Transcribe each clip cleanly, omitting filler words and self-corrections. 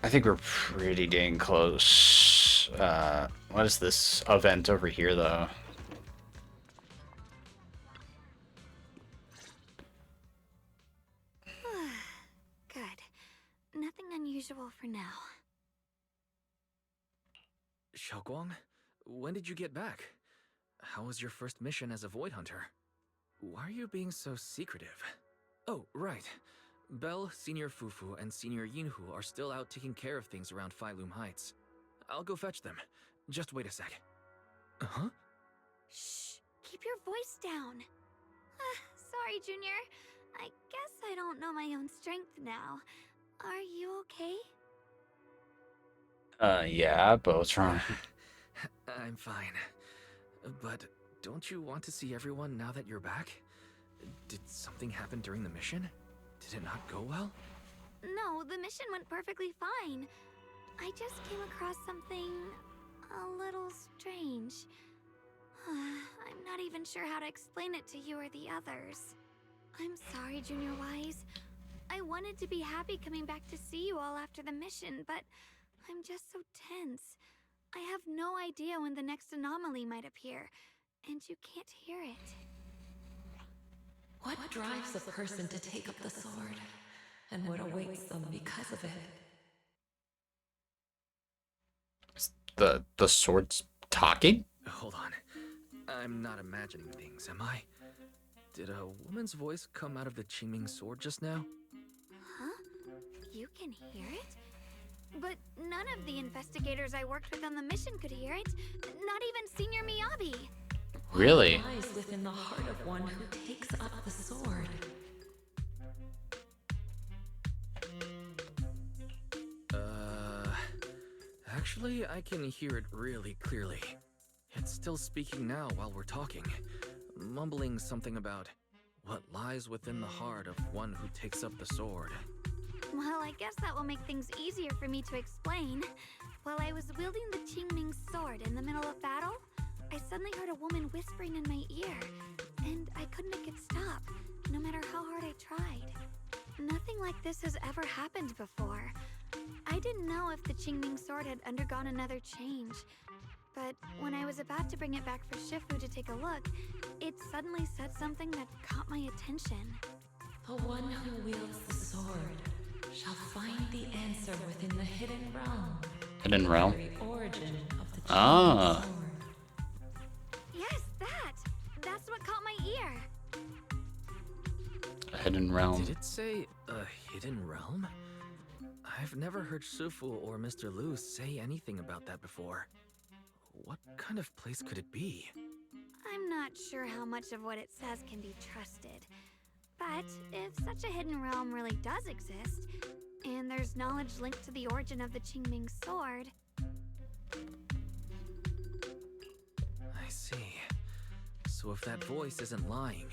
I think we're pretty dang close. What is this event over here, though? Good. Nothing unusual for now. Xiaoguang, when did you get back? How was your first mission as a Void Hunter? Why are you being so secretive? Oh, right. Belle, Senior Fufu, and Senior Yinhu are still out taking care of things around Phylum Heights. I'll go fetch them. Just wait a sec. Huh? Shh! Keep your voice down. Sorry, Junior. I guess I don't know my own strength now. Are you okay? Yeah, but what's wrong? I'm fine. But don't you want to see everyone now that you're back? Did something happen during the mission? Did it not go well? No, the mission went perfectly fine. I just came across something a little strange. I'm not even sure how to explain it to you or the others. I'm sorry, Junior Wise. I wanted to be happy coming back to see you all after the mission, but I'm just so tense. I have no idea when the next anomaly might appear, and you can't hear it. What drives a person to take up the sword, and what awaits them because of it? The sword's talking? Hold on. I'm not imagining things, am I? Did a woman's voice come out of the Qingming sword just now? Huh? You can hear it? But none of the investigators I worked with on the mission could hear it. Not even Senior Miyabi. Really? What lies within the heart of one who takes up the sword? Actually, I can hear it really clearly. It's still speaking now while we're talking, mumbling something about what lies within the heart of one who takes up the sword. Well, I guess that will make things easier for me to explain. While I was wielding the Qingming sword in the middle of battle, I suddenly heard a woman whispering in my ear, and I couldn't make it stop, no matter how hard I tried. Nothing like this has ever happened before. I didn't know if the Qingming sword had undergone another change, but when I was about to bring it back for Shifu to take a look, it suddenly said something that caught my attention. The one who wields the sword shall find the answer within the hidden realm. Hidden realm? The very origin of the Ah. sword. Yes, that's what caught my ear. A hidden realm. Did it say a hidden realm? I've never heard Shifu or Mr. Lu say anything about that before. What kind of place could it be? I'm not sure how much of what it says can be trusted. But if such a hidden realm really does exist, and there's knowledge linked to the origin of the Qingming sword... I see. So if that voice isn't lying,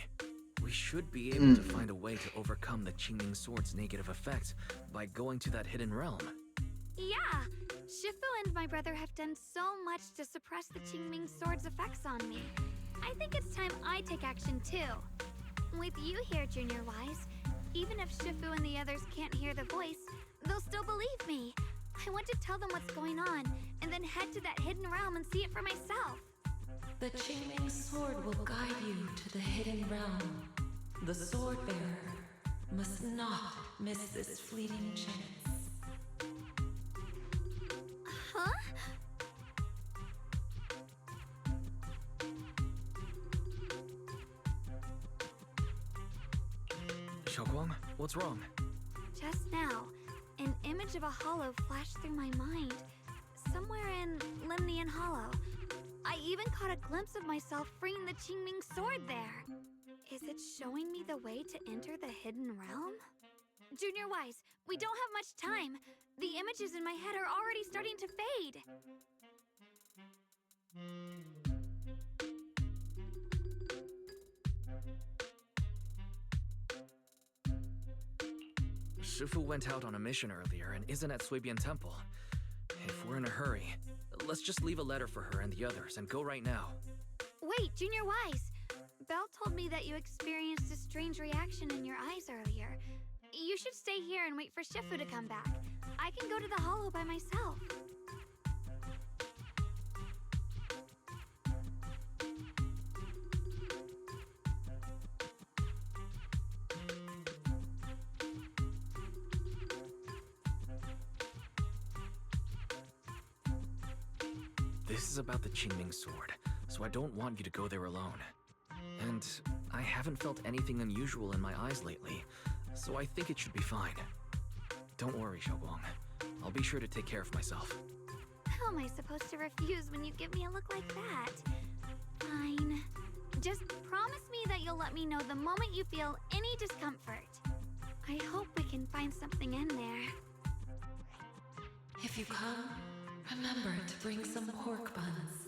we should be able to find a way to overcome the Qingming sword's negative effects by going to that hidden realm. Yeah! Shifu and my brother have done so much to suppress the Qingming sword's effects on me. I think it's time I take action too. With you here, Junior Wise, even if Shifu and the others can't hear the voice, they'll still believe me. I want to tell them what's going on, and then head to that hidden realm and see it for myself. The Qingming sword will guide you to the hidden realm. The sword bearer must not miss this fleeting chance. Huh? Xiaoguang, what's wrong? Just now, an image of a hollow flashed through my mind. Somewhere in Limnian Hollow. I even caught a glimpse of myself freeing the Qingming sword there. Is it showing me the way to enter the hidden realm? Junior Wise, we don't have much time. The images in my head are already starting to fade. Shifu went out on a mission earlier and isn't at Suibian Temple. If we're in a hurry, let's just leave a letter for her and the others and go right now. Wait, Junior Wise! Belle told me that you experienced a strange reaction in your eyes earlier. You should stay here and wait for Shifu to come back. I can go to the hollow by myself. This is about the Qingming sword, so I don't want you to go there alone. And I haven't felt anything unusual in my eyes lately, so I think it should be fine. Don't worry, Xiaoguang. I'll be sure to take care of myself. How am I supposed to refuse when you give me a look like that? Fine. Just promise me that you'll let me know the moment you feel any discomfort. I hope we can find something in there. If you come, remember to bring some pork buns.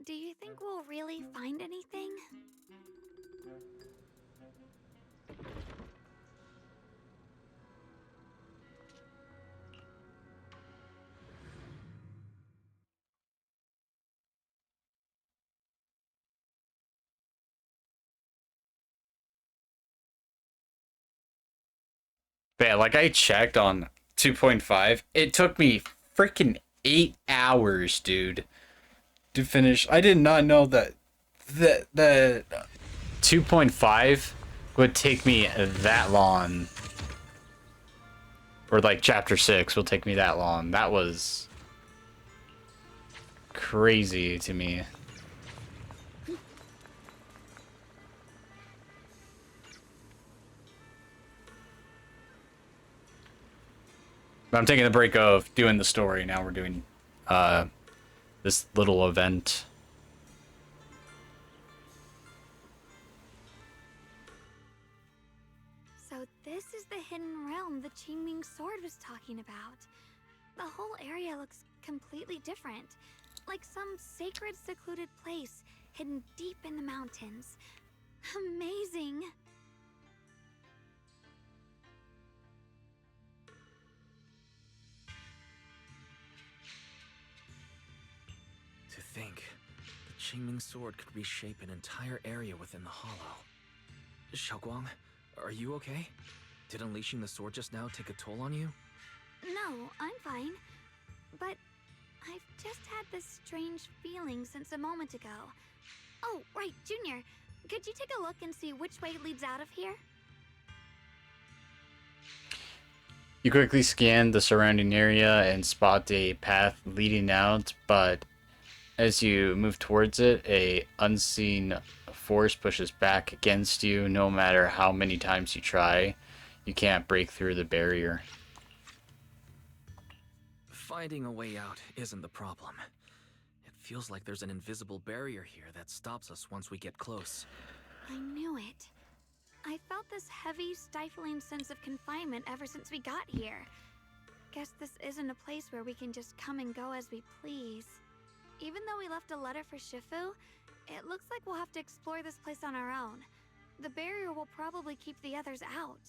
Do you think we'll really find anything? Yeah, like I checked on 2.5. It took me freaking 8 hours, dude, to finish. I did not know that the 2.5 would take me that long. Or like chapter 6 will take me that long. That was crazy to me. But I'm taking a break of doing the story. Now we're doing this little event. So this is the hidden realm the Qingming sword was talking about. The whole area looks completely different. Like some sacred, secluded place hidden deep in the mountains. Amazing! To think, the Qingming sword could reshape an entire area within the hollow. Xiaoguang, are you okay? Did unleashing the sword just now take a toll on you? No, I'm fine. But I've just had this strange feeling since a moment ago. Oh, right, Junior. Could you take a look and see which way leads out of here? You quickly scan the surrounding area and spot a path leading out, but as you move towards it, a unseen force pushes back against you. No matter how many times you try, you can't break through the barrier. Finding a way out isn't the problem. It feels like there's an invisible barrier here that stops us once we get close. I knew it. I felt this heavy, stifling sense of confinement ever since we got here. Guess this isn't a place where we can just come and go as we please. Even though we left a letter for Shifu, it looks like we'll have to explore this place on our own. The barrier will probably keep the others out.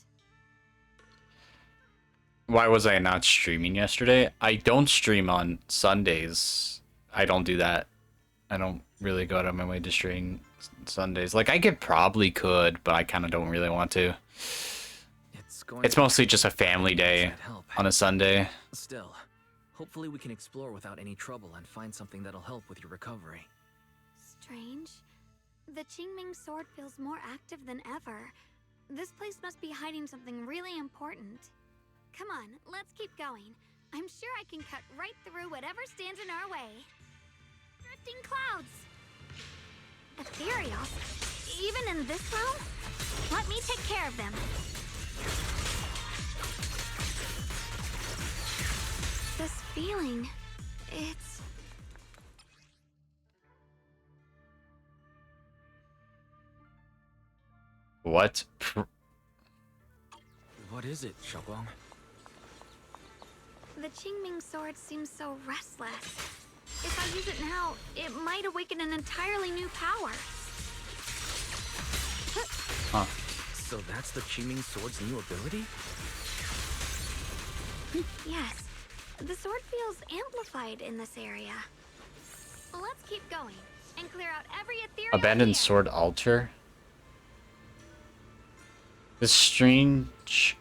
Why was I not streaming yesterday? I don't stream on Sundays. I don't do that. I don't really go out of my way to stream Sundays. Like, I probably could, but I kind of don't really want to. It's mostly just a family day on a Sunday. Still, hopefully we can explore without any trouble and find something that'll help with your recovery. Strange. The Qingming sword feels more active than ever. This place must be hiding something really important. Come on, let's keep going. I'm sure I can cut right through whatever stands in our way. Drifting clouds! Ethereals? Even in this realm? Let me take care of them. This feeling, it's... What? What is it, Xiaoguang? The Qingming sword seems so restless. If I use it now, it might awaken an entirely new power. Huh. So that's the Qingming sword's new ability? Yes. The sword feels amplified in this area. Let's keep going and clear out every ethereal Abandoned here. sword altar? This strange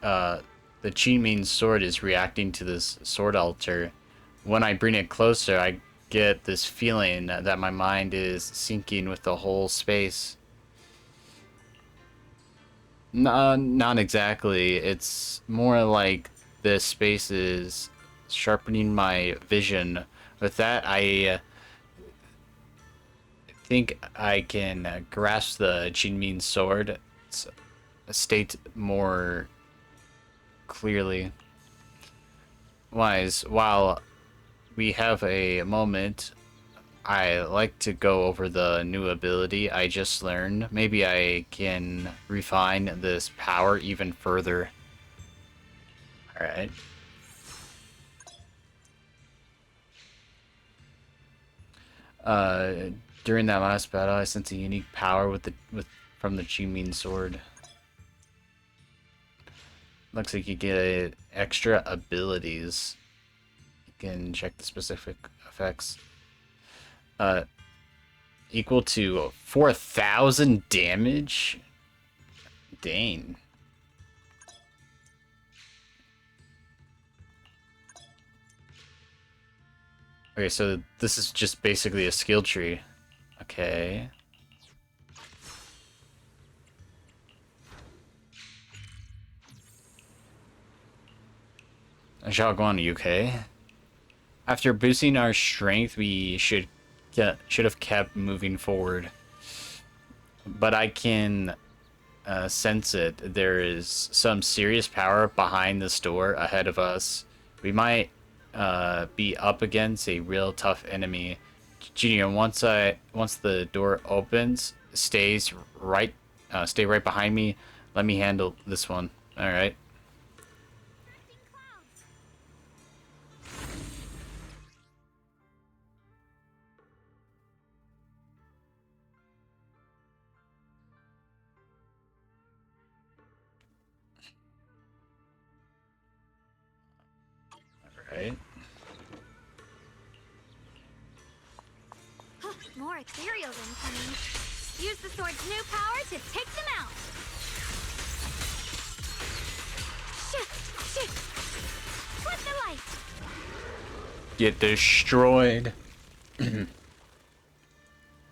the Qingming sword is reacting to this sword altar. When I bring it closer, I get this feeling that my mind is syncing with the whole space. No, not exactly. It's more like this space is sharpening my vision. With that, I think I can grasp the Qingming sword state more clearly. Wise, while we have a moment, I like to go over the new ability I just learned. Maybe I can refine this power even further. Alright. During that last battle, I sensed a unique power from the Qingming sword. Looks like you get extra abilities. You can check the specific effects. Equal to 4,000 damage? Dang. Okay, so this is just basically a skill tree. Okay. Xiaoguan, UK. After boosting our strength, we should have kept moving forward. But I can sense it. There is some serious power behind this door ahead of us. We might be up against a real tough enemy. Junior, once the door opens, stay right behind me. Let me handle this one. All right. Right. More ethereals incoming. Use the sword's new power to take them out. Shit! Flip the light. Get destroyed.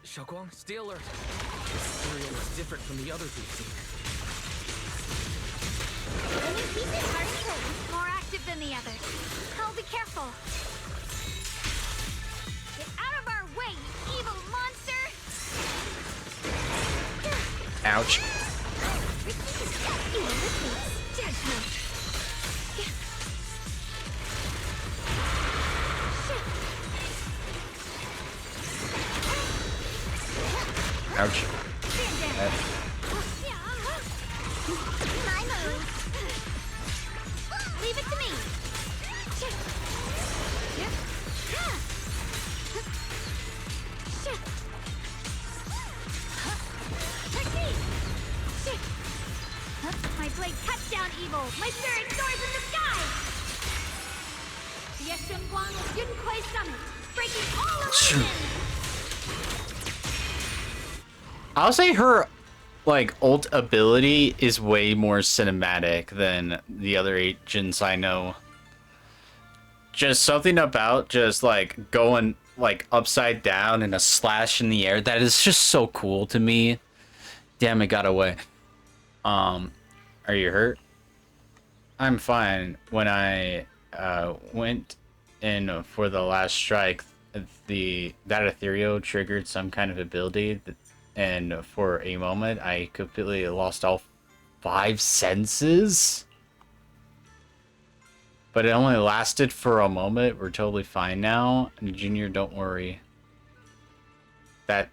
Xiaoguang, stay alert. This material is different from the others we've seen. The new pieces are intense, more active than the others. I'll be careful. Get out of our way, you evil monster! Ouch. Ouch. My move. Leave it to me. My blade cuts down evil. My spirit soars in the sky. The Yeshun Guang of Yun Kuei Summit, breaking all illusions. I'll say her like ult ability is way more cinematic than the other agents I know. Just something about just like going like upside down and a slash in the air that is just so cool to me. Damn, it got away. Are you hurt? I'm fine. When I went in for the last strike, that ethereal triggered some kind of ability and for a moment I completely lost all 5 senses. But it only lasted for a moment. We're totally fine now. And Junior, don't worry. That's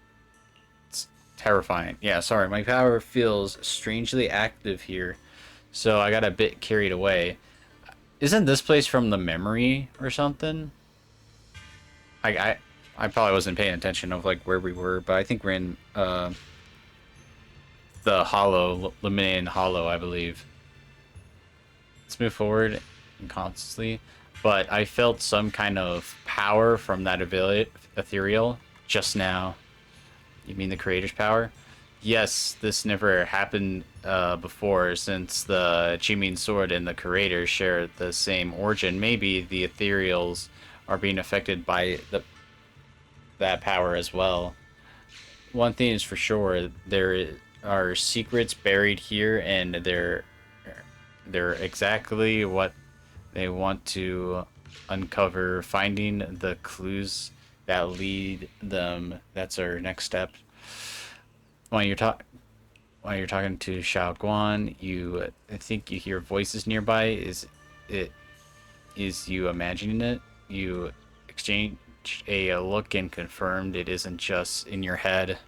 terrifying. Yeah, sorry. My power feels strangely active here. So I got a bit carried away. Isn't this place from the memory or something? I probably wasn't paying attention of like where we were, but I think we're in the hollow, Lemon Hollow, I believe. Let's move forward and constantly. But I felt some kind of power from that ethereal just now. You mean the creator's power? yes, this never happened before, since the Qingming sword and the creator share the same origin. Maybe the ethereals are being affected by that power as well. One thing is for sure, are secrets buried here, and they're exactly what they want to uncover. Finding the clues that lead them. That's our next step. When you're talk while you're talking to Xiao Guan, I think you hear voices nearby. It is you imagining it? You exchange a look and confirmed it isn't just in your head.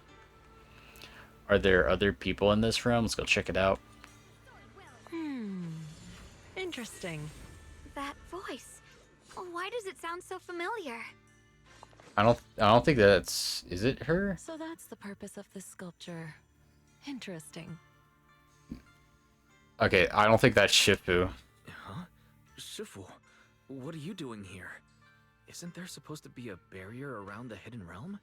Are there other people in this room? Let's go check it out. Interesting. That voice. Why does it sound so familiar? I don't think that's, is it her? So that's the purpose of this sculpture. Interesting. Okay, I don't think that's Shifu. Huh? Shifu, what are you doing here? Isn't there supposed to be a barrier around the hidden realm?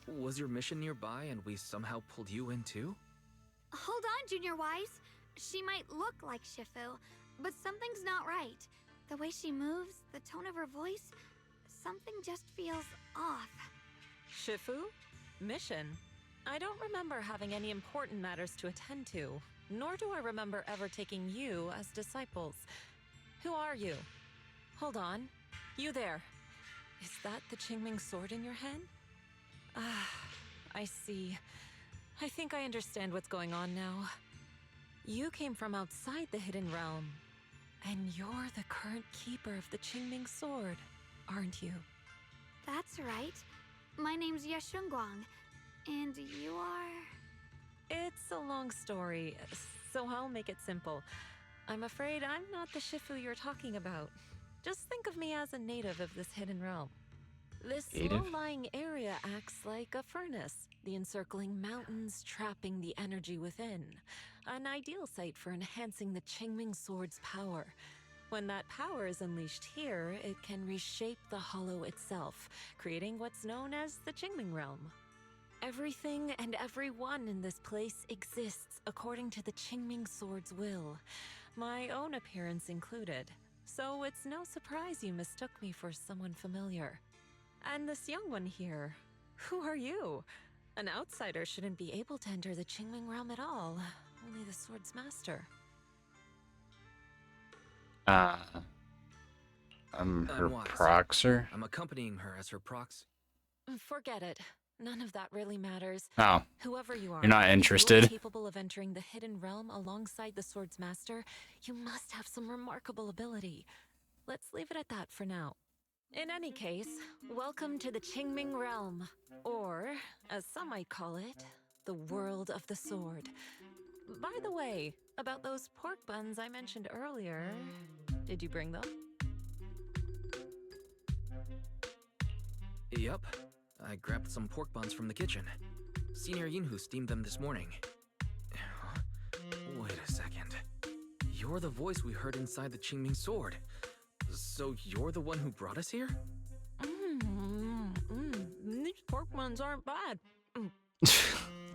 Was your mission nearby and we somehow pulled you in too? Hold on, Junior Wise. She might look like Shifu, but something's not right. The way she moves, the tone of her voice, something just feels off. Shifu? Mission? I don't remember having any important matters to attend to, nor do I remember ever taking you as disciples. Who are you? Hold on. You there. Is that the Qingming sword in your hand? Ah, I see. I think I understand what's going on now. You came from outside the Hidden Realm, and you're the current keeper of the Qingming sword, aren't you? That's right. My name's Yeshunguang, and you are... It's a long story, so I'll make it simple. I'm afraid I'm not the Shifu you're talking about. Just think of me as a native of this hidden realm. This Native? low-lying area acts like a furnace, the encircling mountains trapping the energy within. An ideal site for enhancing the Qingming sword's power. When that power is unleashed here, it can reshape the hollow itself, creating what's known as the Qingming realm. Everything and everyone in this place exists according to the Qingming sword's will, my own appearance included. So it's no surprise you mistook me for someone familiar. And this young one here, who are you? An outsider shouldn't be able to enter the Qingming realm at all, only the sword's master. I'm her Wise. proxer. I'm accompanying her as her proxy. Forget it. None of that really matters. Oh, Whoever you are, you're not if interested. you're capable of entering the hidden realm alongside the sword's master, you must have some remarkable ability. Let's leave it at that for now. In any case, welcome to the Qingming realm, or, as some might call it, the world of the sword. By the way, about those pork buns I mentioned earlier, did you bring them? Yup. I grabbed some pork buns from the kitchen. Senior Yinhu steamed them this morning. Huh? Wait a second. You're the voice we heard inside the Qingming sword. So you're the one who brought us here? These pork buns aren't bad.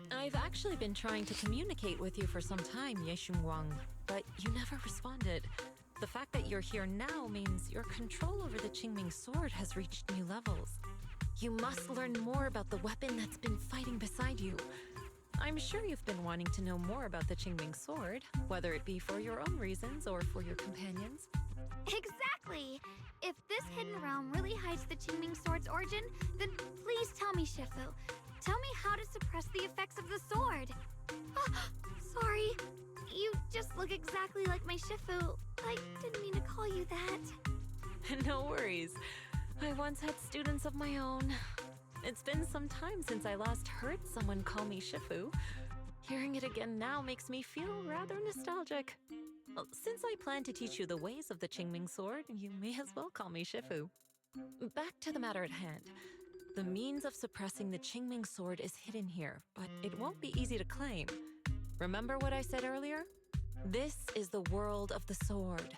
I've actually been trying to communicate with you for some time, Yeshunguang, but you never responded. The fact that you're here now means your control over the Qingming sword has reached new levels. You must learn more about the weapon that's been fighting beside you. I'm sure you've been wanting to know more about the Qingming sword, whether it be for your own reasons or for your companions. Exactly! If this hidden realm really hides the Qingming sword's origin, then please tell me, Shifu. Tell me how to suppress the effects of the sword. Sorry. You just look exactly like my Shifu. I didn't mean to call you that. No worries. I once had students of my own. It's been some time since I last heard someone call me Shifu. Hearing it again now makes me feel rather nostalgic. Well, since I plan to teach you the ways of the Qingming sword, you may as well call me Shifu. Back to the matter at hand. The means of suppressing the Qingming sword is hidden here, but it won't be easy to claim. Remember what I said earlier? This is the world of the sword.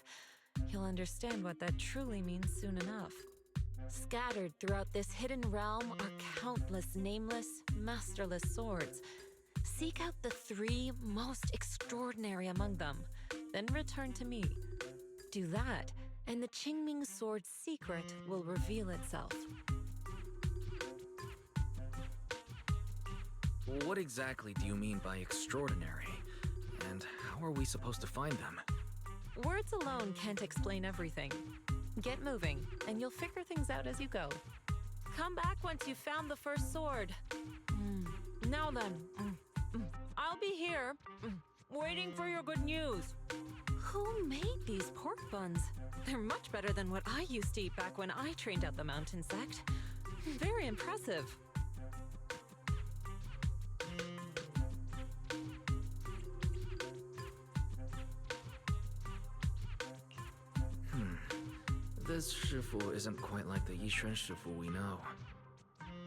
You'll understand what that truly means soon enough. Scattered throughout this hidden realm are countless nameless, masterless swords. Seek out the 3 most extraordinary among them, then return to me. Do that, and the Qingming sword's secret will reveal itself. What exactly do you mean by extraordinary? And how are we supposed to find them? Words alone can't explain everything. Get moving, and you'll figure things out as you go. Come back once you've found the first sword. Now then, I'll be here, waiting for your good news. Who made these pork buns? They're much better than what I used to eat back when I trained at the mountain sect. Very impressive. This Shifu isn't quite like the Yishuan Shifu we know.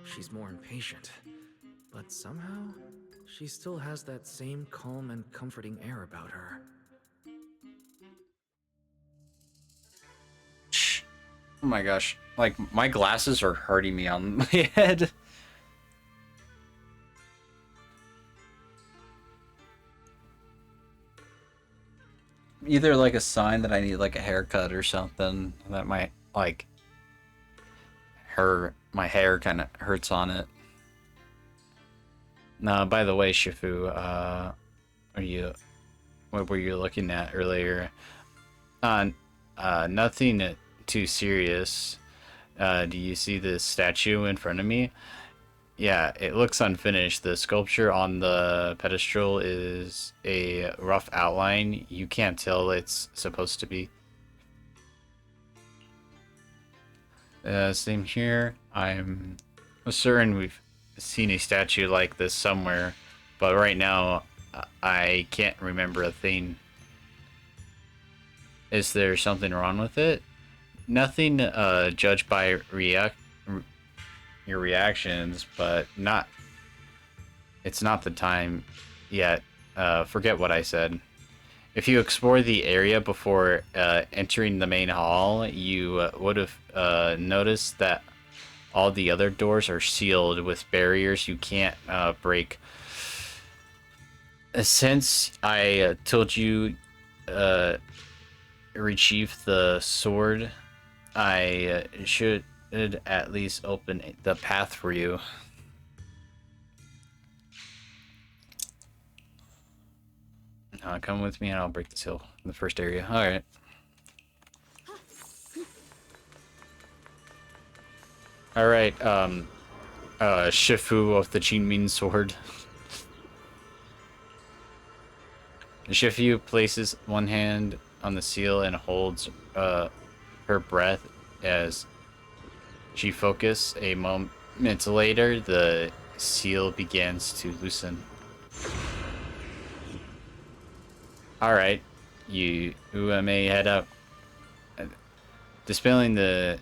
She's more impatient, but somehow she still has that same calm and comforting air about her. Oh my gosh. Like, my glasses are hurting me on my head. Either like a sign that I need like a haircut or something that might like my hair kind of hurts on it. Now, by the way, Shifu, what were you looking at earlier? Nothing too serious. Do you see this statue in front of me? Yeah, it looks unfinished. The sculpture on the pedestal is a rough outline. You can't tell it's supposed to be. Same here. I'm certain we've seen a statue like this somewhere, but right now I can't remember a thing. Is there something wrong with it? Nothing, judged by your reactions, but it's not the time yet. Forget what I said. If you explore the area before entering the main hall, you would have noticed that all the other doors are sealed with barriers you can't break. Since I told you retrieve the sword, I should at least open the path for you. Come with me and I'll break this hill in the first area. Alright. Alright, Shifu of the Qingming sword. Shifu places one hand on the seal and holds her breath as she focuses. A moment later, the seal begins to loosen. Alright, you may head up. Dispelling the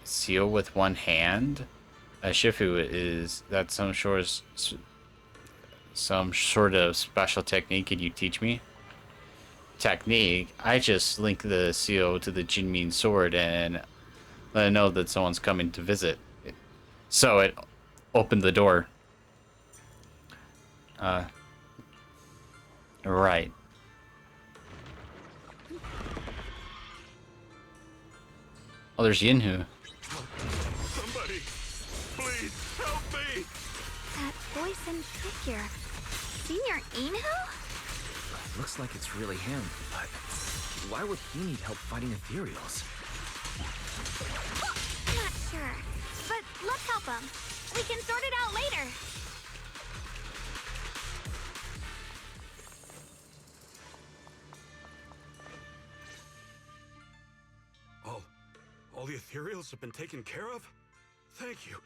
seal with one hand? Shifu, is that some sort of special technique? Can you teach me? Technique? I just link the seal to the Jinmin sword and let it know that someone's coming to visit. So it opened the door. Right. Oh, there's Yinhu. Somebody, please help me! That voice and figure. Senior Inho? Looks like it's really him, but why would he need help fighting ethereals? Not sure. But let's help him. We can sort it out later. All the ethereals have been taken care of? Thank you.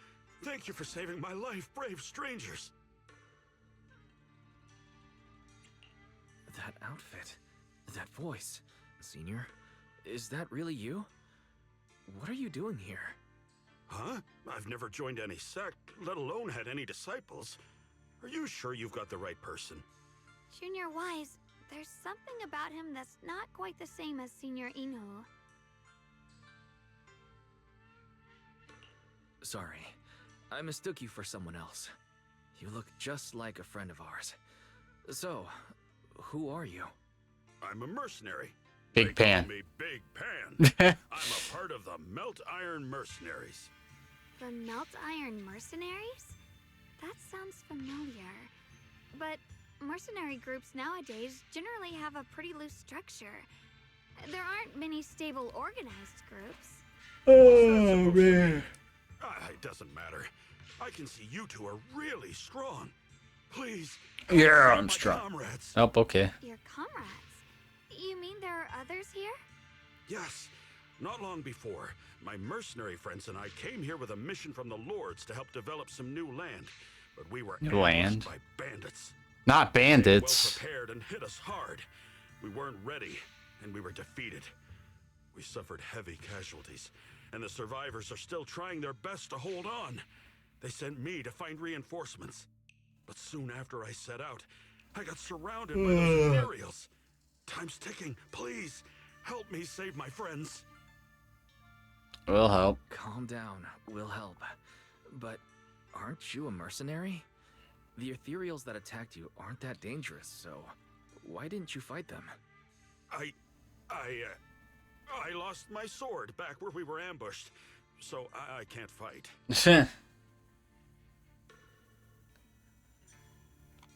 Thank you for saving my life, brave strangers. That outfit, that voice. Senior, is that really you? What are you doing here? Huh? I've never joined any sect, let alone had any disciples. Are you sure you've got the right person? Junior Wise, there's something about him that's not quite the same as Senior Inho. Sorry, I mistook you for someone else. You look just like a friend of ours. So, who are you? I'm a mercenary. Big They Pan. Call me Big Pan. I'm a part of the Melt Iron Mercenaries. The Melt Iron Mercenaries? That sounds familiar. But mercenary groups nowadays generally have a pretty loose structure. There aren't many stable organized groups. Oh, man. It doesn't matter. I can see you two are really strong. Please. Yeah, save I'm my strong. Comrades. Oh, okay. Your comrades? You mean there are others here? Yes. Not long before, my mercenary friends and I came here with a mission from the Lords to help develop some new land. But we were ambushed Land? by bandits. Not They were bandits. well prepared and hit us hard. We weren't ready, and we were defeated. We suffered heavy casualties, and the survivors are still trying their best to hold on. They sent me to find reinforcements. But soon after I set out, I got surrounded by those Imperials. Time's ticking. Please, help me save my friends. Will help. Calm down, we'll help. But aren't you a mercenary? The ethereals that attacked you aren't that dangerous, so why didn't you fight them? I lost my sword back where we were ambushed, so I can't fight.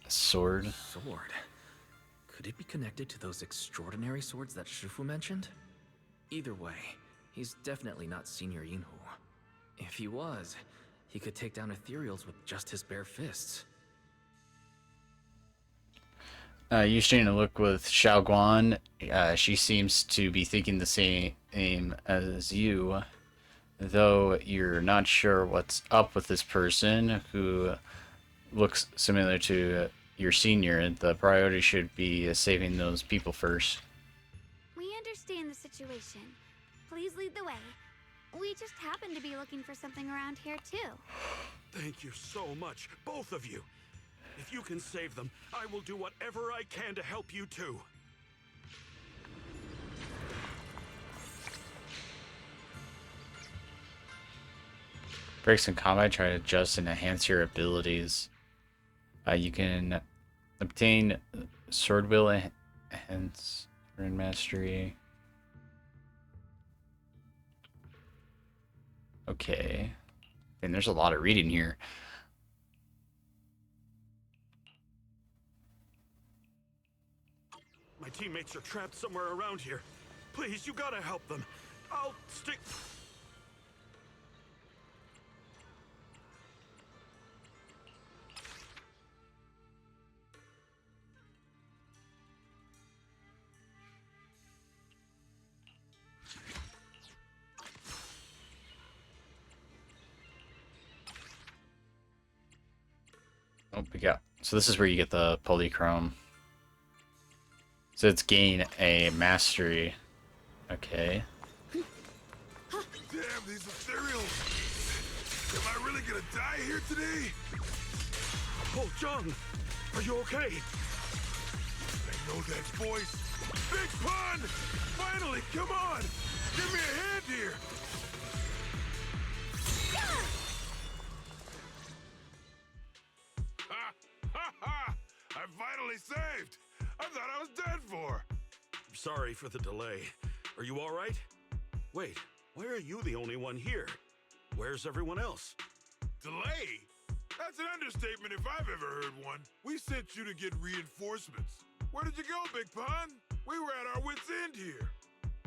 Sword. Sword? Could it be connected to those extraordinary swords that Shufu mentioned? Either way, he's definitely not Senior Yinhu. If he was, he could take down ethereals with just his bare fists. You sharing a look with Xiaoguan. She seems to be thinking the same as you, though you're not sure what's up with this person who looks similar to your senior. The priority should be saving those people first. We understand the situation. Please lead the way. We just happen to be looking for something around here, too. Thank you so much, both of you. If you can save them, I will do whatever I can to help you too. Breaks in combat, try to adjust and enhance your abilities. You can obtain sword will enhance rune mastery. Okay. And there's a lot of reading here. My teammates are trapped somewhere around here. Please, you gotta help them. I'll stick... Oh, we got. So this is where you get the polychrome. So it's gain a mastery. Okay. Damn, these ethereals! Am I really gonna die here today? Oh, Jung! Are you okay? I know that voice. Big Pun! Finally, come on! Give me a hand here! Ha! Ha ha! I'm finally saved! I thought I was dead for! Sorry for the delay. Are you all right? Wait, why are you the only one here? Where's everyone else? Delay? That's an understatement if I've ever heard one. We sent you to get reinforcements. Where did you go, Big Pun? We were at our wits' end here.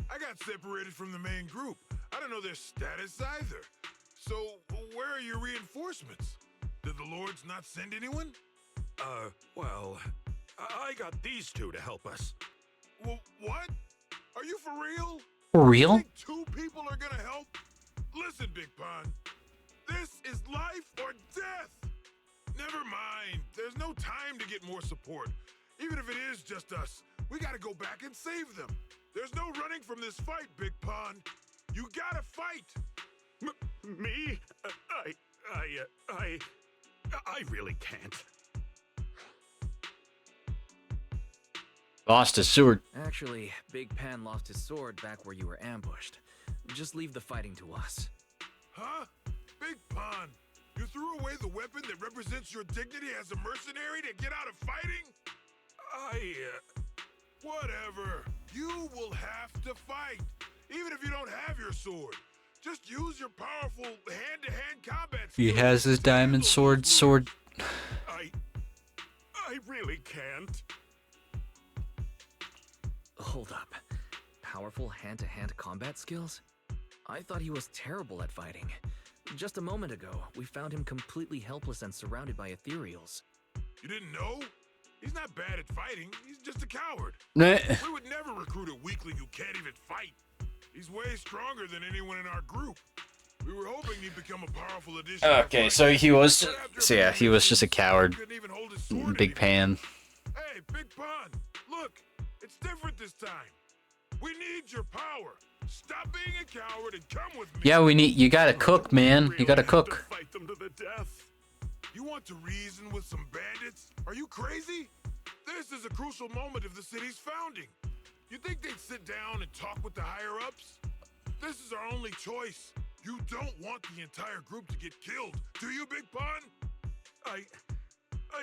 I got separated from the main group. I don't know their status either. So, where are your reinforcements? Did the Lords not send anyone? Well, I got these two to help us. What? Are you for real? For real? Think two people are gonna help? Listen, Big Pun. This is life or death. Never mind. There's no time to get more support. Even if it is just us, we gotta go back and save them. There's no running from this fight, Big Pun. You gotta fight. Me? I really can't. Lost his sword. Actually, Big Pan lost his sword back where you were ambushed. Just leave the fighting to us. Huh? Big Pun, you threw away the weapon that represents your dignity as a mercenary to get out of fighting? Whatever. You will have to fight, even if you don't have your sword. Just use your powerful hand-to-hand combat skills. He has his to handle diamond these sword. I really can't. Hold up. Powerful hand-to-hand combat skills? I thought he was terrible at fighting. Just a moment ago, we found him completely helpless and surrounded by ethereals. You didn't know? He's not bad at fighting. He's just a coward. Nah. We would never recruit a weakling who can't even fight. He's way stronger than anyone in our group. We were hoping he'd become a powerful addition. Okay, so he was. So yeah, he was just a coward. Couldn't even hold his sword Big anymore. Pan. Hey, Big Pun, look, it's different this time. We need your power. Stop being a coward and come with me. Yeah, we need. You gotta cook, man. You gotta Really have to cook. fight them to the death. You want to reason with some bandits? Are you crazy? This is a crucial moment of the city's founding. You think they'd sit down and talk with the higher-ups? This is our only choice. You don't want the entire group to get killed, do you, Big Pun? I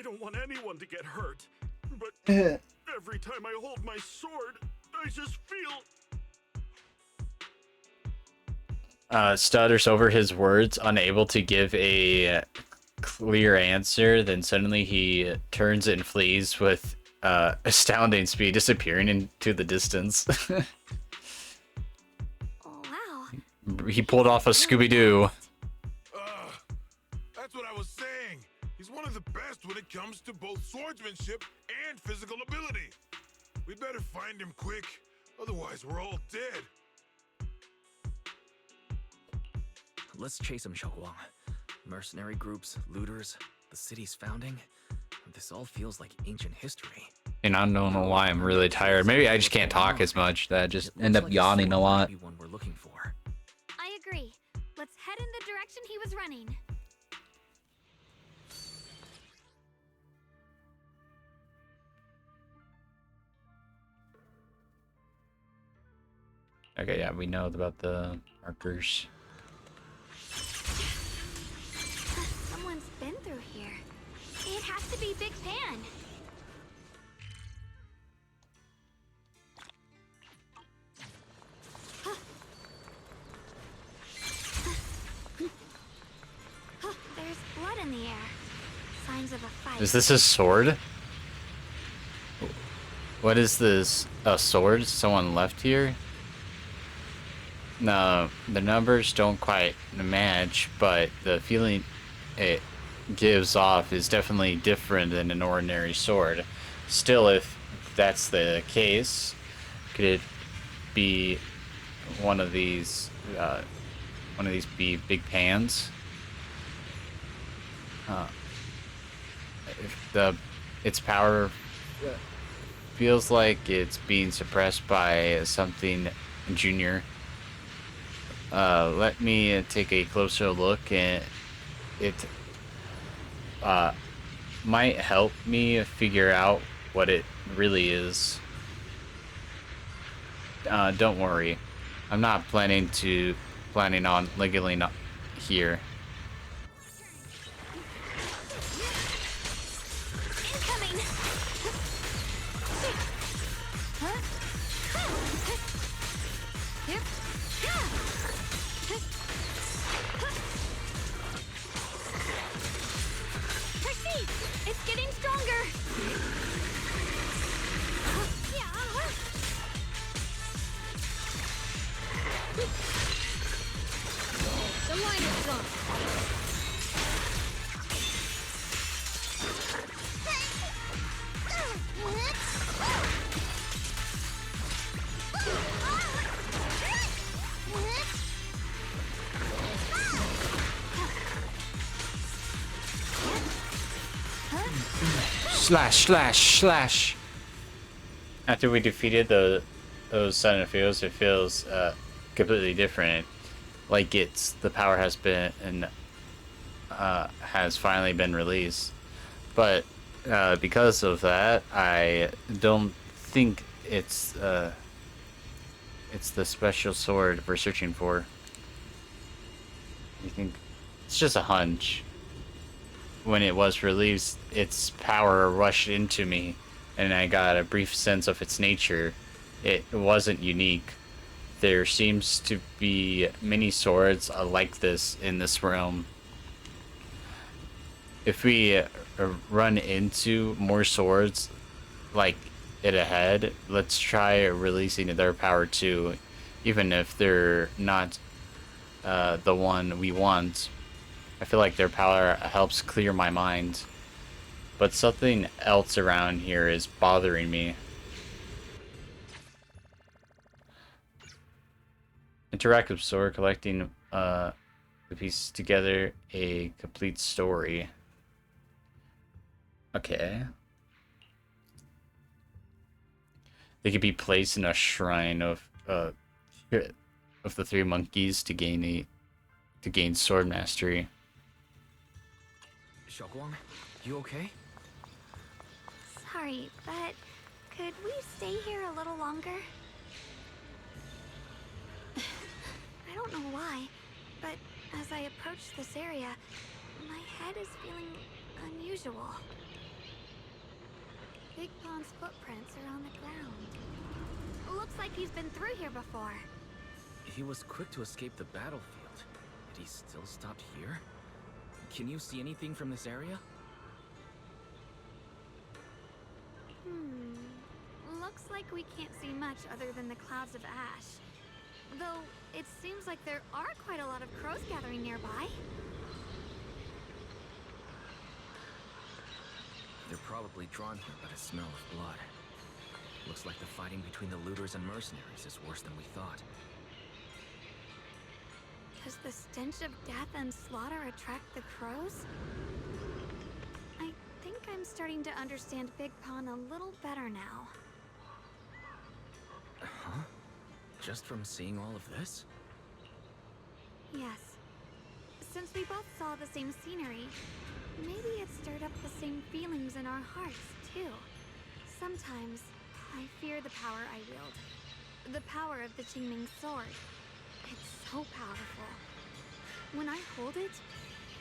don't want anyone to get hurt. But every time I hold my sword, I just feel... Stutters over his words, unable to give a clear answer. Then suddenly he turns and flees with astounding speed, disappearing into the distance. Oh, wow. He pulled off a Scooby-Doo. That's what I was saying. He's one of the best when it comes to both swordsmanship and physical ability. We better find him quick, otherwise we're all dead. Let's chase him, Xiaoguang. Mercenary groups, looters, the city's founding. This all feels like ancient history. And I don't know why I'm really tired. Maybe I just can't talk as much. That I just It end looks up like yawning a sword might lot. be one we're looking for. I agree. Let's head in the direction he was running. Okay, yeah, we know about the markers. Someone's been through here. It has to be Big Pan. There's blood in the air. Signs of a fight. Is this a sword? What is this? A sword someone left here? No, the numbers don't quite match, but the feeling it gives off is definitely different than an ordinary sword. Still, if that's the case, could it be one of these be Big Pans? If its power feels like it's being suppressed by something junior. Let me take a closer look, and it might help me figure out what it really is. Don't worry, I'm not planning on legally not here. Incoming! Huh? Yep. Proceed! It's getting stronger! The line is gone. Slash, slash, slash. After we defeated those Sun and Fields, it feels completely different. Like the power has been has finally been released. But because of that, I don't think it's the special sword we're searching for. You think it's just a hunch. When it was released, its power rushed into me, and I got a brief sense of its nature. It wasn't unique. There seems to be many swords like this in this realm. If we run into more swords like it ahead, let's try releasing their power too, even if they're not the one we want. I feel like their power helps clear my mind, but something else around here is bothering me. Interactive sword, collecting the pieces together, a complete story. Okay. They could be placed in a shrine of the three monkeys to gain sword mastery. Xiaoguang, you okay? Sorry, but could we stay here a little longer? I don't know why, but as I approach this area, my head is feeling unusual. Big Pond's footprints are on the ground. Looks like he's been through here before. He was quick to escape the battlefield. Did he still stop here? Can you see anything from this area? Looks like we can't see much other than the clouds of ash. Though, it seems like there are quite a lot of crows gathering nearby. They're probably drawn here by the smell of blood. Looks like the fighting between the looters and mercenaries is worse than we thought. Does the stench of death and slaughter attract the crows? I think I'm starting to understand Big Pond a little better now. Huh? Just from seeing all of this? Yes. Since we both saw the same scenery, maybe it stirred up the same feelings in our hearts, too. Sometimes, I fear the power I wield. The power of the Qingming sword. It's so powerful. When I hold it,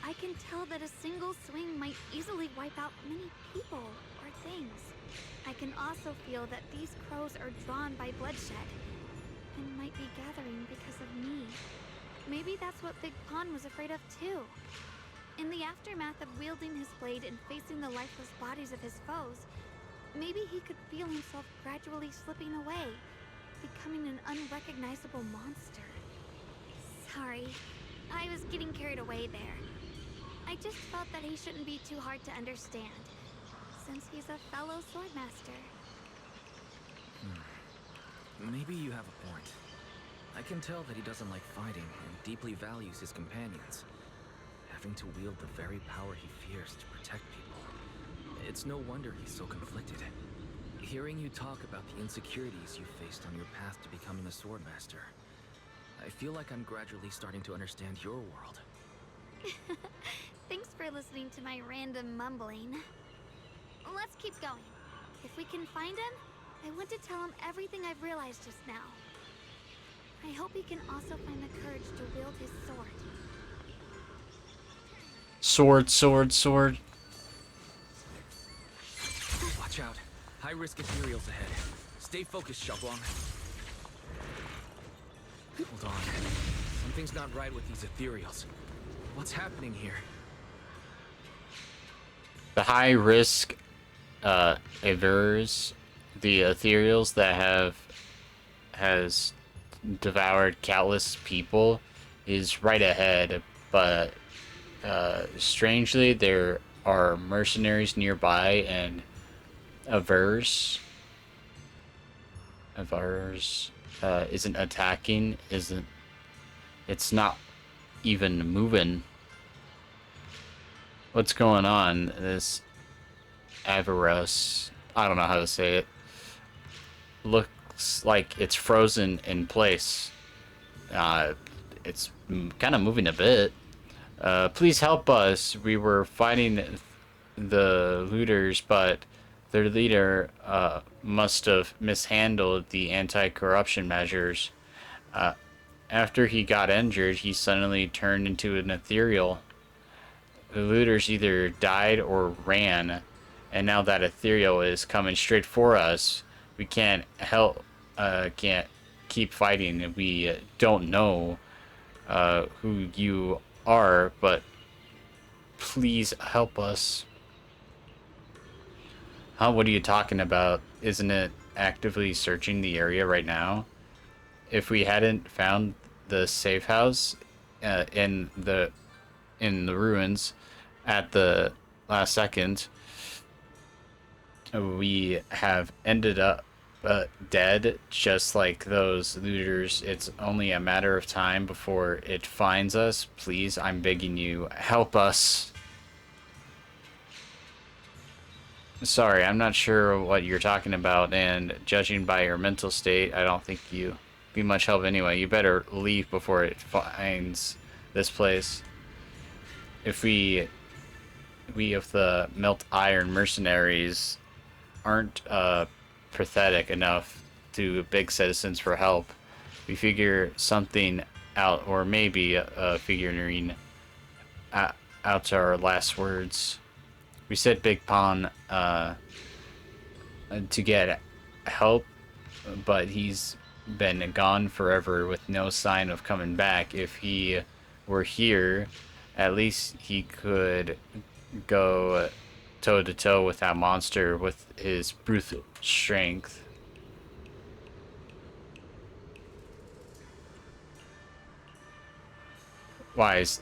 I can tell that a single swing might easily wipe out many people or things. I can also feel that these crows are drawn by bloodshed and might be gathering because of me. Maybe that's what Big Pond was afraid of too. In the aftermath of wielding his blade and facing the lifeless bodies of his foes, maybe he could feel himself gradually slipping away, becoming an unrecognizable monster. Sorry, I was getting carried away there. I just felt that he shouldn't be too hard to understand, since he's a fellow swordmaster. Maybe you have a point. I can tell that he doesn't like fighting and deeply values his companions. Having to wield the very power he fears to protect people. It's no wonder he's so conflicted. Hearing you talk about the insecurities you faced on your path to becoming a swordmaster, I feel like I'm gradually starting to understand your world. Thanks for listening to my random mumbling. Let's keep going. If we can find him, I want to tell him everything I've realized just now. I hope he can also find the courage to wield his sword. Sword, sword, sword. Watch out. High-risk ethereals ahead. Stay focused, Xiaoguang. Hold on. Something's not right with these ethereals. What's happening here? The high risk avers, the ethereals that has devoured countless people, is right ahead, but strangely there are mercenaries nearby, and avers isn't attacking, it's not even moving. What's going on? This Averus, I don't know how to say it, looks like it's frozen in place. It's kind of moving a bit. Please help us. We were fighting the looters, but their leader must have mishandled the anti-corruption measures. After he got injured, he suddenly turned into an ethereal. The looters either died or ran, And now that Ethereal is coming straight for us, we can't can't keep fighting. We don't know who you are, but please help us. Huh? What are you talking about? Isn't it actively searching the area right now? If we hadn't found the safe house in the ruins at the last second, we have ended up dead, just like those looters. It's only a matter of time before it finds us. Please, I'm begging you, help us. Sorry, I'm not sure what you're talking about, and judging by your mental state, I don't think you be much help anyway. You better leave before it finds this place. If we of the Melt Iron mercenaries aren't pathetic enough to beg citizens for help, we figure something out, or maybe figuring out our last words. We said Big Pon to get help, but he's been gone forever with no sign of coming back. If he were here, at least he could go toe to toe with that monster with his brute strength. Wise,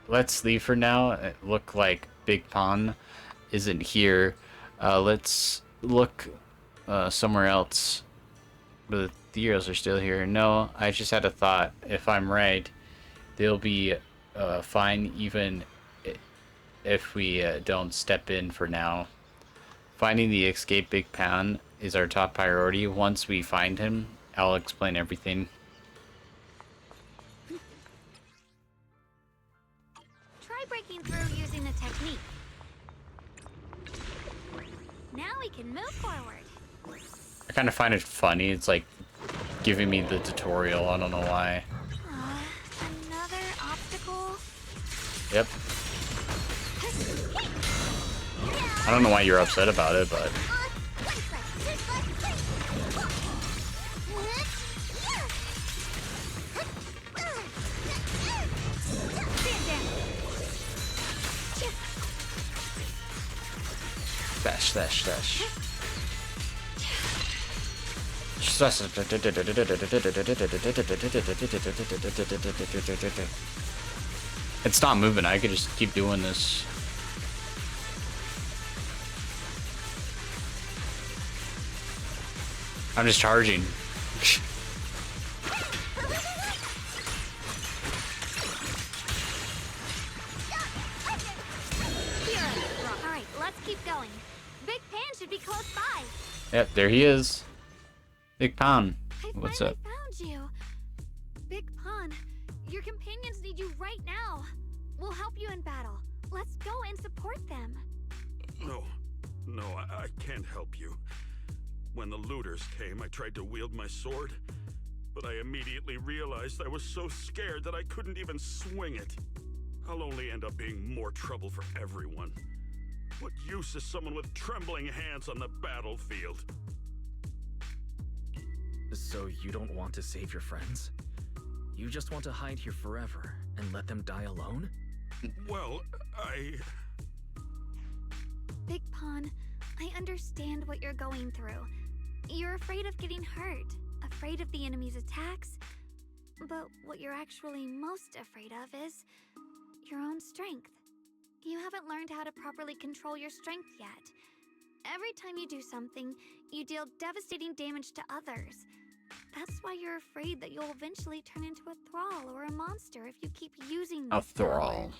let's leave for now. It look like Big Pon isn't here. Let's look somewhere else. But the heroes are still here. No, I just had a thought. If I'm right, they'll be fine even if we don't step in for now. Finding the escape Big Pon is our top priority. Once we find him, I'll explain everything. Try breaking through using the technique. Now we can move forward. I kind of find it funny. It's like giving me the tutorial. I don't know why. Another obstacle? Yep. I don't know why you're upset about it, but... Dash, dash, dash. It's not moving. I could just keep doing this. I'm just charging. Alright, let's keep going. Big Pan should be close by. Yep, there he is. Big Pon. What's up? I found you. Big Pon, your companions need you right now. We'll help you in battle. Let's go and support them. No, I can't help you. When the looters came, I tried to wield my sword, but I immediately realized I was so scared that I couldn't even swing it. I'll only end up being more trouble for everyone. What use is someone with trembling hands on the battlefield? So you don't want to save your friends? You just want to hide here forever and let them die alone? Well, Big Pon, I understand what you're going through. You're afraid of getting hurt, afraid of the enemy's attacks, but what you're actually most afraid of is your own strength. You haven't learned how to properly control your strength yet. Every time you do something, you deal devastating damage to others. That's why you're afraid that you'll eventually turn into a thrall or a monster if you keep using this A thrall.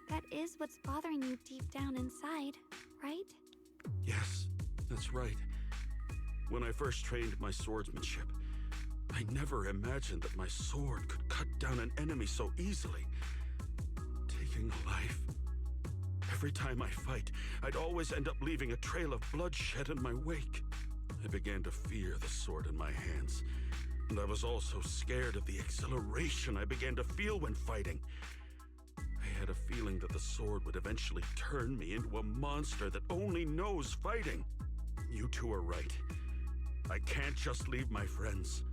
That is what's bothering you deep down inside, right? yes, that's right. When I first trained my swordsmanship, I never imagined that my sword could cut down an enemy so easily, taking a life. Every time I fight, I'd always end up leaving a trail of bloodshed in my wake. I began to fear the sword in my hands, and I was also scared of the exhilaration I began to feel when fighting. I had a feeling that the sword would eventually turn me into a monster that only knows fighting. You two are right. I can't just leave my friends.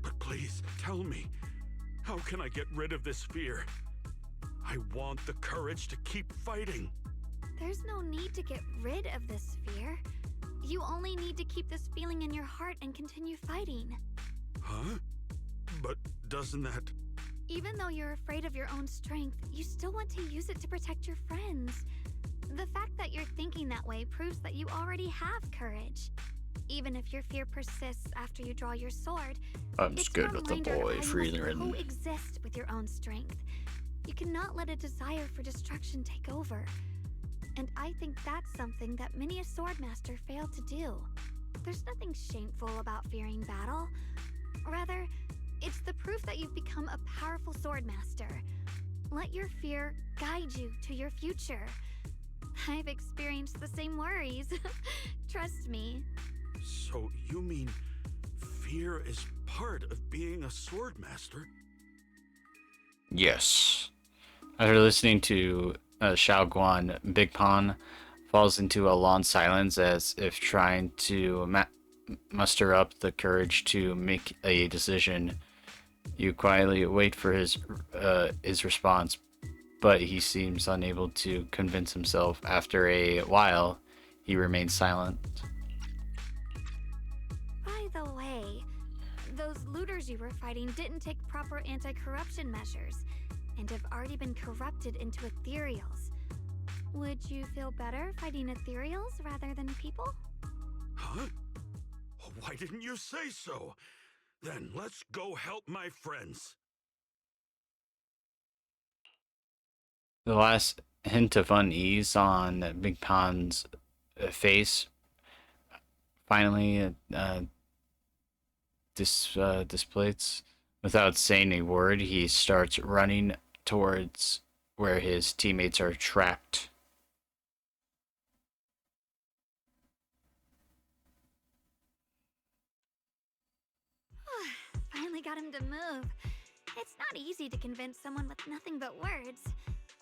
But please, tell me, how can I get rid of this fear? I want the courage to keep fighting. There's no need to get rid of this fear. You only need to keep this feeling in your heart and continue fighting. Huh? But doesn't that... Even though you're afraid of your own strength, you still want to use it to protect your friends. The fact that you're thinking that way proves that you already have courage. Even if your fear persists after you draw your sword, I'm it's scared a of the reminder boy, of how you Friedrin. must coexist with your own strength. You cannot let a desire for destruction take over. And I think that's something that many a swordmaster fail to do. There's nothing shameful about fearing battle. Rather, it's the proof that you've become a powerful swordmaster. Let your fear guide you to your future. I've experienced the same worries. Trust me. So you mean fear is part of being a swordmaster? Yes. After listening to Xiao Guan, Big Pan falls into a long silence as if trying to muster up the courage to make a decision. You quietly wait for his response, but he seems unable to convince himself. After a while, he remains silent. By the way, those looters you were fighting didn't take proper anti-corruption measures and have already been corrupted into ethereals. Would you feel better fighting ethereals rather than people? Huh? Why didn't you say so? Then let's go help my friends. The last hint of unease on Big Pan's face finally displays. Without saying a word, he starts running towards where his teammates are trapped. Finally got him to move. It's not easy to convince someone with nothing but words.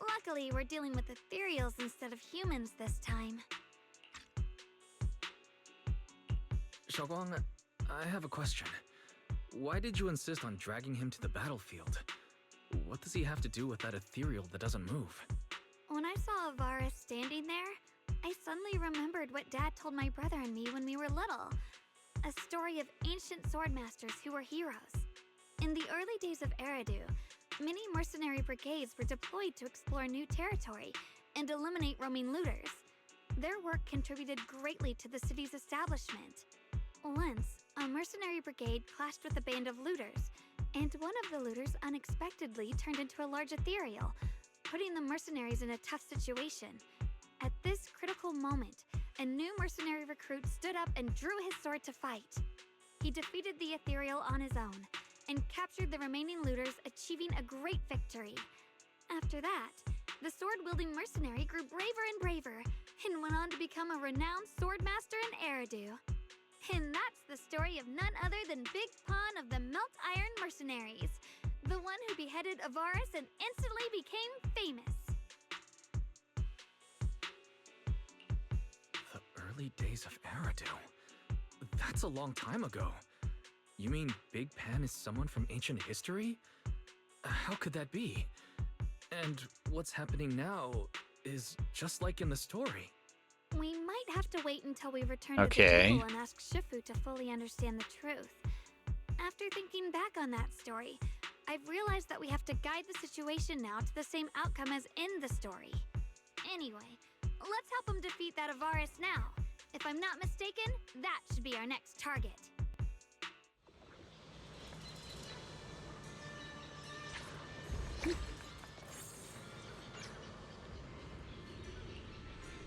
Luckily, we're dealing with ethereals instead of humans this time. Xiaoguang, I have a question. Why did you insist on dragging him to the battlefield? What does he have to do with that ethereal that doesn't move? When I saw Avaris standing there, I suddenly remembered what Dad told my brother and me when we were little. A story of ancient swordmasters who were heroes. In the early days of Eridu, many mercenary brigades were deployed to explore new territory and eliminate roaming looters. Their work contributed greatly to the city's establishment. Once, a mercenary brigade clashed with a band of looters, and one of the looters unexpectedly turned into a large ethereal, putting the mercenaries in a tough situation. At this critical moment, a new mercenary recruit stood up and drew his sword to fight. He defeated the ethereal on his own, and captured the remaining looters, achieving a great victory. After that, the sword-wielding mercenary grew braver and braver, and went on to become a renowned swordmaster in Eridu. And that's the story of none other than Big Pan of the Melt Iron Mercenaries, the one who beheaded Avaris and instantly became famous. The early days of Eridu? That's a long time ago. You mean Big Pan is someone from ancient history? How could that be? And what's happening now is just like in the story. We might have to wait until we return Okay. to the table and ask Shifu to fully understand the truth. After thinking back on that story, I've realized that we have to guide the situation now to the same outcome as in the story. Anyway, let's help him defeat that Avaris now. If I'm not mistaken, that should be our next target.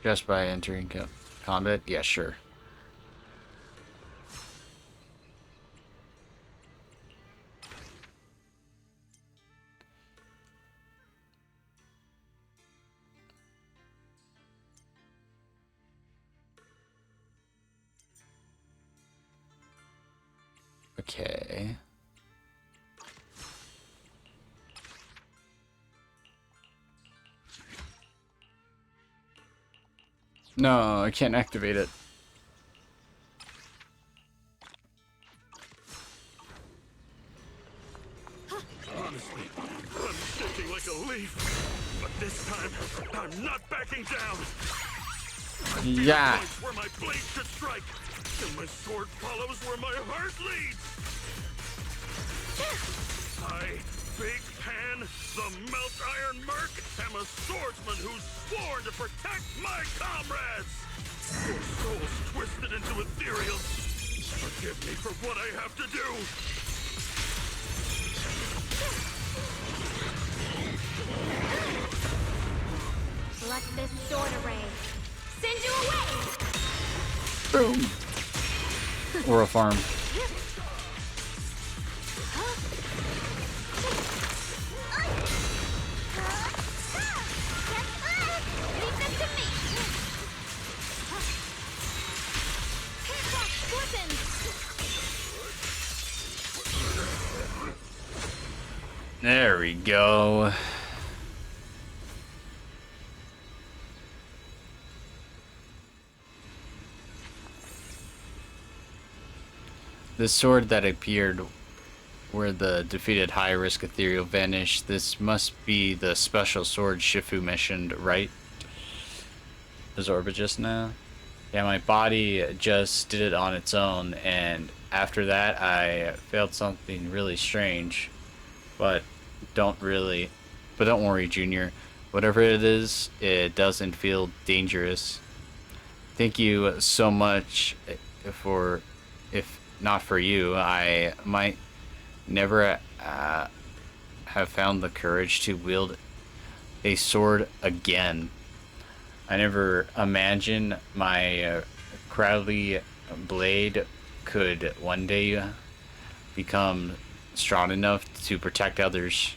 Just by entering combat? Yeah, sure. Okay. No, I can't activate it. Honestly, I'm shaking like a leaf. But this time, I'm not backing down. Yeah. Points where my blade should strike, and my sword follows where my heart leads. I, Big Pan, the Melt Iron Merc, am a swordsman who's sworn to protect my comrades. Your souls twisted into ethereal. Forgive me for what I have to do. Let this sword array send you away! Boom. Or a farm. Leave them to me! Hitbox buttons! There we go. The sword that appeared where the defeated high-risk ethereal vanished. This must be the special sword Shifu mentioned, right? Zorba just now? Yeah, my body just did it on its own, and after that I felt something really strange. But don't worry, Junior. Whatever it is, it doesn't feel dangerous. Thank you so much for, if not for you, I might never have found the courage to wield a sword again. I never imagined my Crowley blade could one day become strong enough to protect others.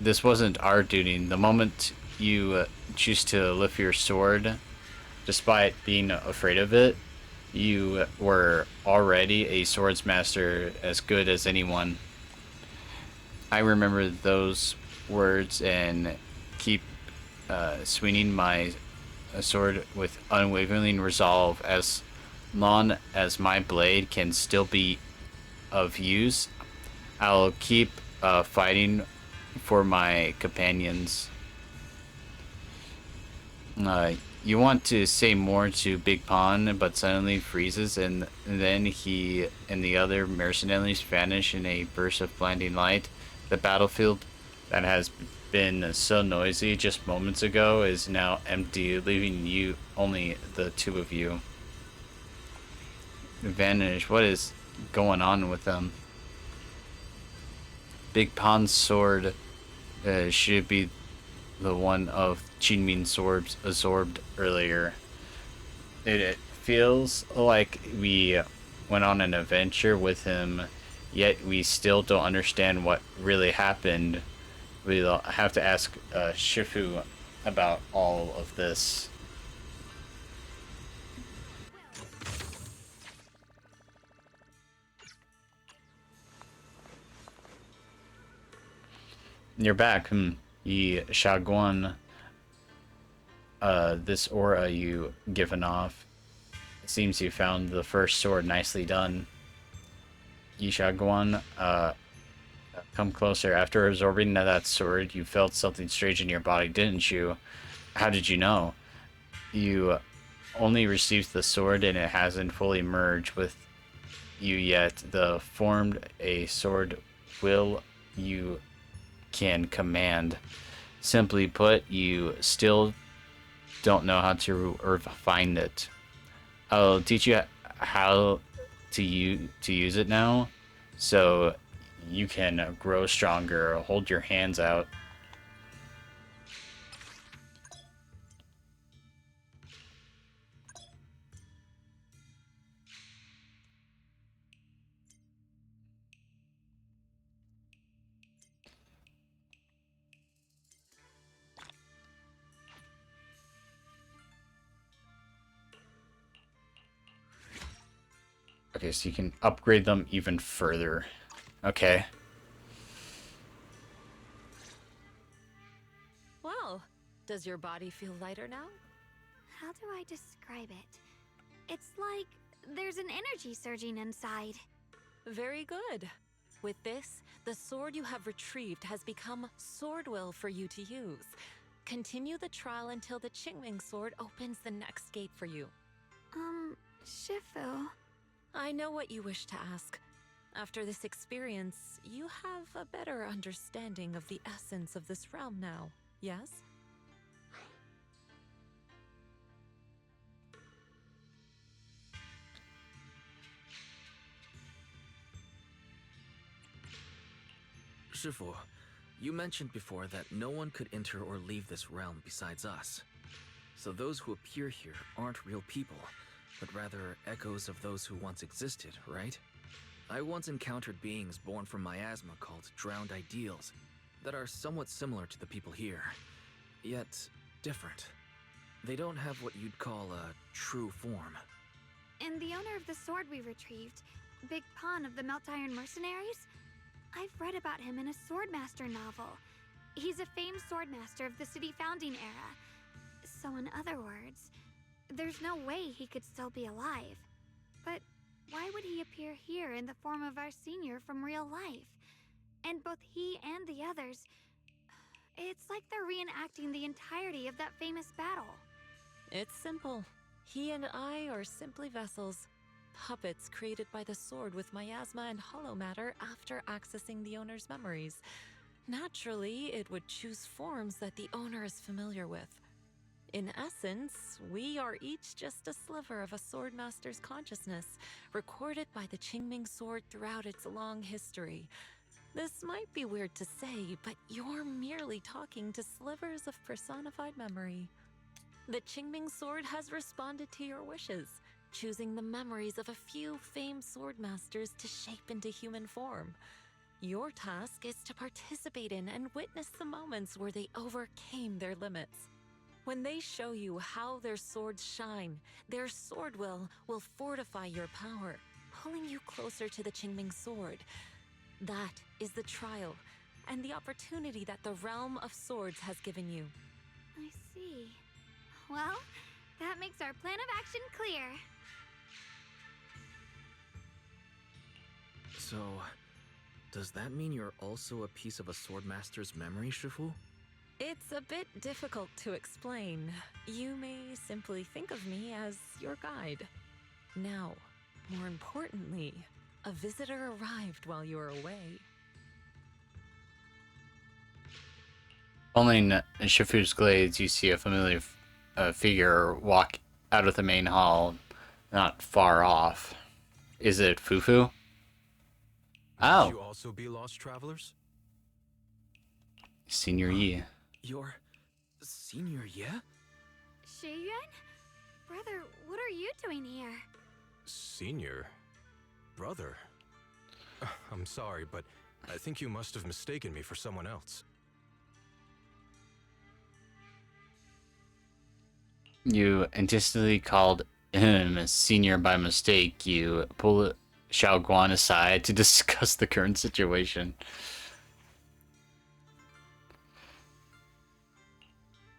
This wasn't our duty. The moment you choose to lift your sword, despite being afraid of it, you were already a swords master as good as anyone. I remember those words and keep swinging my sword with unwavering resolve. As long as my blade can still be of use, I'll keep fighting for my companions. You want to say more to Big Pond, but suddenly freezes, and then he and the other mercenaries vanish in a burst of blinding light. The battlefield that has been so noisy just moments ago is now empty, leaving you only the two of you. Vanish. What is going on with them? Big Pond's sword should be the one of Qingming's sword absorbed earlier. It feels like we went on an adventure with him, yet we still don't understand what really happened. We'll have to ask Shifu about all of this. You're back. Yi Shaguan. This aura you given off. It seems you found the first sword. Nicely done. Yi Shaguan, come closer. After absorbing that sword, you felt something strange in your body, didn't you? How did you know? You only received the sword and it hasn't fully merged with you yet. The formed a sword will you can command. Simply put, you still don't know how to refine it. I'll teach you how to use it now, so you can grow stronger. Hold your hands out. Okay, so you can upgrade them even further. Okay. Well, does your body feel lighter now? how do I describe it? It's like there's an energy surging inside. Very good. With this, the sword you have retrieved has become Swordwill for you to use. Continue the trial until the Qingming sword opens the next gate for you. Shifu. I know what you wish to ask. After this experience, you have a better understanding of the essence of this realm now, yes? Shifu, you mentioned before that no one could enter or leave this realm besides us. So those who appear here aren't real people, but rather echoes of those who once existed, right? I once encountered beings born from miasma called drowned ideals that are somewhat similar to the people here, yet different. They don't have what you'd call a true form. And the owner of the sword we retrieved, Big Pon of the Melt Iron Mercenaries? I've read about him in a Swordmaster novel. He's a famed Swordmaster of the city founding era. So in other words, there's no way he could still be alive. But why would he appear here in the form of our senior from real life? And both he and the others, it's like they're reenacting the entirety of that famous battle. It's simple. He and I are simply vessels. Puppets created by the sword with miasma and hollow matter after accessing the owner's memories. Naturally, it would choose forms that the owner is familiar with. In essence, we are each just a sliver of a swordmaster's consciousness, recorded by the Qingming sword throughout its long history. This might be weird to say, but you're merely talking to slivers of personified memory. The Qingming sword has responded to your wishes, choosing the memories of a few famed swordmasters to shape into human form. Your task is to participate in and witness the moments where they overcame their limits. When they show you how their swords shine, their swordwill will fortify your power, pulling you closer to the Qingming sword. That is the trial, and the opportunity that the Realm of Swords has given you. I see. Well, that makes our plan of action clear. So, does that mean you're also a piece of a swordmaster's memory, Shifu? It's a bit difficult to explain. You may simply think of me as your guide. Now, more importantly, a visitor arrived while you were away. Following Shifu's glades, you see a familiar figure walk out of the main hall, not far off. Is it Fufu? Oh. Would you also be lost travelers? Senior Yi. Your senior, yeah? Shiyuan? Brother, what are you doing here? Senior? Brother? I'm sorry, but I think you must have mistaken me for someone else. You intentionally called him senior by mistake. You pull Xiao Guan aside to discuss the current situation.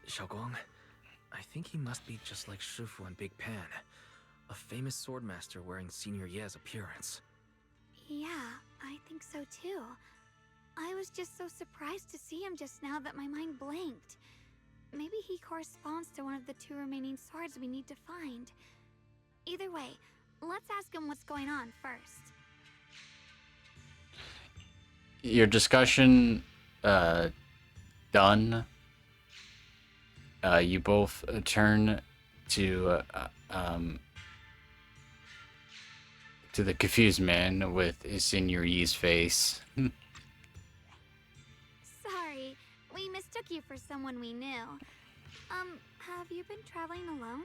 Xiaoguang, I think he must be just like Shifu and Big Pan, a famous swordmaster wearing Senior Ye's appearance. Yeah, I think so too. I was just so surprised to see him just now that my mind blanked. Maybe he corresponds to one of the two remaining swords we need to find. Either way, let's ask him what's going on first. Your discussion done. You both turn to the confused man with his Senior Yi's face. Sorry, we mistook you for someone we knew. Have you been traveling alone?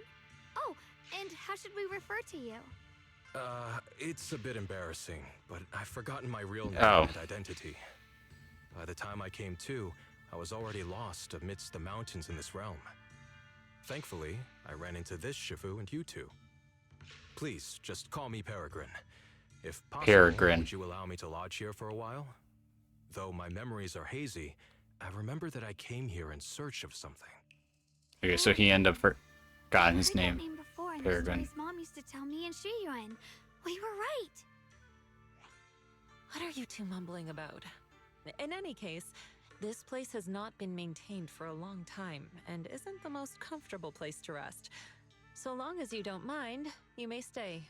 Oh, and how should we refer to you? It's a bit embarrassing, but I've forgotten my real name Oh. and identity. By the time I came to, I was already lost amidst the mountains in this realm. Thankfully, I ran into this Shifu and you two. Please, just call me Peregrine. If possible, Peregrine. would you allow me to lodge here for a while? Though my memories are hazy, I remember that I came here in search of something. Okay, so he ended up gotten his I've heard name. that name before in the Peregrine. stories Mom used to tell me and Shiyuan. We were right. What are you two mumbling about? In any case, this place has not been maintained for a long time and isn't the most comfortable place to rest. So long as you don't mind, you may stay.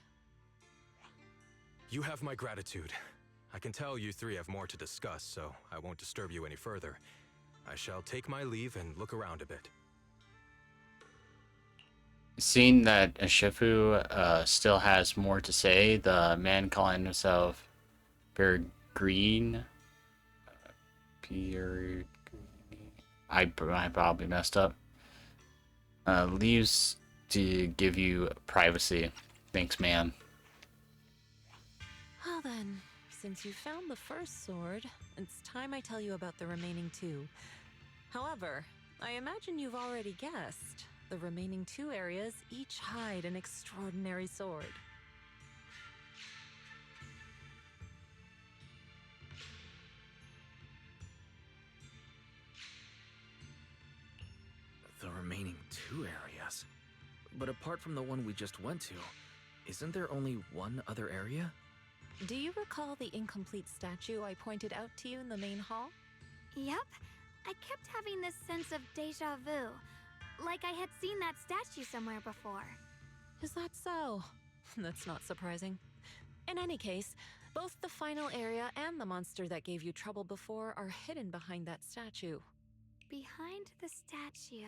You have my gratitude. I can tell you three have more to discuss, so I won't disturb you any further. I shall take my leave and look around a bit. Seeing that Shifu still has more to say, the man calling himself Peregrine, I probably messed up, leaves to give you privacy. Thanks, man. Well then, since you found the first sword, it's time I tell you about the remaining two. However, I imagine you've already guessed. The remaining two areas each hide an extraordinary sword. The remaining two areas? But apart from the one we just went to, isn't there only one other area? Do you recall the incomplete statue I pointed out to you in the main hall? Yep. I kept having this sense of deja vu. Like I had seen that statue somewhere before. Is that so? That's not surprising. In any case, both the final area and the monster that gave you trouble before are hidden behind that statue. Behind the statue.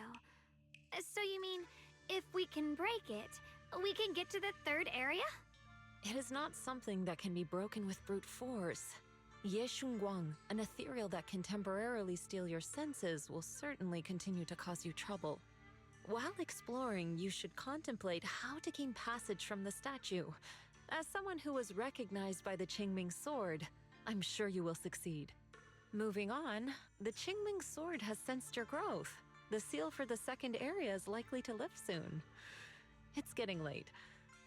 So you mean, if we can break it, we can get to the third area? It is not something that can be broken with brute force. Ye Shunguang, an ethereal that can temporarily steal your senses, will certainly continue to cause you trouble. While exploring, you should contemplate how to gain passage from the statue. As someone who was recognized by the Qingming sword, I'm sure you will succeed. Moving on, the Qingming sword has sensed your growth. The seal for the second area is likely to lift soon. It's getting late.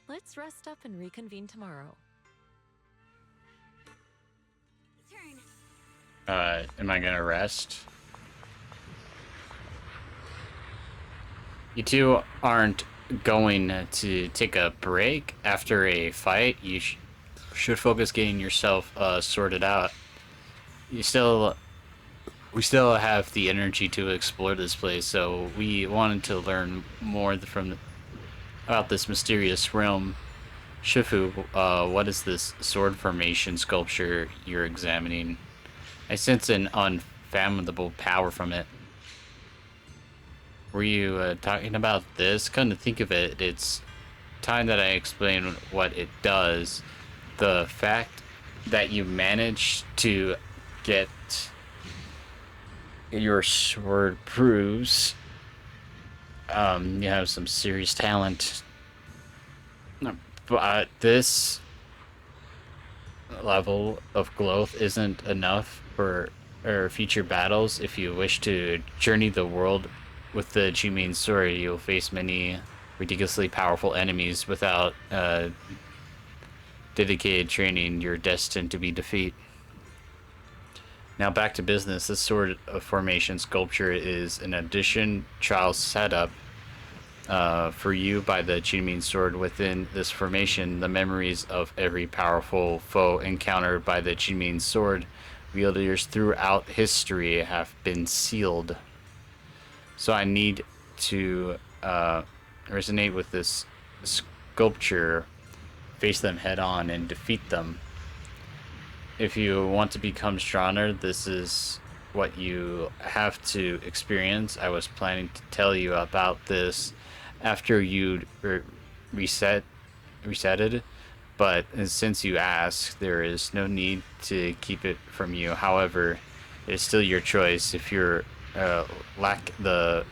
Let's rest up and reconvene tomorrow. Turn. Am I gonna rest? You two aren't going to take a break after a fight. You should focus getting yourself sorted out. We still have the energy to explore this place, so we wanted to learn more about this mysterious realm. Shifu, what is this sword formation sculpture you're examining? I sense an unfathomable power from it. Were you talking about this? Come to think of it, it's time that I explain what it does. The fact that you managed to get your sword proves you have some serious talent. But this level of growth isn't enough for future battles. If you wish to journey the world with the Qingming sword, you'll face many ridiculously powerful enemies. Without dedicated training, you're destined to be defeat. Now back to business. This sword of formation sculpture is an addition trial setup for you by the Qingming sword. Within this formation, the memories of every powerful foe encountered by the Qingming sword wielders throughout history have been sealed. So I need to resonate with this sculpture, face them head on, and defeat them. If you want to become stronger, this is what you have to experience. I was planning to tell you about this after you resetted, but since you asked, there is no need to keep it from you. However, it's still your choice. If you're lack the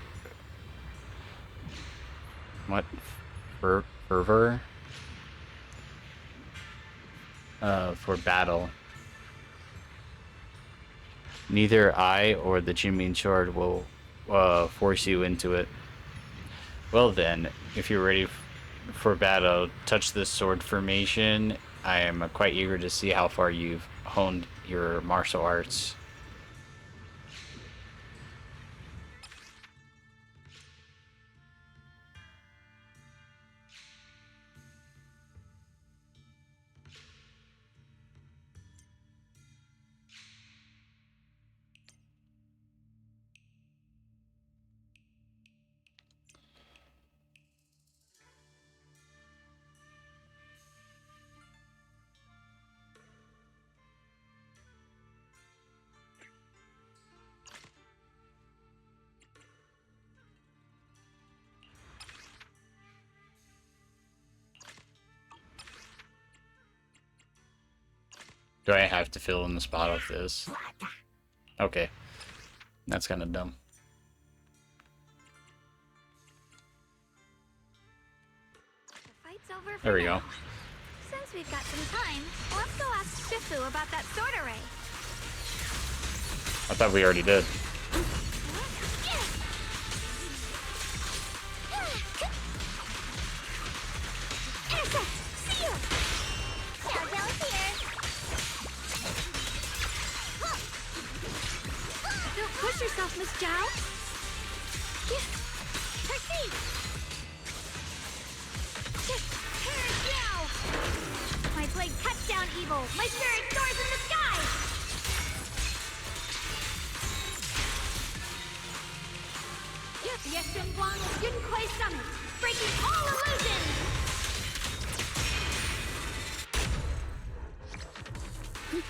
fervor for battle, neither I or the Qingming sword will force you into it. Well then, if you're ready for battle, touch this sword formation. I am quite eager to see how far you've honed your martial arts. Do I have to fill in the spot with this? Okay. That's kind of dumb. The fight's over for There we now. go. Since we've got some time, let's go ask Shifu about that sword array. I thought we already did. Don't push yourself, Miss Zhao. Proceed. My blade cuts down evil. My spirit soars in the sky. Yes, Yunquai Summit, breaking all illusions.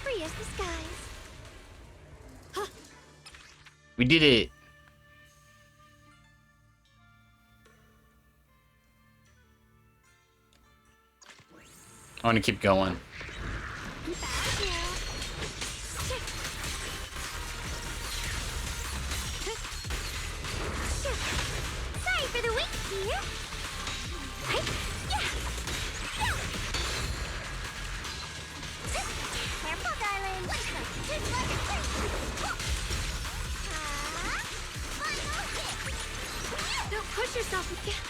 Free as the skies. We did it! I want to keep going. Sorry for the wait, dear. Careful, darling. Don't push yourself again.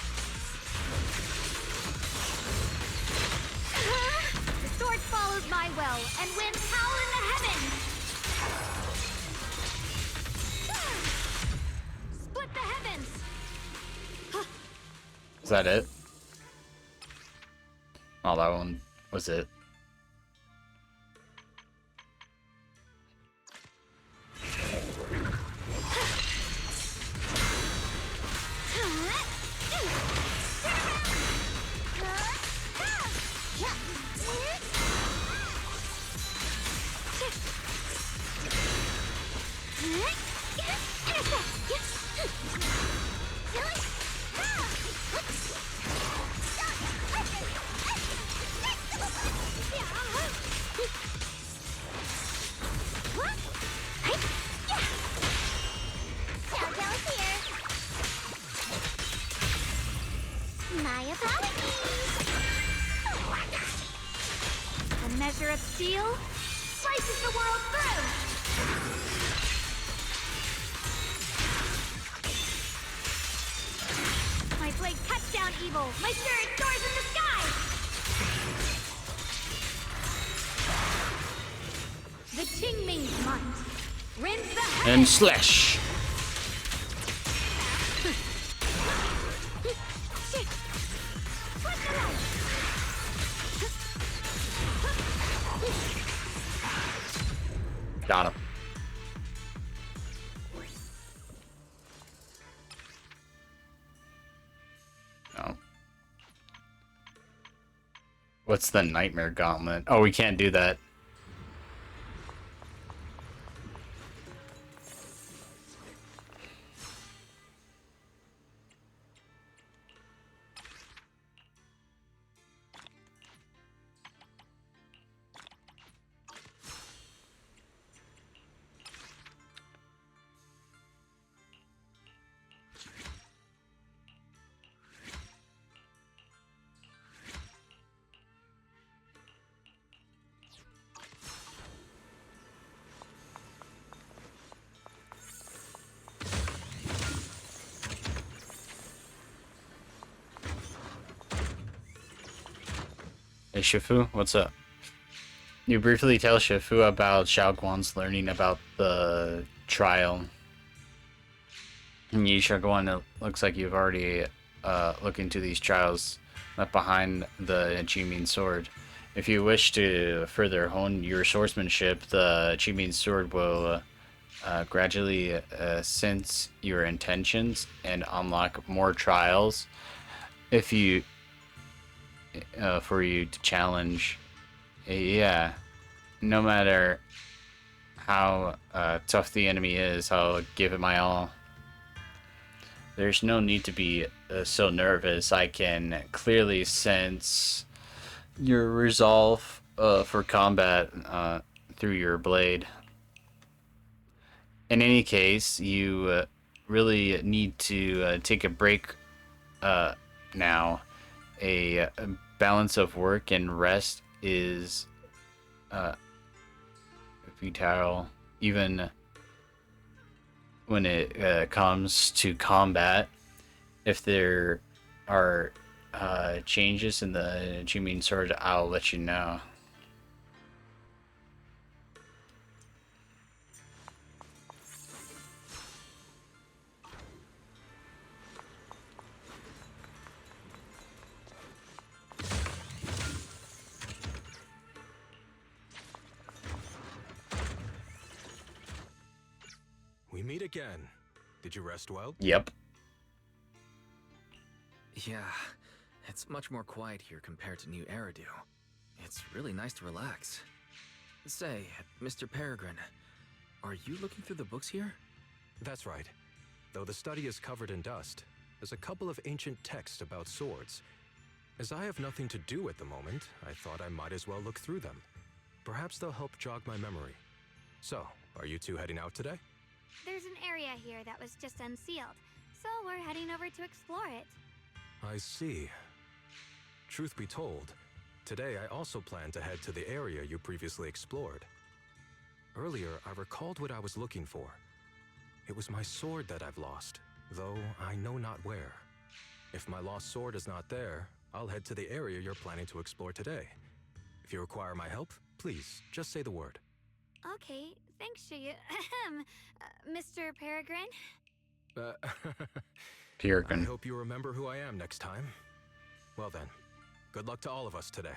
The sword follows my will and winds howl in the heavens. Split the heavens. Is that it? Oh, that one was it. My apologies. A measure of steel slices the world through. My blade cuts down evil. My spirit soars in the sky. The Qingming's might rends the heavens. And slash! Got him. Oh. What's the nightmare gauntlet? Oh, we can't do that. Hey Shifu, what's up? You briefly tell Shifu about Xiaoguan's learning about the trial. Yi Xiaoguan, it looks like you've already looked into these trials left behind the Qiming sword. If you wish to further hone your swordsmanship, the Qiming sword will gradually sense your intentions and unlock more trials. If you for you to challenge. Yeah, no matter how tough the enemy is, I'll give it my all. There's no need to be so nervous. I can clearly sense your resolve for combat. through your blade. In any case, you really need to take a break now. A balance of work and rest is vital, even when it comes to combat. If there are changes in the Jimmy sword, I'll let you know. We meet again. Did you rest well? Yep. Yeah, it's much more quiet here compared to New Eridu. It's really nice to relax. Say, Mr. Peregrine, are you looking through the books here? That's right. Though the study is covered in dust, there's a couple of ancient texts about swords. As I have nothing to do at the moment, I thought I might as well look through them. Perhaps they'll help jog my memory. So, are you two heading out today? There's an area here that was just unsealed, so we're heading over to explore it. I see. Truth be told, today I also plan to head to the area you previously explored. Earlier, I recalled what I was looking for. It was my sword that I've lost, though I know not where. If my lost sword is not there, I'll head to the area you're planning to explore today. If you require my help, please, just say the word. Okay, thanks, Mr. Peregrine. Peregrine. I hope you remember who I am next time. Well then, good luck to all of us today.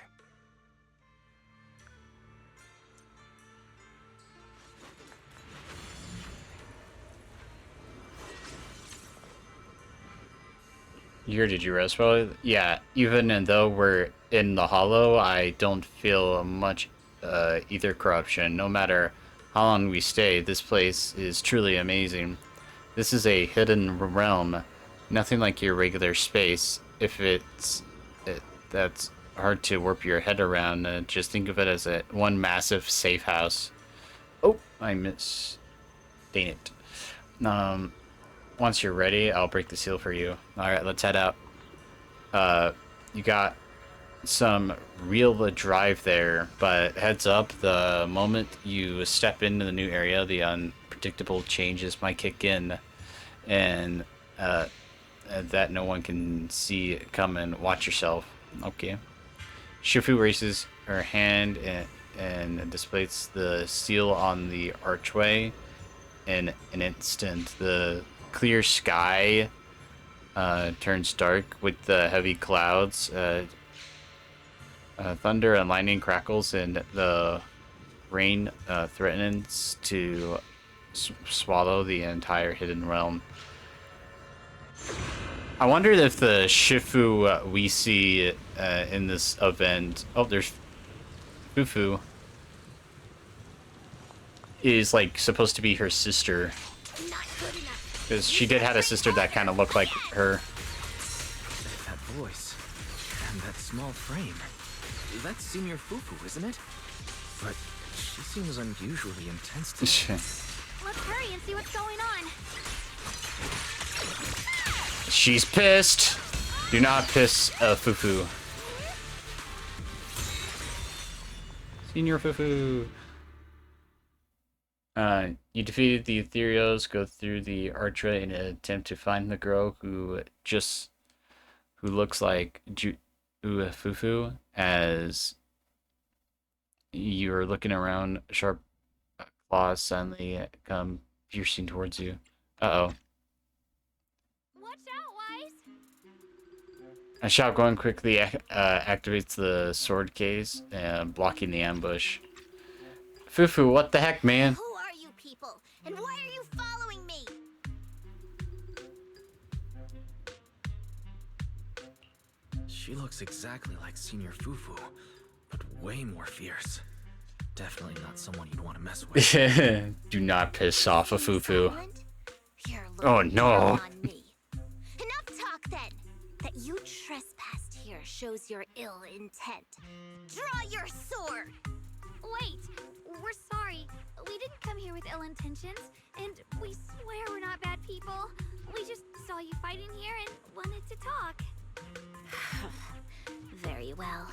Did you rest well? Yeah, even though we're in the hollow, I don't feel much either corruption. No matter how long we stay, this place is truly amazing. This is a hidden realm, nothing like your regular space. If that's hard to warp your head around, just think of it as one massive safe house. Oh, I missed. Dang it. Once you're ready, I'll break the seal for you. Alright, let's head out. You got some real drive there, but heads up, the moment you step into the new area, the unpredictable changes might kick in, and that no one can see coming. Watch yourself. Okay. Shifu raises her hand and displays the seal on the archway. In an instant, the clear sky turns dark with the heavy clouds. Thunder and lightning crackles, and the rain threatens to swallow the entire hidden realm. I wonder if the Shifu we see in this event... Oh, there's Fufu. Is, like, supposed to be her sister. Because she did have a sister that kind of looked like her. That voice, and that small frame. That's Senior Fufu, isn't it? But she seems unusually intense today. Let's hurry and see what's going on. She's pissed. Do not piss Fufu. Senior Fufu. You defeated the Ethereals, go through the archway in an attempt to find the girl who looks like Fufu. As you're looking around, sharp claws suddenly come piercing towards you. Uh-oh. Watch out, Wise! A shout going quickly activates the sword case, blocking the ambush. Fufu, what the heck, man? Who are you people? And why are you following me? She looks exactly like Senior Fufu, but way more fierce. Definitely not someone you'd want to mess with. Do not piss off a Fufu. Silent? Here, look Oh, no. down on me. Enough talk then. That you trespassed here shows your ill intent. Draw your sword. Wait, we're sorry. We didn't come here with ill intentions, and we swear we're not bad people. We just saw you fighting here and wanted to talk. Very well.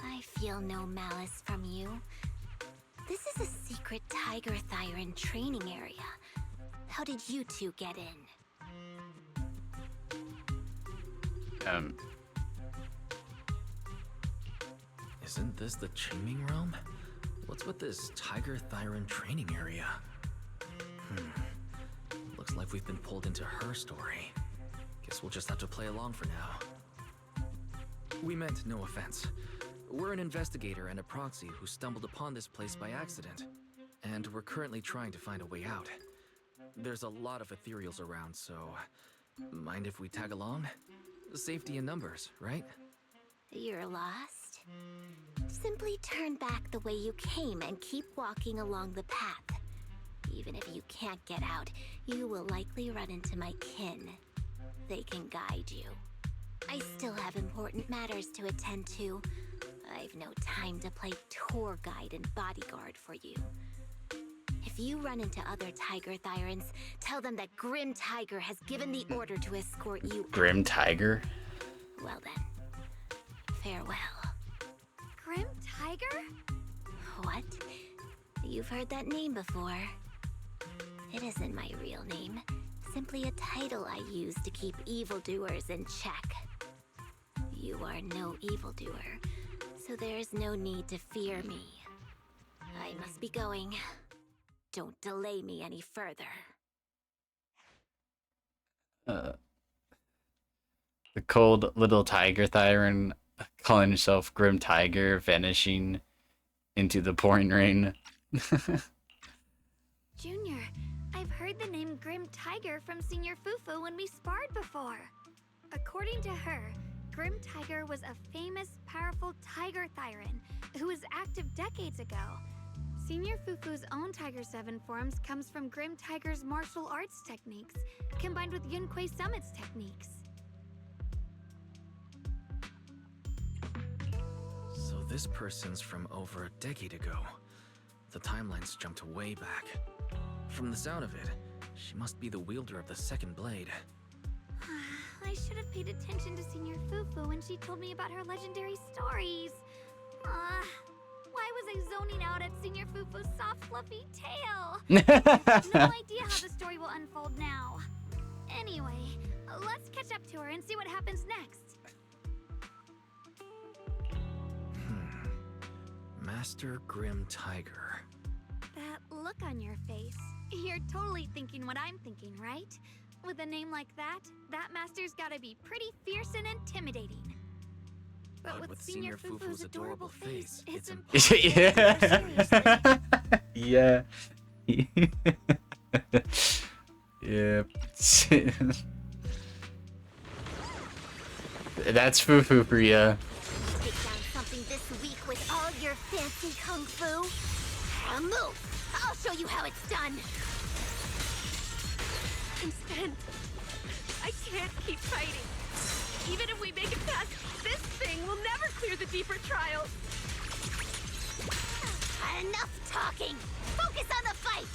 I feel no malice from you. This is a secret Tiger Thyran training area. How did you two get in? Isn't this the Qingming realm? What's with this Tiger Thyran training area? Looks like we've been pulled into her story. Guess we'll just have to play along for now. We meant no offense. We're an investigator and a proxy who stumbled upon this place by accident, and we're currently trying to find a way out. There's a lot of ethereals around, so mind if we tag along? Safety in numbers, right? You're lost? Simply turn back the way you came and keep walking along the path. Even if you can't get out, you will likely run into my kin. They can guide you. I still have important matters to attend to. I've no time to play tour guide and bodyguard for you. If you run into other Tiger Thyrans, tell them that Grim Tiger has given the order to escort you out. Grim Tiger? Well then, farewell. Grim Tiger? What? You've heard that name before. It isn't my real name. Simply a title I use to keep evildoers in check. You are no evildoer, so there's no need to fear me. I must be going. Don't delay me any further. The cold little Tiger Thyran calling himself Grim Tiger, vanishing into the pouring rain. Junior, I've heard the name Grim Tiger from Senior Fufu when we sparred before. According to her, Grim Tiger was a famous, powerful Tiger Thyran who was active decades ago. Senior Fufu's own Tiger 7 forms comes from Grim Tiger's martial arts techniques, combined with Yunquei Summit's techniques. So this person's from over a decade ago. The timelines jumped way back. From the sound of it, she must be the wielder of the second blade. I should have paid attention to Senior Fufu when she told me about her legendary stories. Why was I zoning out at Senior Fufu's soft, fluffy tail? No idea how the story will unfold now. Anyway, let's catch up to her and see what happens next. Master Grim Tiger. That look on your face. You're totally thinking what I'm thinking, right? With a name like that, that master's gotta be pretty fierce and intimidating. But with Senior Fufu's adorable face, it's impossible. Yeah. Yeah. That's Fufu for ya. Take down something this week with all your fancy kung fu? Move! I'll show you how it's done! I'm spent. I can't keep fighting. Even if we make it past this thing, we'll never clear the deeper trials. Enough talking! Focus on the fight!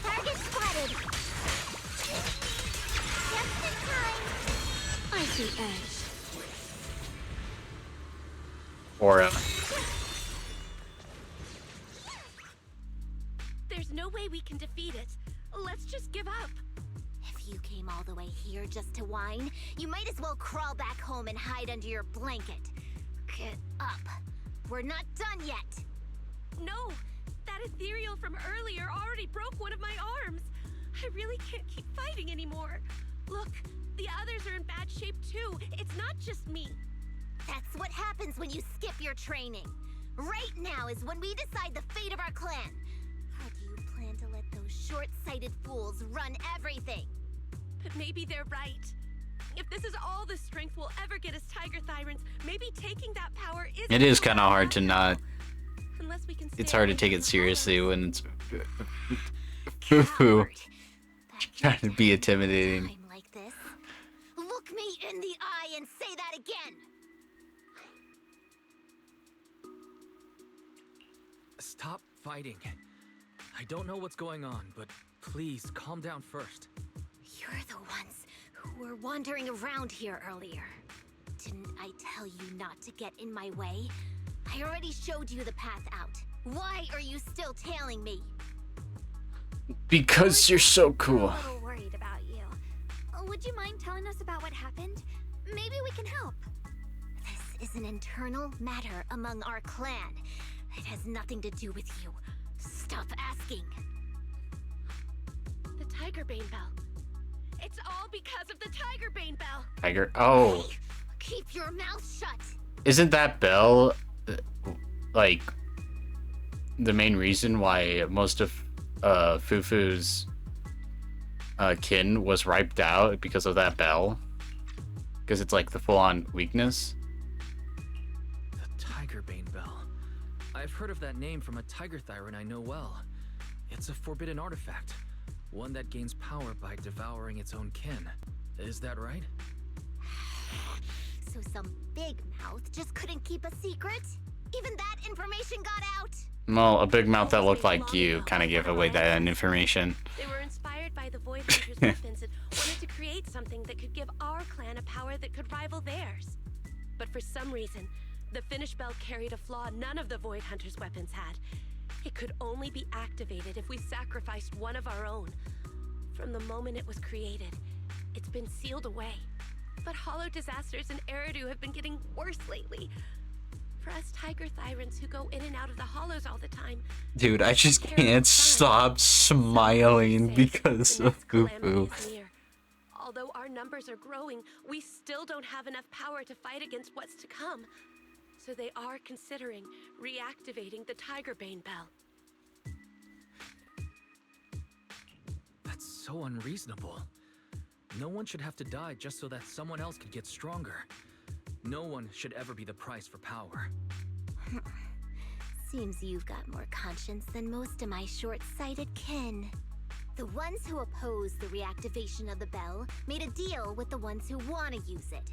Target spotted! Just in time! I see edge. Aura. There's no way we can defeat it. Let's just give up. If you came all the way here just to whine, you might as well crawl back home and hide under your blanket. Get up. We're not done yet. No, that ethereal from earlier already broke one of my arms. I really can't keep fighting anymore. Look, the others are in bad shape too. It's not just me. That's what happens when you skip your training. Right now is when we decide the fate of our clan. How do you plan to let those short-sighted fools run everything? But maybe they're right. If this is all the strength we'll ever get as Tiger Thyrans, maybe taking that power isn't... It is kind of hard to not... Unless we can It's stay hard to away take from it the seriously violence. when it's Fufu Coward. That trying to be intimidating. time that again! Stop fighting. I don't know what's going on, but please calm down first. You're the ones who were wandering around here earlier. Didn't I tell you not to get in my way? I already showed you the path out. Why are you still tailing me? Because you're so cool. I'm a little worried about you. Would you mind telling us about what happened? Maybe we can help. This is an internal matter among our clan. It has nothing to do with you. Stop asking. The Tiger Bane Bell. It's all because of the Tiger Bane Bell. Tiger. Oh, Hey, keep your mouth shut. isn't that bell like the main reason why most of Fufu's kin was wiped out because of that bell? Because it's like the full-on weakness. The Tiger Bane Bell. I've heard of that name from a tiger thyron I know well. It's a forbidden artifact, one that gains power by devouring its own kin. Is that right? So some big mouth just couldn't keep a secret? Even that information got out? Well, a big mouth that looked like you kind of gave away that information. They were inspired by the Void Hunter's weapons and wanted to create something that could give our clan a power that could rival theirs. But for some reason, the finished bell carried a flaw none of the Void Hunter's weapons had. It could only be activated if we sacrificed one of our own. From the moment it was created, it's been sealed away. But hollow disasters in Eridu have been getting worse lately. For us Tiger Thyrans who go in and out of the hollows all the time, Dude, I just can't stop smiling because of Fufu. Although our numbers are growing, we still don't have enough power to fight against what's to come. So they are considering reactivating the Tiger Bane Bell. That's so unreasonable. No one should have to die just so that someone else could get stronger. No one should ever be the price for power. Seems you've got more conscience than most of my short-sighted kin. The ones who oppose the reactivation of the bell made a deal with the ones who want to use it.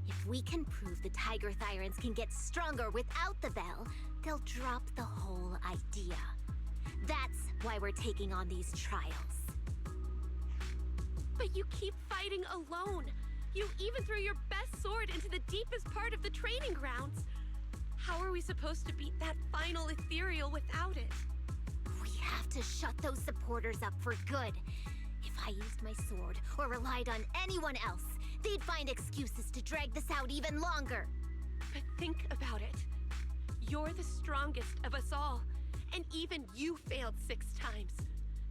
If we can prove the Tiger Thyrans can get stronger without the bell, they'll drop the whole idea. That's why we're taking on these trials. But you keep fighting alone. You even threw your best sword into the deepest part of the training grounds. How are we supposed to beat that final ethereal without it? We have to shut those supporters up for good. If I used my sword or relied on anyone else, they'd find excuses to drag this out even longer. But think about it. You're the strongest of us all, and even you failed 6 times.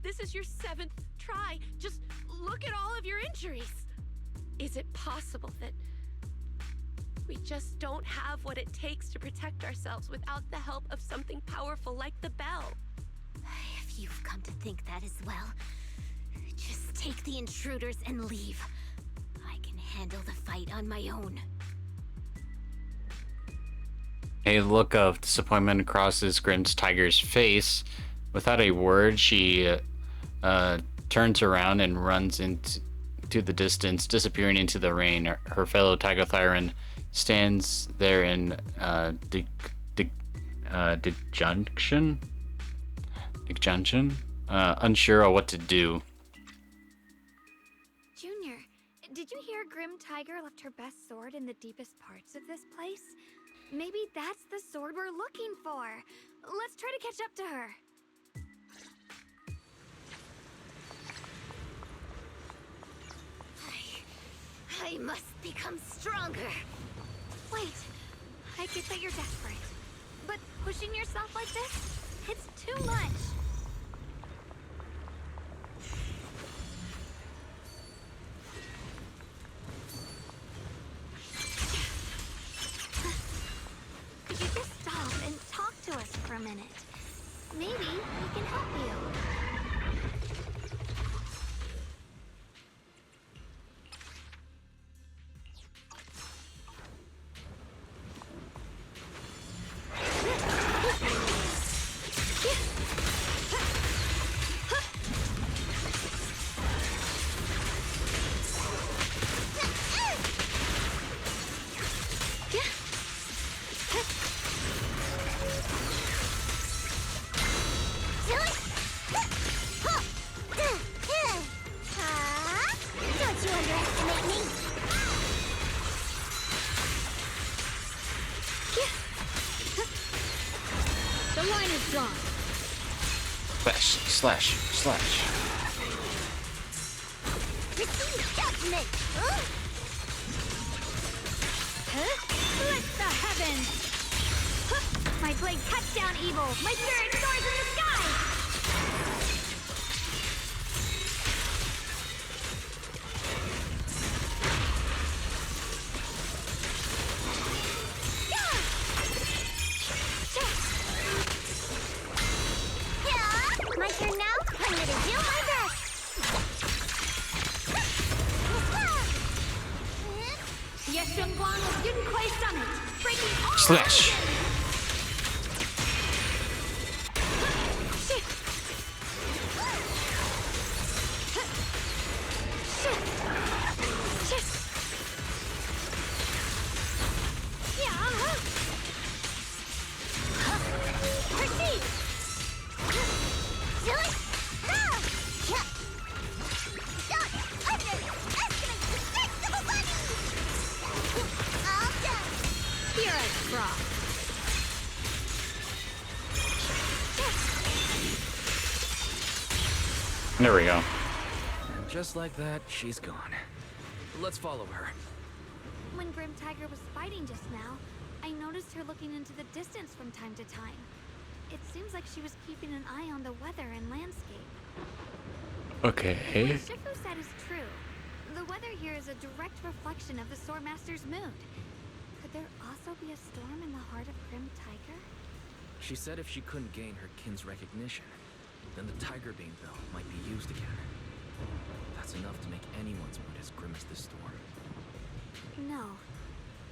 This is your 7th try. Just look at all of your injuries. Is it possible that we just don't have what it takes to protect ourselves without the help of something powerful like the bell? If you've come to think that as well, just take the intruders and leave. I can handle the fight on my own. A look of disappointment crosses Grim's tiger's face. Without a word, she turns around and runs into the distance, disappearing into the rain. Her fellow Tiger Thyran stands there in disjunction, unsure of what to do. Junior, did you hear Grim Tiger left her best sword in the deepest parts of this place? Maybe that's the sword we're looking for. Let's try to catch up to her. I must become stronger. Wait, I get that you're desperate, but pushing yourself like this, it's too much. Could you just stop and talk to us for a minute? Maybe we can help you. The line is drawn. Slash. Receive judgment! Split the heavens! Huh. My blade cuts down evil! My spirit soars in the sky! Yeah! My turn now? I'm gonna do my best! Yeshungguan with Yunquei Summit, breaking all Slash. There we go. And just like that, she's gone. Let's follow her. When Grim Tiger was fighting just now, I noticed her looking into the distance from time to time. It seems like she was keeping an eye on the weather and landscape. Okay. What Shifu said is true. The weather here is a direct reflection of the Swordmaster's mood. Could there also be a storm in the heart of Grim Tiger? She said if she couldn't gain her kin's recognition, then the Tiger Beam Bell might be used again. That's enough to make anyone's mood as grim as this storm. No.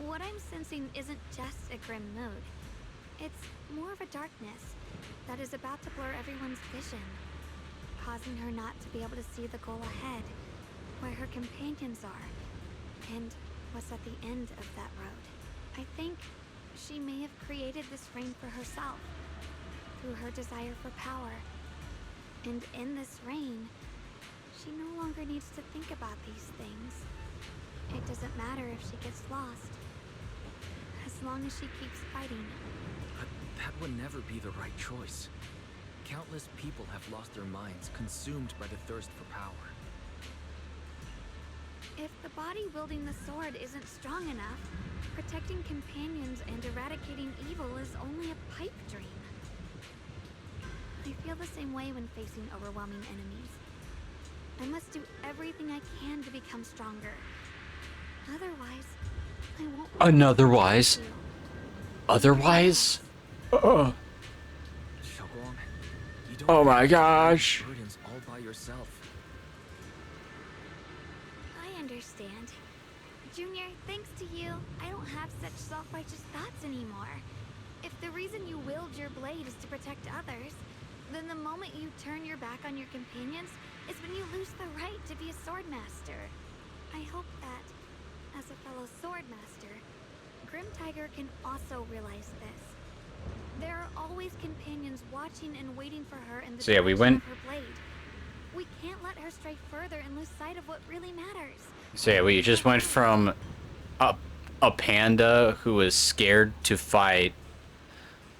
What I'm sensing isn't just a grim mood. It's more of a darkness that is about to blur everyone's vision, causing her not to be able to see the goal ahead, where her companions are, and what's at the end of that road. I think she may have created this rain for herself, through her desire for power. And in this rain, she no longer needs to think about these things. It doesn't matter if she gets lost, as long as she keeps fighting. But that would never be the right choice. Countless people have lost their minds, consumed by the thirst for power. If the body wielding the sword isn't strong enough, protecting companions and eradicating evil is only a pipe dream. I feel the same way when facing overwhelming enemies. I must do everything I can to become stronger. Otherwise, I won't. Otherwise? Xiaoguang, you don't Oh my have to carry gosh. the burdens all by yourself. I understand. Junior, thanks to you, I don't have such self-righteous thoughts anymore. If the reason you wield your blade is to protect others, then the moment you turn your back on your companions is when you lose the right to be a swordmaster. I hope that, as a fellow swordmaster, Grim Tiger can also realize this. There are always companions watching and waiting for her in the So yeah, we direction went- of her blade. We can't let her stray further and lose sight of what really matters. So yeah, we just went from a panda who was scared to fight,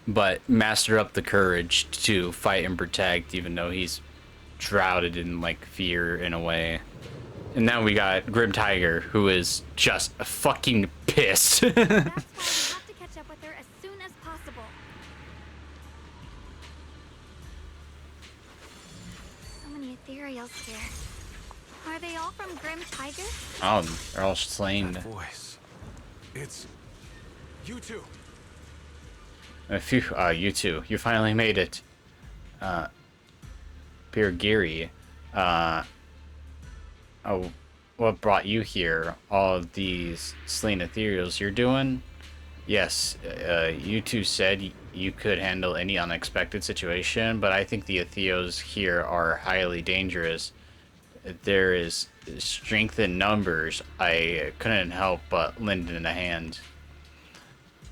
but mastered up the courage to fight and protect, even though he's shrouded in like fear in a way. And now we got Grim Tiger, who is just fucking pissed. That's why we have to catch up with her as soon as possible. So many ethereals here. Are they all from Grim Tiger? Oh, they're all slain. That voice. It's you two. Phew, you two. You finally made it. Pirgiri. Oh, what brought you here? All of these slain ethereals you're doing? Yes, you two said you could handle any unexpected situation, but I think the ethereals here are highly dangerous. There is strength in numbers. I couldn't help but lend in a hand.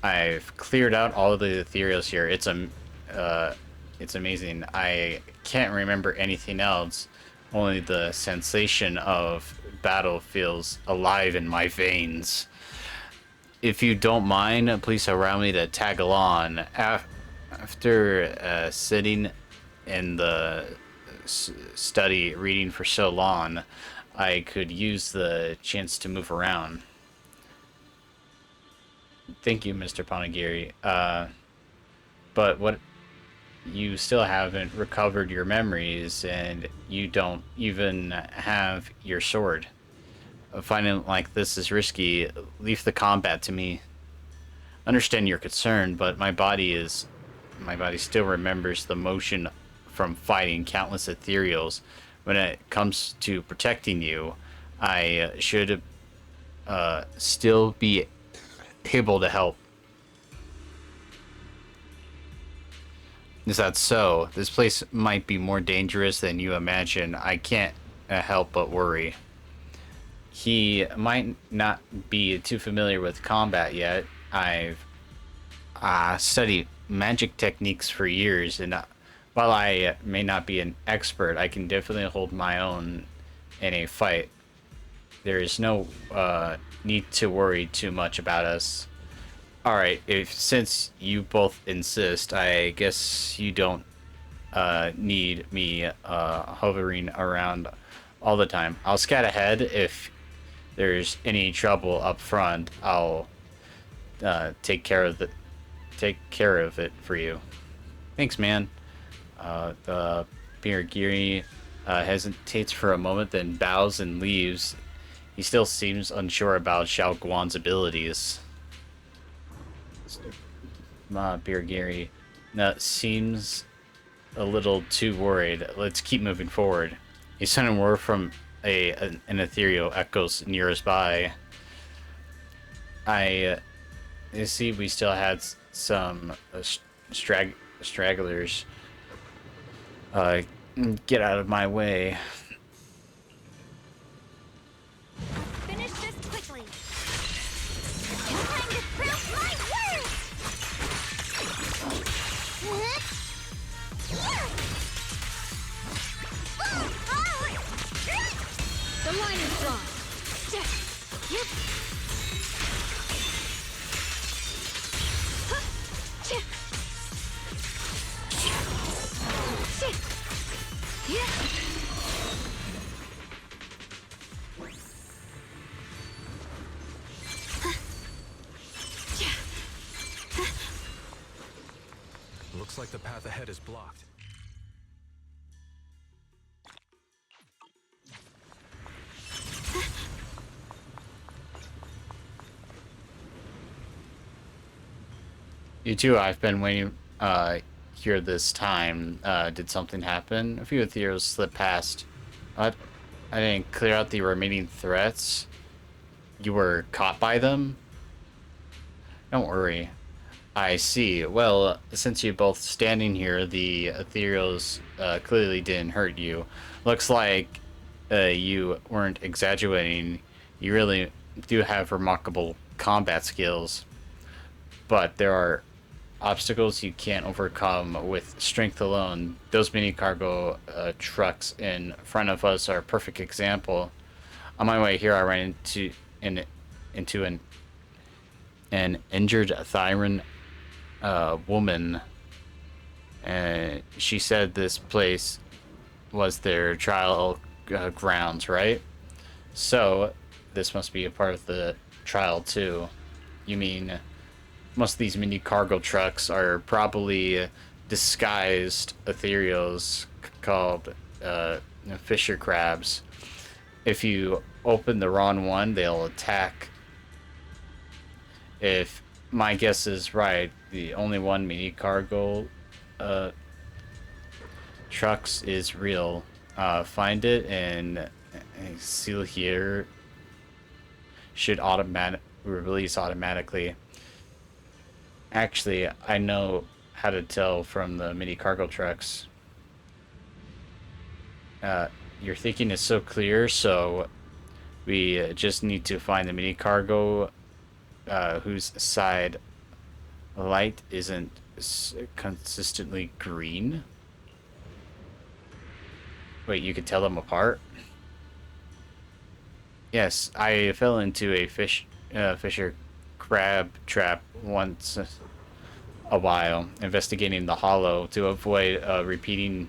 I've cleared out all of the ethereals here. It's amazing. I can't remember anything else. Only the sensation of battle feels alive in my veins. If you don't mind, please allow me to tag along. After sitting in the study reading for so long, I could use the chance to move around. Thank you, Mr. Panagiri. But what you still haven't recovered your memories, and you don't even have your sword. Finding like this is risky. Leave the combat to me. Understand your concern, but my body still remembers the motion from fighting countless ethereals. When it comes to protecting you, I should still be able to help. Is that so? This place might be more dangerous than you imagine. I can't help but worry. He might not be too familiar with combat yet. I've studied magic techniques for years, and while I may not be an expert, I can definitely hold my own in a fight. There is no need to worry too much about us. Alright, since you both insist, I guess you don't need me hovering around all the time. I'll scat ahead. If there's any trouble up front, I'll take care of it for you. Thanks, man. The Biragiri hesitates for a moment, then bows and leaves. He still seems unsure about Xiao Guan's abilities. Biragiri seems a little too worried. Let's keep moving forward. A sudden word from an ethereal echoes nearest by. I see we still had some stragglers. Get out of my way. Finish this quickly. Time to prove my worth. The line is drawn. Looks like the path ahead is blocked. You too, I've been waiting here this time. Did something happen? A few ethereals slipped past. I didn't clear out the remaining threats. You were caught by them? Don't worry. I see. Well, since you're both standing here, the ethereals clearly didn't hurt you. Looks like you weren't exaggerating. You really do have remarkable combat skills. But there are obstacles you can't overcome with strength alone. Those mini cargo trucks in front of us are a perfect example. On my way here, I ran into an injured Thyran woman, and she said this place was their trial grounds, right? So this must be a part of the trial too. You mean most of these mini cargo trucks are probably disguised ethereals called fisher crabs. If you open the wrong one, they'll attack. If my guess is right, the only one mini cargo trucks is real. Find it and seal here should release automatically. Actually, I know how to tell from the mini cargo trucks. Your thinking is so clear, so we just need to find the mini cargo whose side light isn't consistently green. Wait, you could tell them apart? Yes, I fell into a fisher crab trap once. a while, investigating the hollow to avoid repeating,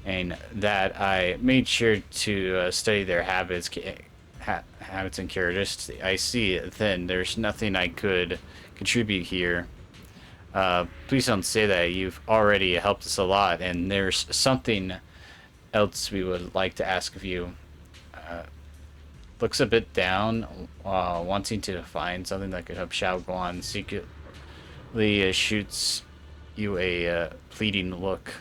and that I made sure to study their habits, habits and characteristics. I see. Then there's nothing I could contribute here. Please don't say that. You've already helped us a lot, and there's something else we would like to ask of you. Looks a bit down, wanting to find something that could help Xiao Guan. Secretly shoots you a pleading look.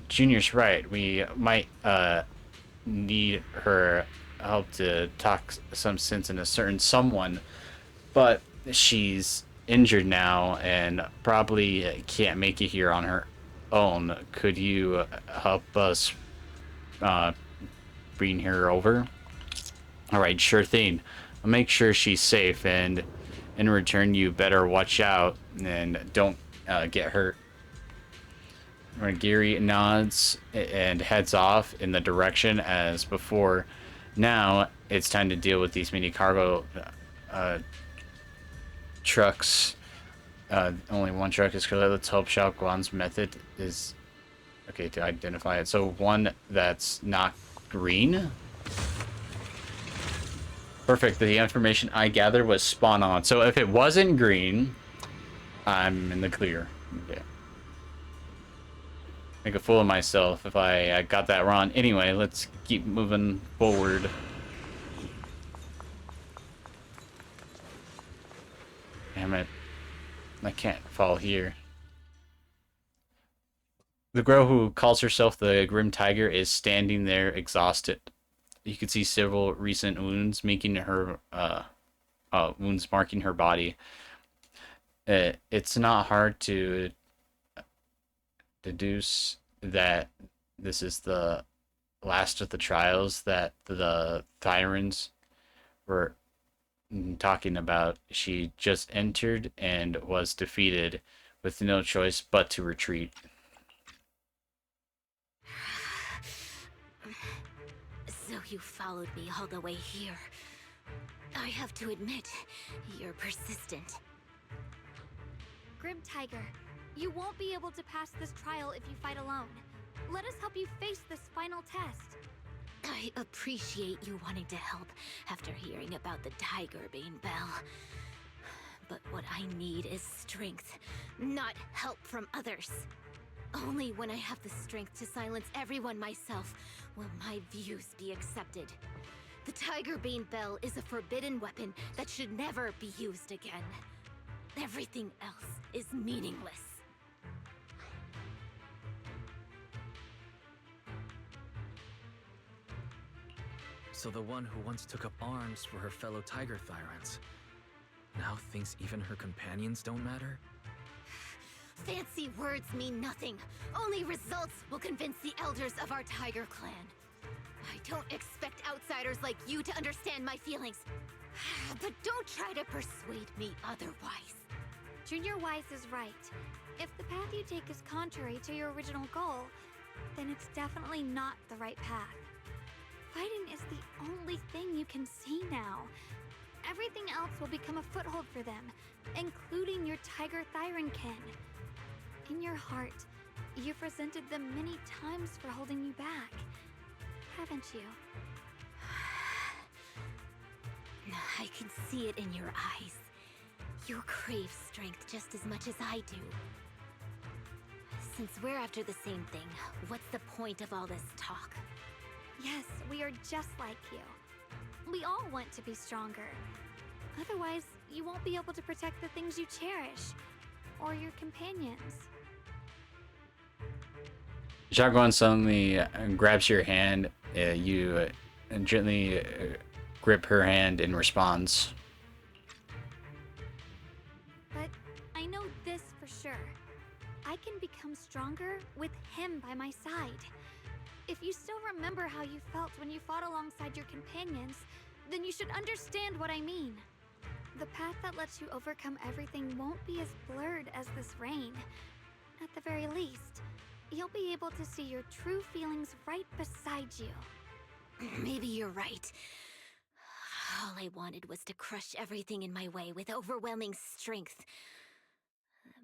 Junior's right. We might need her help to talk some sense in a certain someone, but she's injured now and probably can't make it here on her own. Could you help us bring her over? All right, sure thing. I'll make sure she's safe, and in return, you better watch out and don't get hurt. Gary nods and heads off in the direction as before. Now it's time to deal with these mini cargo trucks. Only one truck is correct. Let's hope Xiao Guan's method is okay to identify it. So one that's not green. Perfect. The information I gathered was spot on. So if it wasn't green, I'm in the clear. Okay. Make a fool of myself if I got that wrong. Anyway, let's keep moving forward. Damn it. I can't fall here. The girl who calls herself the Grim Tiger is standing there exhausted. You can see several recent wounds making her wounds marking her body. It's not hard to deduce that this is the last of the trials that the Thyrans were talking about. She just entered and was defeated with no choice but to retreat. So you followed me all the way here. I have to admit, you're persistent. Grim Tiger, you won't be able to pass this trial if you fight alone. Let us help you face this final test. I appreciate you wanting to help after hearing about the Tiger Bane Bell. But what I need is strength, not help from others. Only when I have the strength to silence everyone myself will my views be accepted. The Tiger Bane Bell is a forbidden weapon that should never be used again. Everything else is meaningless. So the one who once took up arms for her fellow Tiger Thyrans now thinks even her companions don't matter? Fancy words mean nothing. Only results will convince the elders of our Tiger clan. I don't expect outsiders like you to understand my feelings. But don't try to persuade me otherwise. Junior Wise is right. If the path you take is contrary to your original goal, then it's definitely not the right path. Fighting is the only thing you can see now. Everything else will become a foothold for them, including your Tiger Thyran kin. In your heart, you've resented them many times for holding you back, haven't you? I can see it in your eyes. You crave strength just as much as I do. Since we're after the same thing, what's the point of all this talk? Yes, we are just like you. We all want to be stronger. Otherwise, you won't be able to protect the things you cherish, or your companions. Xiao Guan suddenly grabs your hand. You gently grip her hand in response. But I know this for sure. I can become stronger with him by my side. If you still remember how you felt when you fought alongside your companions, then you should understand what I mean. The path that lets you overcome everything won't be as blurred as this rain. At the very least, you'll be able to see your true feelings right beside you. Maybe you're right. All I wanted was to crush everything in my way with overwhelming strength.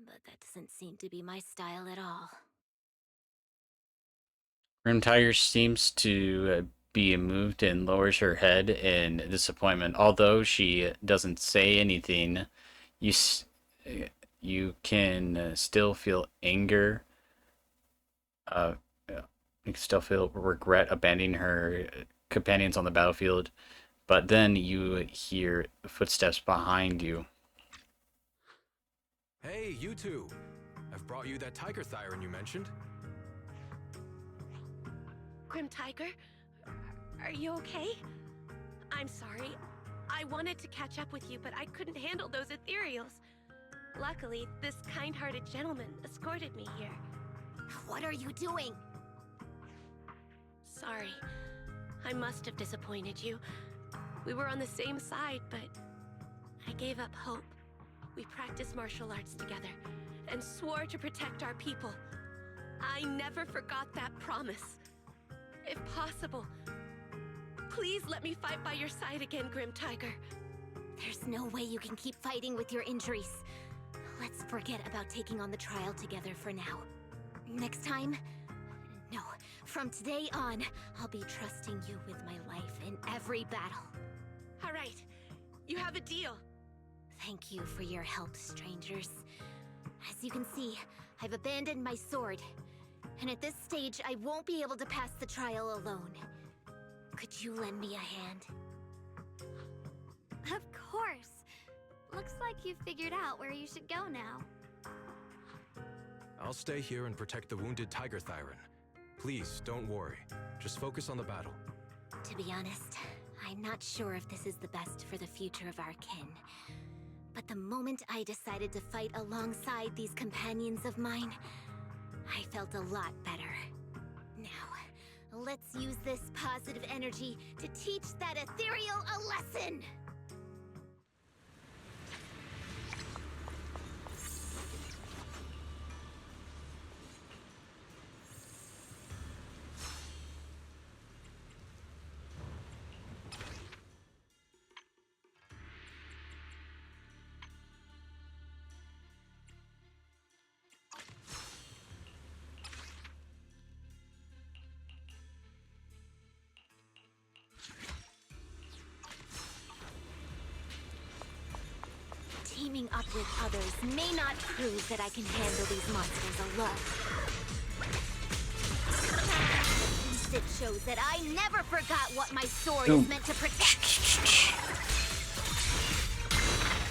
But that doesn't seem to be my style at all. Grim Tiger seems to be moved and lowers her head in disappointment. Although she doesn't say anything, you can still feel anger. You can still feel regret abandoning her companions on the battlefield. But then you hear footsteps behind you. Hey, you two! I've brought you that tiger thyron you mentioned. Grim Tiger, are you okay? I'm sorry. I wanted to catch up with you, but I couldn't handle those ethereals. Luckily, this kind-hearted gentleman escorted me here. What are you doing? Sorry. I must have disappointed you. We were on the same side, but I gave up hope. We practiced martial arts together and swore to protect our people. I never forgot that promise. If possible, please let me fight by your side again, Grim Tiger. There's no way you can keep fighting with your injuries. Let's forget about taking on the trial together for now. Next time? No, from today on, I'll be trusting you with my life in every battle. All right, you have a deal. Thank you for your help, strangers. As you can see, I've abandoned my sword. And at this stage, I won't be able to pass the trial alone. Could you lend me a hand? Of course. Looks like you've figured out where you should go now. I'll stay here and protect the wounded tiger thyron. Please, don't worry. Just focus on the battle. To be honest, I'm not sure if this is the best for the future of our kin. But the moment I decided to fight alongside these companions of mine, I felt a lot better. Now, let's use this positive energy to teach that ethereal a lesson! Teaming up with others may not prove that I can handle these monsters alone. It shows that I never forgot what my sword is meant to protect.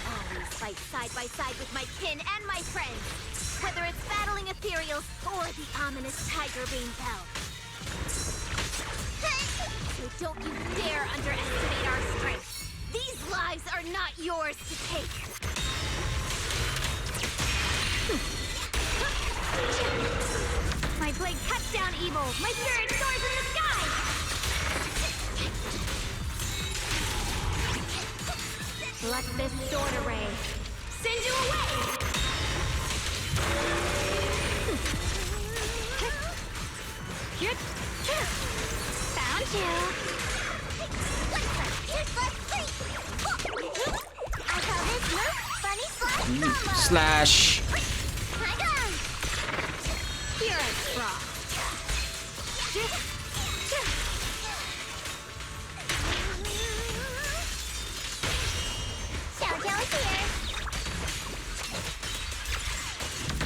Always fight side by side with my kin and my friends, whether it's battling ethereals or the ominous tiger bane bell. So don't you dare underestimate our strength. These lives are not yours to take. My blade cuts down evil. My spirit soars in the sky. Let this sword array send you away. Found you. I call this move Funny Slash Combo. Slash. Here it's raw. Shoujo's here.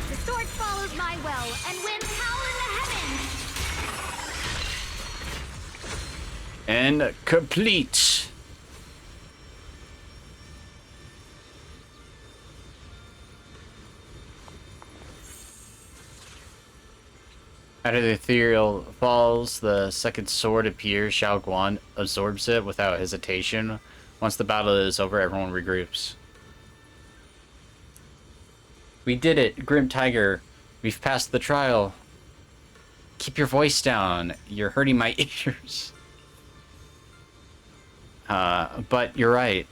The sword follows my will and wins power in the heavens. And complete. After the ethereal falls, the second sword appears. Xiao Guan absorbs it without hesitation. Once the battle is over, everyone regroups. We did it, Grim Tiger. We've passed the trial. Keep your voice down. You're hurting my ears. But you're right.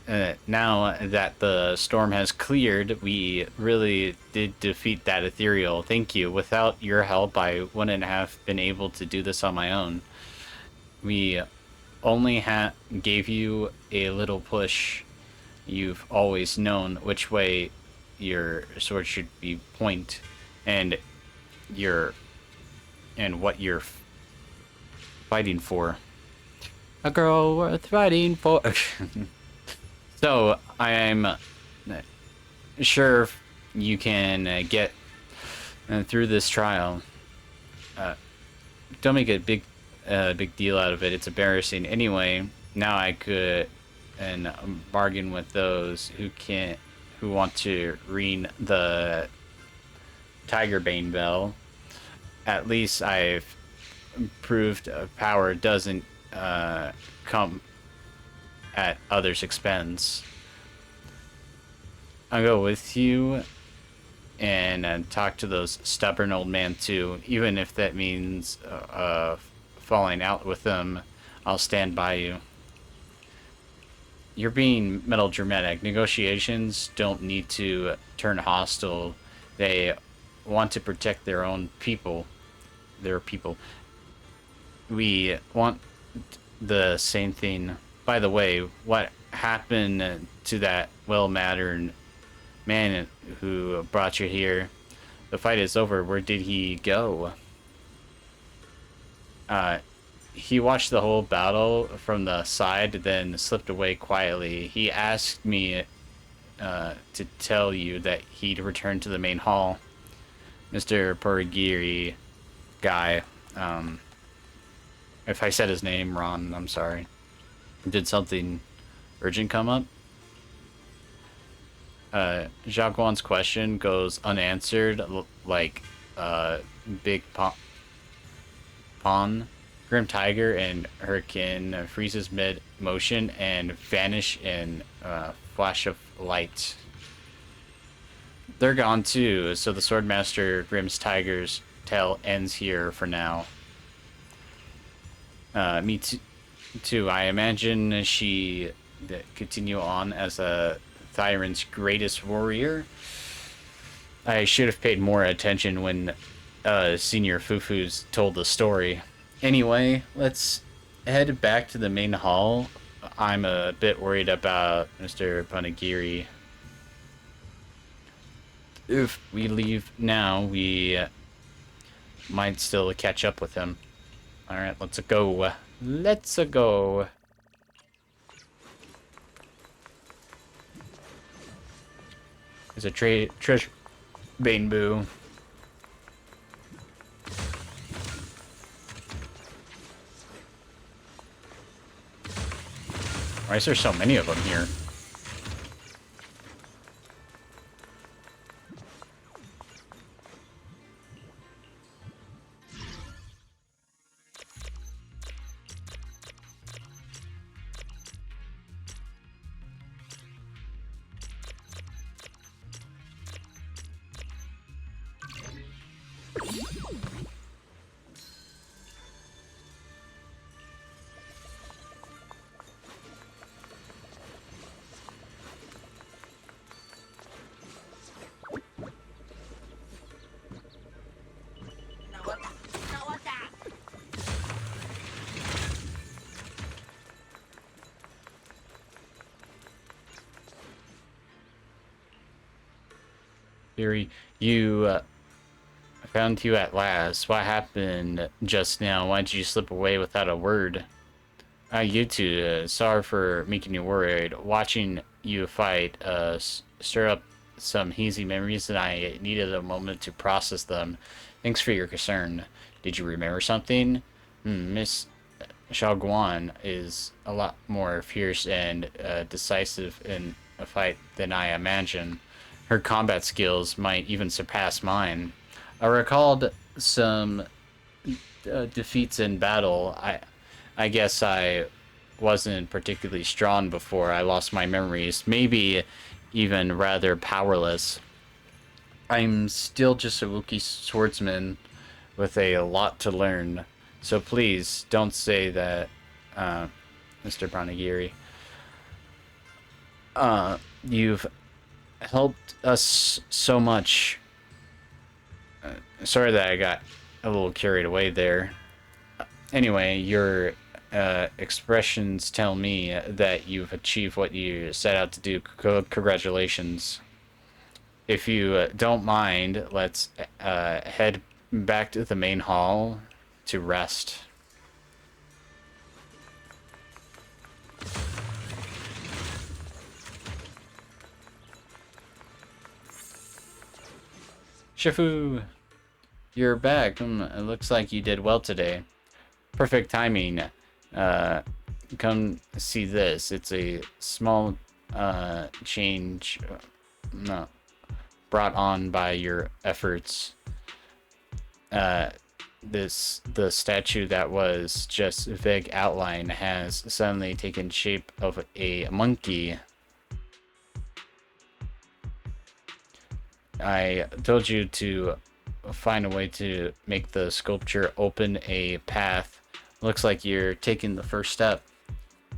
Now that the storm has cleared, we really did defeat that ethereal. Thank you. Without your help, I wouldn't have been able to do this on my own. We only gave you a little push. You've always known which way your sword should be point, and what you're fighting for. A girl worth fighting for. So I'm sure you can get through this trial. Don't make a big deal out of it. It's embarrassing. Anyway, now I could bargain with those who want to ring the Tiger Bane bell. At least I've proved power doesn't come at others' expense. I'll go with you and talk to those stubborn old man too, even if that means falling out with them. I'll stand by you. You're being melodramatic. Negotiations don't need to turn hostile. They want to protect their own people. Their people. We want the same thing. By the way, what happened to that well-mannered man who brought you here? The fight is over. Where did he go? He watched the whole battle from the side, then slipped away quietly. He asked me to tell you that he'd returned to the main hall. Mr. Porigiri guy. If I said his name wrong, I'm sorry. Did something urgent come up? Jaguan's question goes unanswered, like Big Pawn. Grim Tiger and Hurricane freezes mid-motion and vanish in a flash of light. They're gone too, so the Swordmaster Grimm's Tiger's tale ends here for now. Me too. I imagine she continue on as a Tyrant's greatest warrior. I should have paid more attention when Senior Fufu's told the story. Anyway, let's head back to the main hall. I'm a bit worried about Mr. Punagiri. If we leave now, we might still catch up with him. Alright, let's go. Let's go. There's a treasure Bane Boo. Why is there so many of them here? Fury, I found you at last. What happened just now? Why did you slip away without a word? You two, sorry for making you worried. Watching you fight stir up some hazy memories, and I needed a moment to process them. Thanks for your concern. Did you remember something? Miss Shaoguan is a lot more fierce and decisive in a fight than I imagined. Her combat skills might even surpass mine. I recalled some defeats in battle. I guess I wasn't particularly strong before I lost my memories. Maybe even rather powerless. I'm still just a Wookiee swordsman with a lot to learn. So please don't say that, Mr. Pranagiri. You've helped us so much. Sorry that I got a little carried away there. Anyway, your expressions tell me that you've achieved what you set out to do. Congratulations. If you don't mind, let's head back to the main hall to rest. Shifu, you're back. It looks like you did well today. Perfect timing. Come see this. It's a small change brought on by your efforts. The statue that was just a vague outline has suddenly taken shape of a monkey. I told you to find a way to make the sculpture open a path. Looks like you're taking the first step.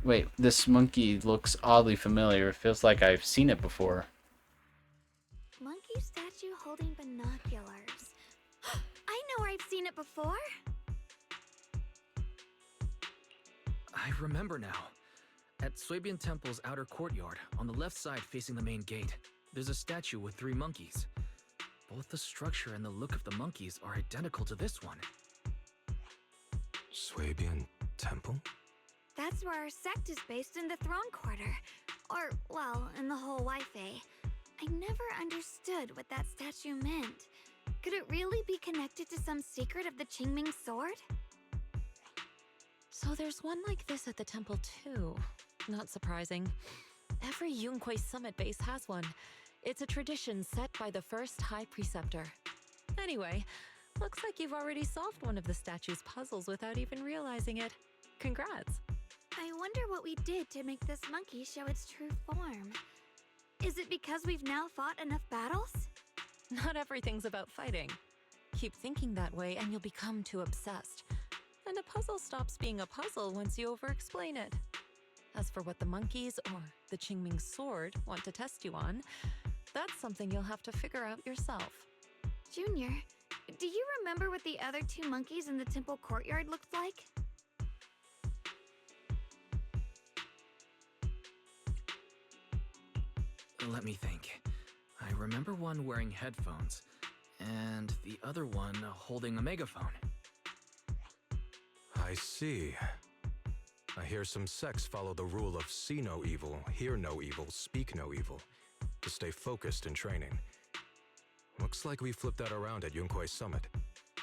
Wait, this monkey looks oddly familiar. It feels like I've seen it before. Monkey statue holding binoculars. I know where I've seen it before. I remember now. At Suebian Temple's outer courtyard, on the left side facing the main gate, there's a statue with 3 monkeys. Both the structure and the look of the monkeys are identical to this one. Suebian Temple? That's where our sect is based, in the Throne Quarter. Or, well, in the whole Wi-Fi. I never understood what that statue meant. Could it really be connected to some secret of the Qingming sword? So there's one like this at the temple too. Not surprising. Every Yunquei Summit base has one. It's a tradition set by the first High Preceptor. Anyway, looks like you've already solved one of the statue's puzzles without even realizing it. Congrats! I wonder what we did to make this monkey show its true form. Is it because we've now fought enough battles? Not everything's about fighting. Keep thinking that way and you'll become too obsessed. And a puzzle stops being a puzzle once you over-explain it. As for what the monkeys or the Qingming sword want to test you on, that's something you'll have to figure out yourself. Junior, do you remember what the other 2 monkeys in the temple courtyard looked like? Let me think. I remember one wearing headphones, and the other one holding a megaphone. I see. I hear some sects follow the rule of see no evil, hear no evil, speak no evil, to stay focused in training. Looks like we flipped that around at Yunquei Summit.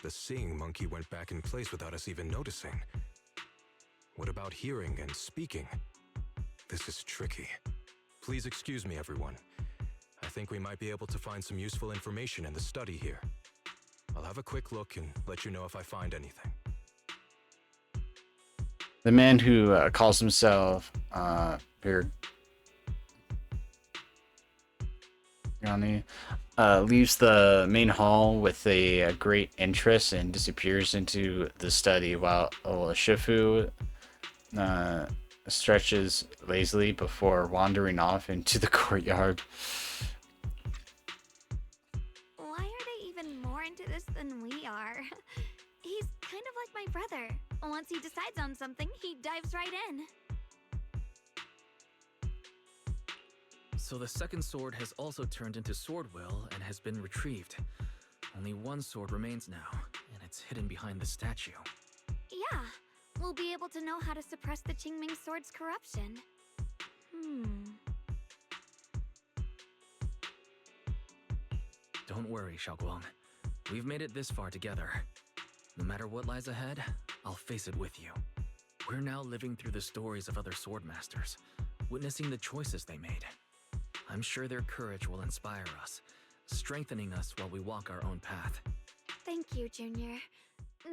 The seeing monkey went back in place without us even noticing. What about hearing and speaking? This is tricky. Please excuse me, everyone. I think we might be able to find some useful information in the study here. I'll have a quick look and let you know if I find anything. The man who calls himself Yanni leaves the main hall with a great interest and disappears into the study while Shifu stretches lazily before wandering off into the courtyard. Why are they even more into this than we are? He's kind of like my brother. Once he decides on something, he dives right in. So the second sword has also turned into Swordwill and has been retrieved. Only one sword remains now, and it's hidden behind the statue. Yeah, we'll be able to know how to suppress the Qingming sword's corruption. Don't worry, Xiaoguang. We've made it this far together. No matter what lies ahead, I'll face it with you. We're now living through the stories of other swordmasters, witnessing the choices they made. I'm sure their courage will inspire us, strengthening us while we walk our own path. Thank you, Junior.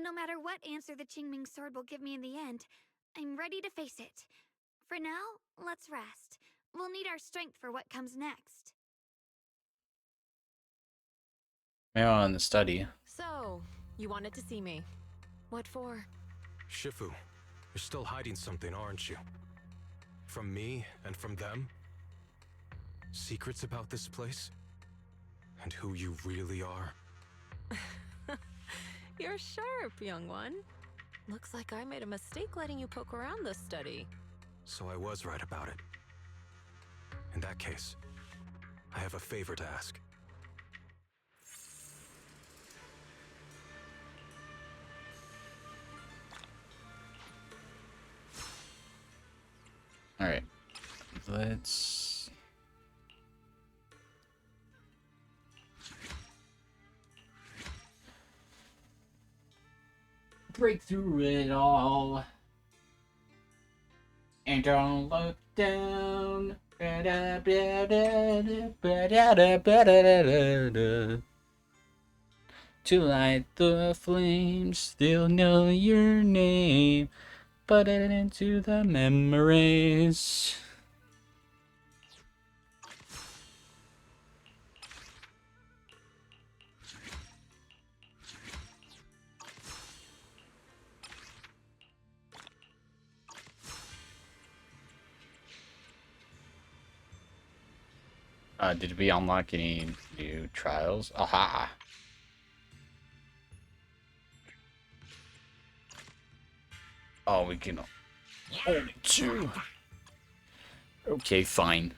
No matter what answer the Qingming sword will give me in the end, I'm ready to face it. For now, let's rest. We'll need our strength for what comes next. Now in the study. So, you wanted to see me. What for? Shifu, you're still hiding something, aren't you? From me and from them? Secrets about this place? And who you really are? You're sharp, young one. Looks like I made a mistake letting you poke around this study. So I was right about it. In that case, I have a favor to ask. All right, let's. Break through it all. And don't look down. To light the flames, still know your name. Put it into the memories. Did we unlock any new trials? Aha! Oh, we can only 2. Okay, fine.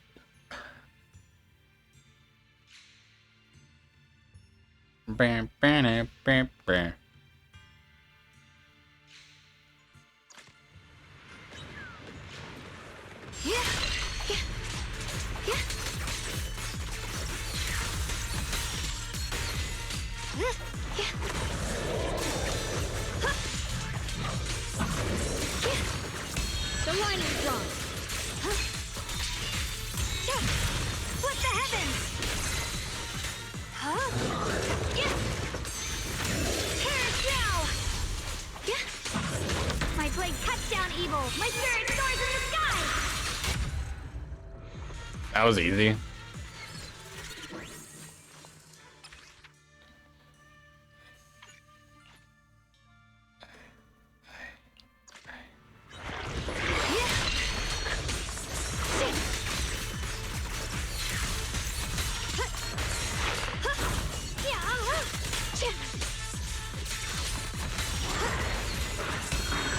Bam, bam, bam, bam. The line is drawn. Split the heavens! Huh? Perish now! My blade cuts down evil. My spirit soars in the sky! That was easy.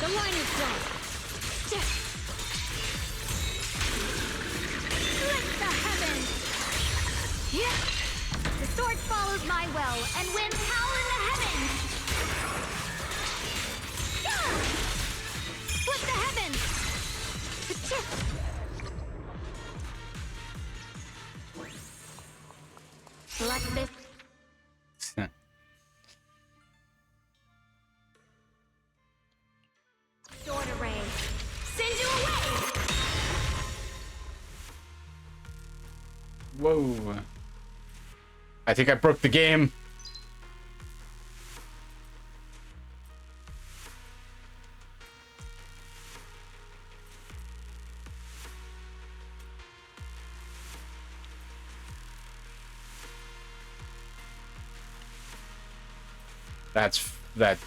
The line is drawn. Split the heavens! The sword follows my will and wins power in the heavens! Split the heavens! Select this. Sword array. Send you away! Whoa. I think I broke the game.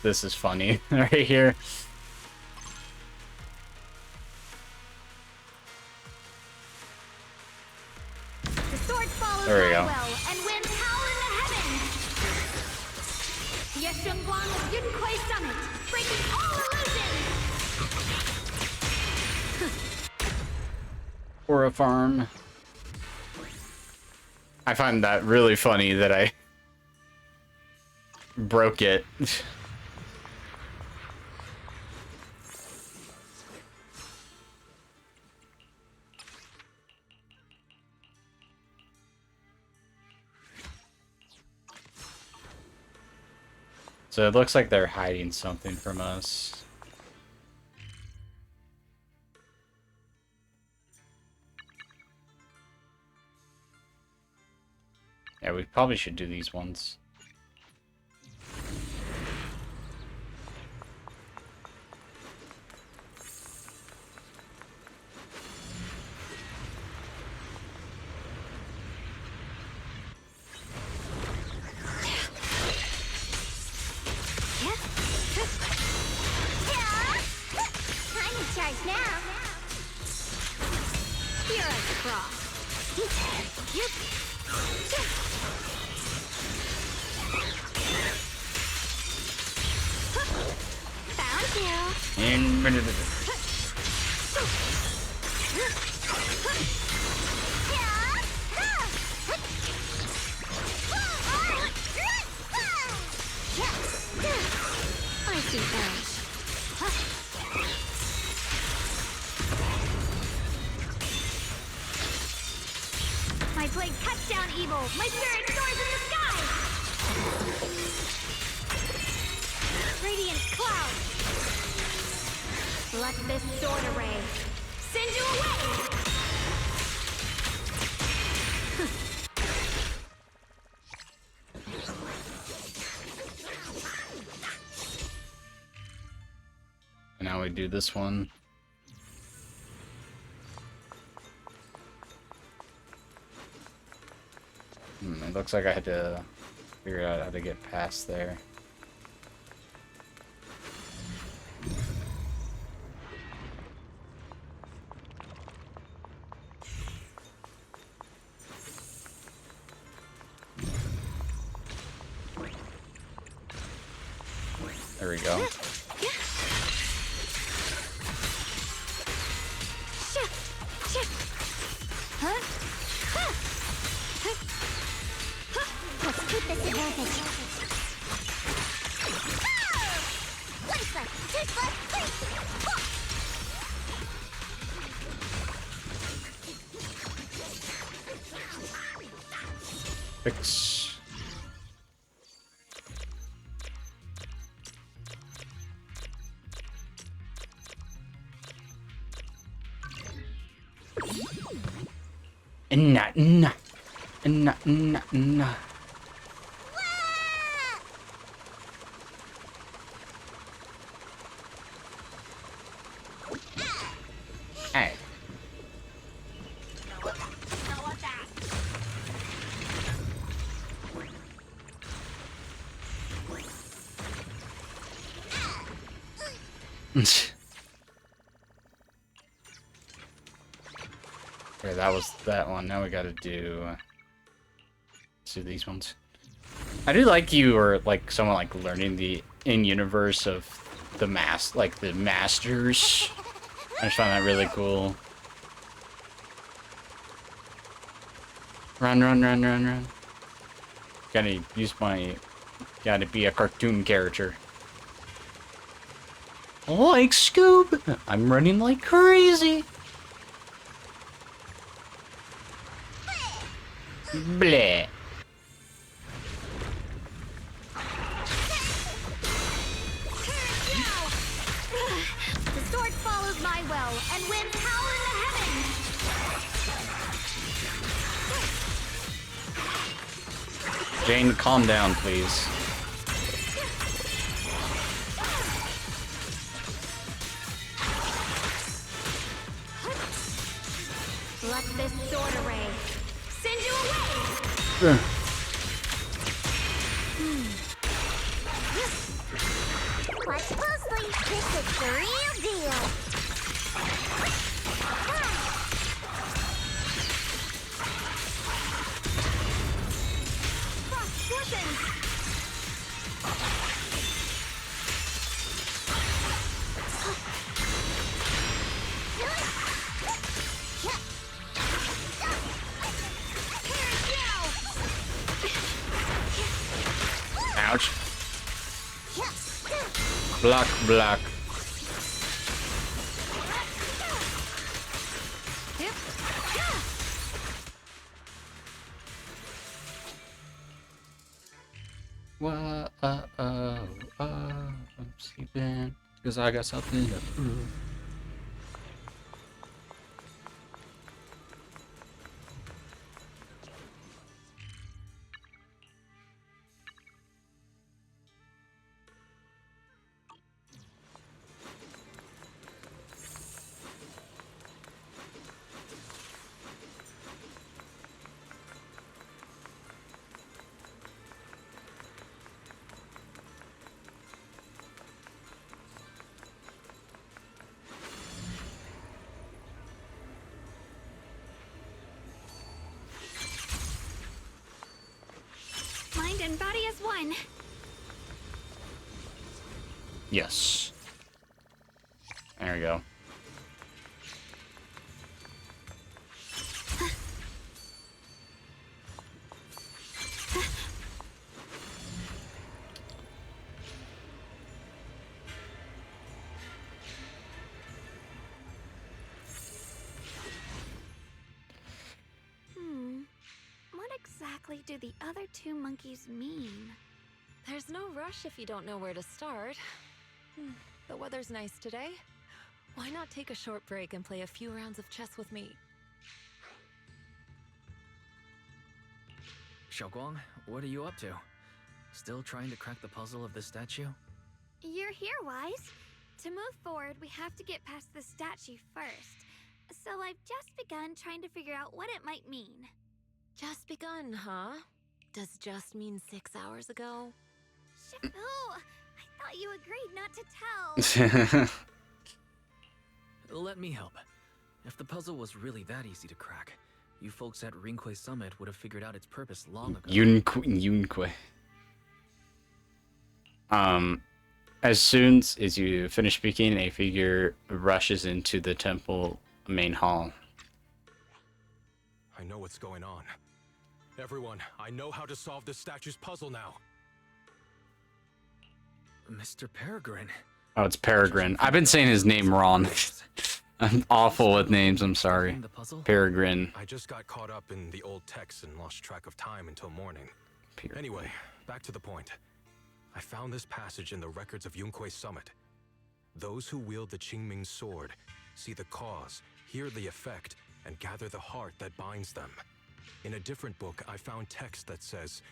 This is funny right here. The sword follows There we my go. will and wins power in the heavens! Yeshungguan with Yunquei Summit, breaking all illusions! Or a farm. I find that really funny that I broke it. So it looks like they're hiding something from us. Yeah, we probably should do these ones. I'm in charge now. Here I cross. Found you. I see that. My blade cuts down evil. My spirit soars in the sky. Radiant cloud. Let this sword array send you away. Now we do this one. It looks like I had to figure out how to get past there. There we go. Let's keep this advantage. One foot, two foot, three. Fix. Nah, nah, nah, nah, nah. Hey. Okay, that was that one. Now we gotta do... let's do these ones. I do like you or like someone like learning the in-universe of the the masters. I just find that really cool. Run, run, run, run, run. Gotta use my... gotta be a cartoon character. Like Scoob! I'm running like crazy! Bleh. The sword follows my will and wins power in the heavens. Jane, calm down, please. Let this sword array send you away. Watch closely. This is the real deal. Frost glistens. Ouch. Block, block. What? I'm sleeping because I got something to prove. Mind and body as one. Yes. There we go. What exactly do the other two monkeys mean? There's no rush if you don't know where to start. The weather's nice today. Why not take a short break and play a few rounds of chess with me? Xiaoguang, what are you up to? Still trying to crack the puzzle of this statue? You're here, Wise. To move forward, we have to get past the statue first. So I've just begun trying to figure out what it might mean. Just begun, huh? Does just mean 6 hours ago? Shifu! I thought you agreed not to tell. Let me help. If the puzzle was really that easy to crack, you folks at Ringquay Summit would have figured out its purpose long ago. Yunque. As soon as you finish speaking, a figure rushes into the temple main hall. I know what's going on. Everyone, I know how to solve this statue's puzzle now. Mr. Peregrine. Oh, it's Peregrine. I've been saying his name wrong. I'm awful with names, I'm sorry. The puzzle? Peregrine. I just got caught up in the old texts and lost track of time until morning. Anyway, back to the point. I found this passage in the records of Yunque Summit. Those who wield the Qingming sword see the cause, hear the effect, and gather the heart that binds them. In a different book, I found text that says,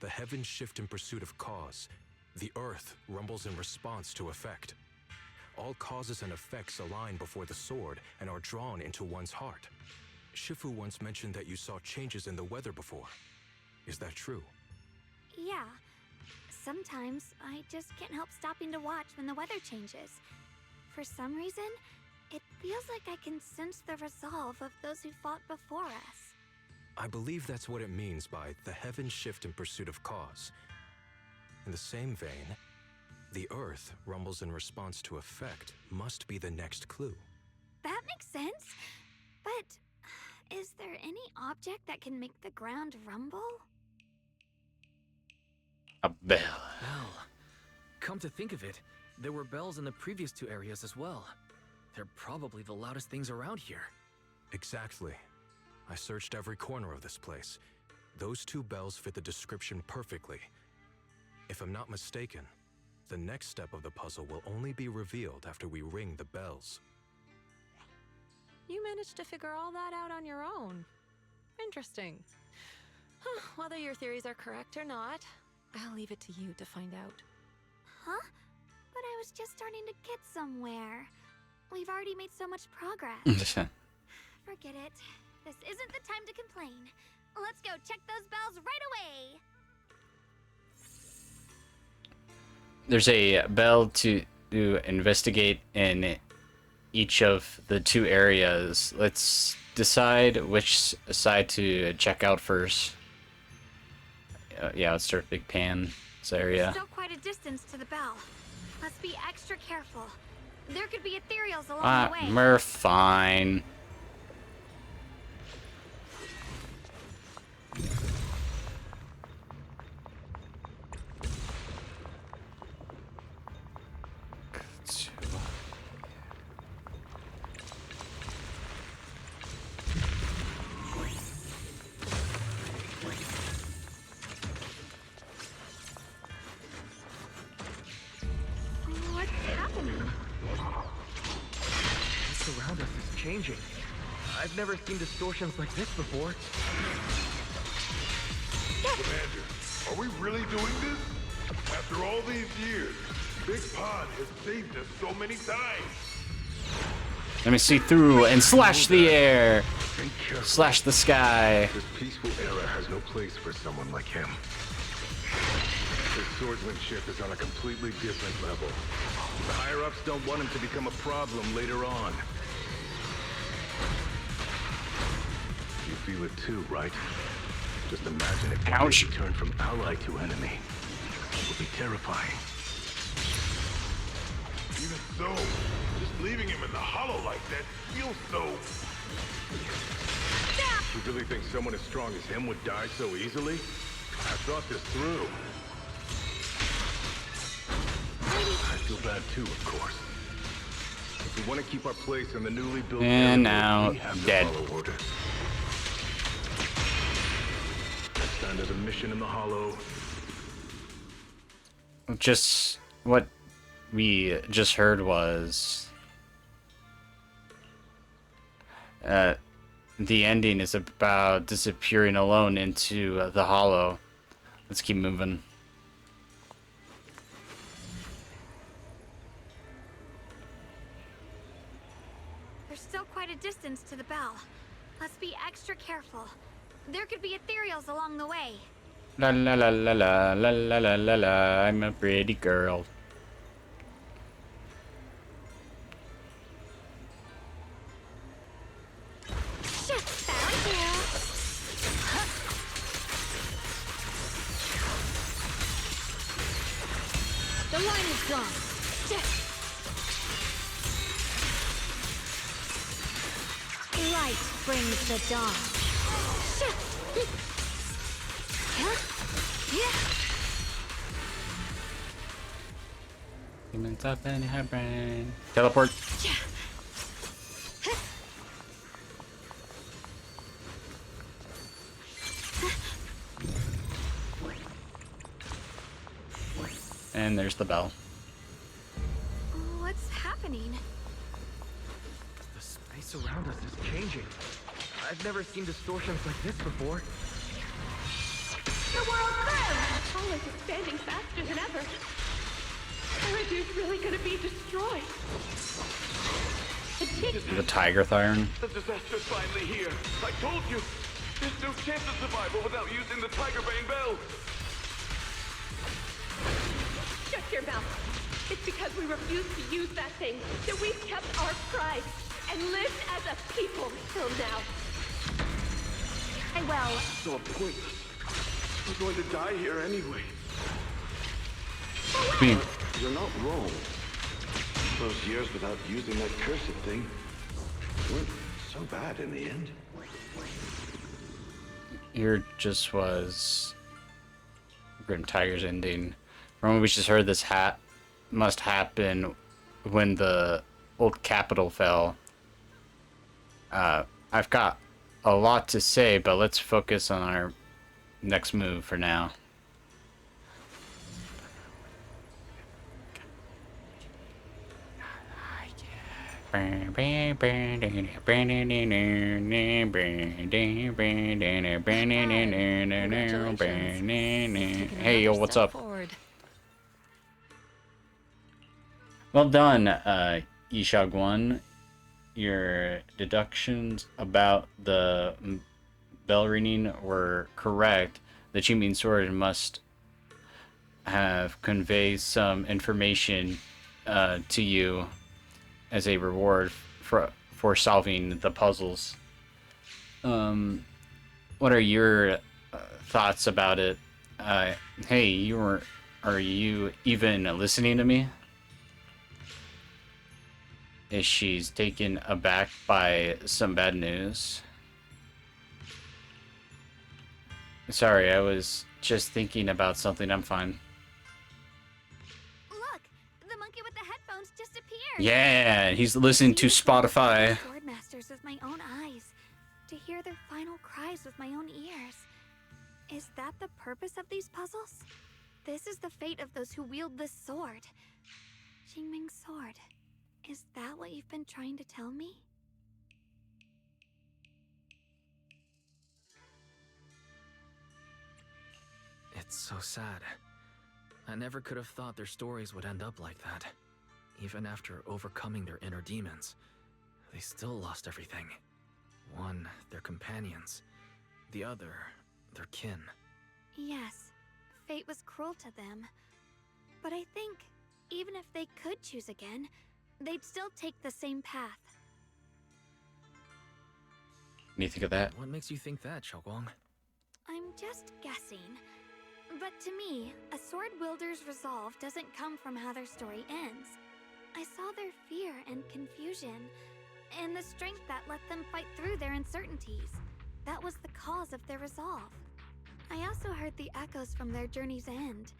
"The heavens shift in pursuit of cause. The earth rumbles in response to effect. All causes and effects align before the sword and are drawn into one's heart." Shifu once mentioned that you saw changes in the weather before. Is that true? Yeah. Sometimes I just can't help stopping to watch when the weather changes. For some reason, it feels like I can sense the resolve of those who fought before us. I believe that's what it means by the heavens shift in pursuit of cause. In the same vein, the earth rumbles in response to effect must be the next clue. That makes sense. But is there any object that can make the ground rumble? A bell. Bell. Come to think of it, there were bells in the previous two areas as well. They're probably the loudest things around here. Exactly. I searched every corner of this place. Those two bells fit the description perfectly. If I'm not mistaken, the next step of the puzzle will only be revealed after we ring the bells. You managed to figure all that out on your own. Interesting. Whether your theories are correct or not, I'll leave it to you to find out. Huh? But I was just starting to get somewhere. We've already made so much progress. Forget it. This isn't the time to complain. Let's go check those bells right away. There's a bell to investigate in each of the two areas. Let's decide which side to check out first. Yeah, let's start Big Pan's area. Still quite a distance to the bell. Let's be extra careful. There could be ethereals along the way. We're fine. What's happening? What's around us is changing. I've never seen distortions like this before. Commander, are we really doing this? After all these years, Big Pond has saved us so many times. Let me see through and slash the air. Slash the sky. This peaceful era has no place for someone like him. His swordsmanship is on a completely different level. The higher-ups don't want him to become a problem later on. You feel it too, right? Just imagine if one day you turn from ally to enemy. It would be terrifying. Even so, Just leaving him in the hollow like that feels so... You really think someone as strong as him would die so easily? I thought this through. I feel bad too, of course. If we want to keep our place in the newly built And territory, now we have to dead. follow orders. Next time there's a mission in the hollow, Just what we just heard was the ending is about disappearing alone into the hollow. Let's keep moving. There's still quite a distance to the bell. Let's be extra careful. There could be ethereals along the way. La la la la la la la la la la. I'm a pretty girl. Shit, found you. The line is gone. Shit. Light brings the dawn. Shit. Demons up in her brain. Teleport. And there's the bell. What's happening? The space around us is changing. I've never seen distortions like this before. The world grew! Hall is expanding faster than ever. Eridu's really gonna be destroyed. The tiger thyron. The disaster's finally here. I told you. There's no chance of survival without using the Tiger Bane Bell. Shut your mouth. It's because we refused to use that thing that we've kept our pride and lived as a people till now. Well, So pointless. We're going to die here anyway. You're not wrong. Those years without using that cursed thing weren't so bad in the end. Here just was Grim Tiger's ending. Remember, we just heard this must happen when the old capital fell. I've got a lot to say, but let's focus on our next move for now. Hey, yo, what's up? Well done, Ishagwan. Your deductions about the bell ringing were correct. The Chiming Sword must have conveyed some information to you as a reward for solving the puzzles. What are your thoughts about it? Hey, are you even listening to me? Is she taken aback by some bad news? Sorry, I was just thinking about something. I'm fine. look! The monkey with the headphones just appeared! Yeah, he's listening to Spotify. Swordmasters with my own eyes. To hear their final cries with my own ears. Is that the purpose of these puzzles? This is the fate of those who wield this sword. Qingming's sword. Is that what you've been trying to tell me? It's so sad. I never could have thought their stories would end up like that. Even after overcoming their inner demons, they still lost everything. One, their companions. The other, their kin. Yes, fate was cruel to them. But I think, even if they could choose again, they'd still take the same path. What do you think of that? What makes you think that, Xiaoguang? I'm just guessing. But to me, a sword wielder's resolve doesn't come from how their story ends. I saw their fear and confusion, and the strength that let them fight through their uncertainties. That was the cause of their resolve. I also heard the echoes from their journey's end.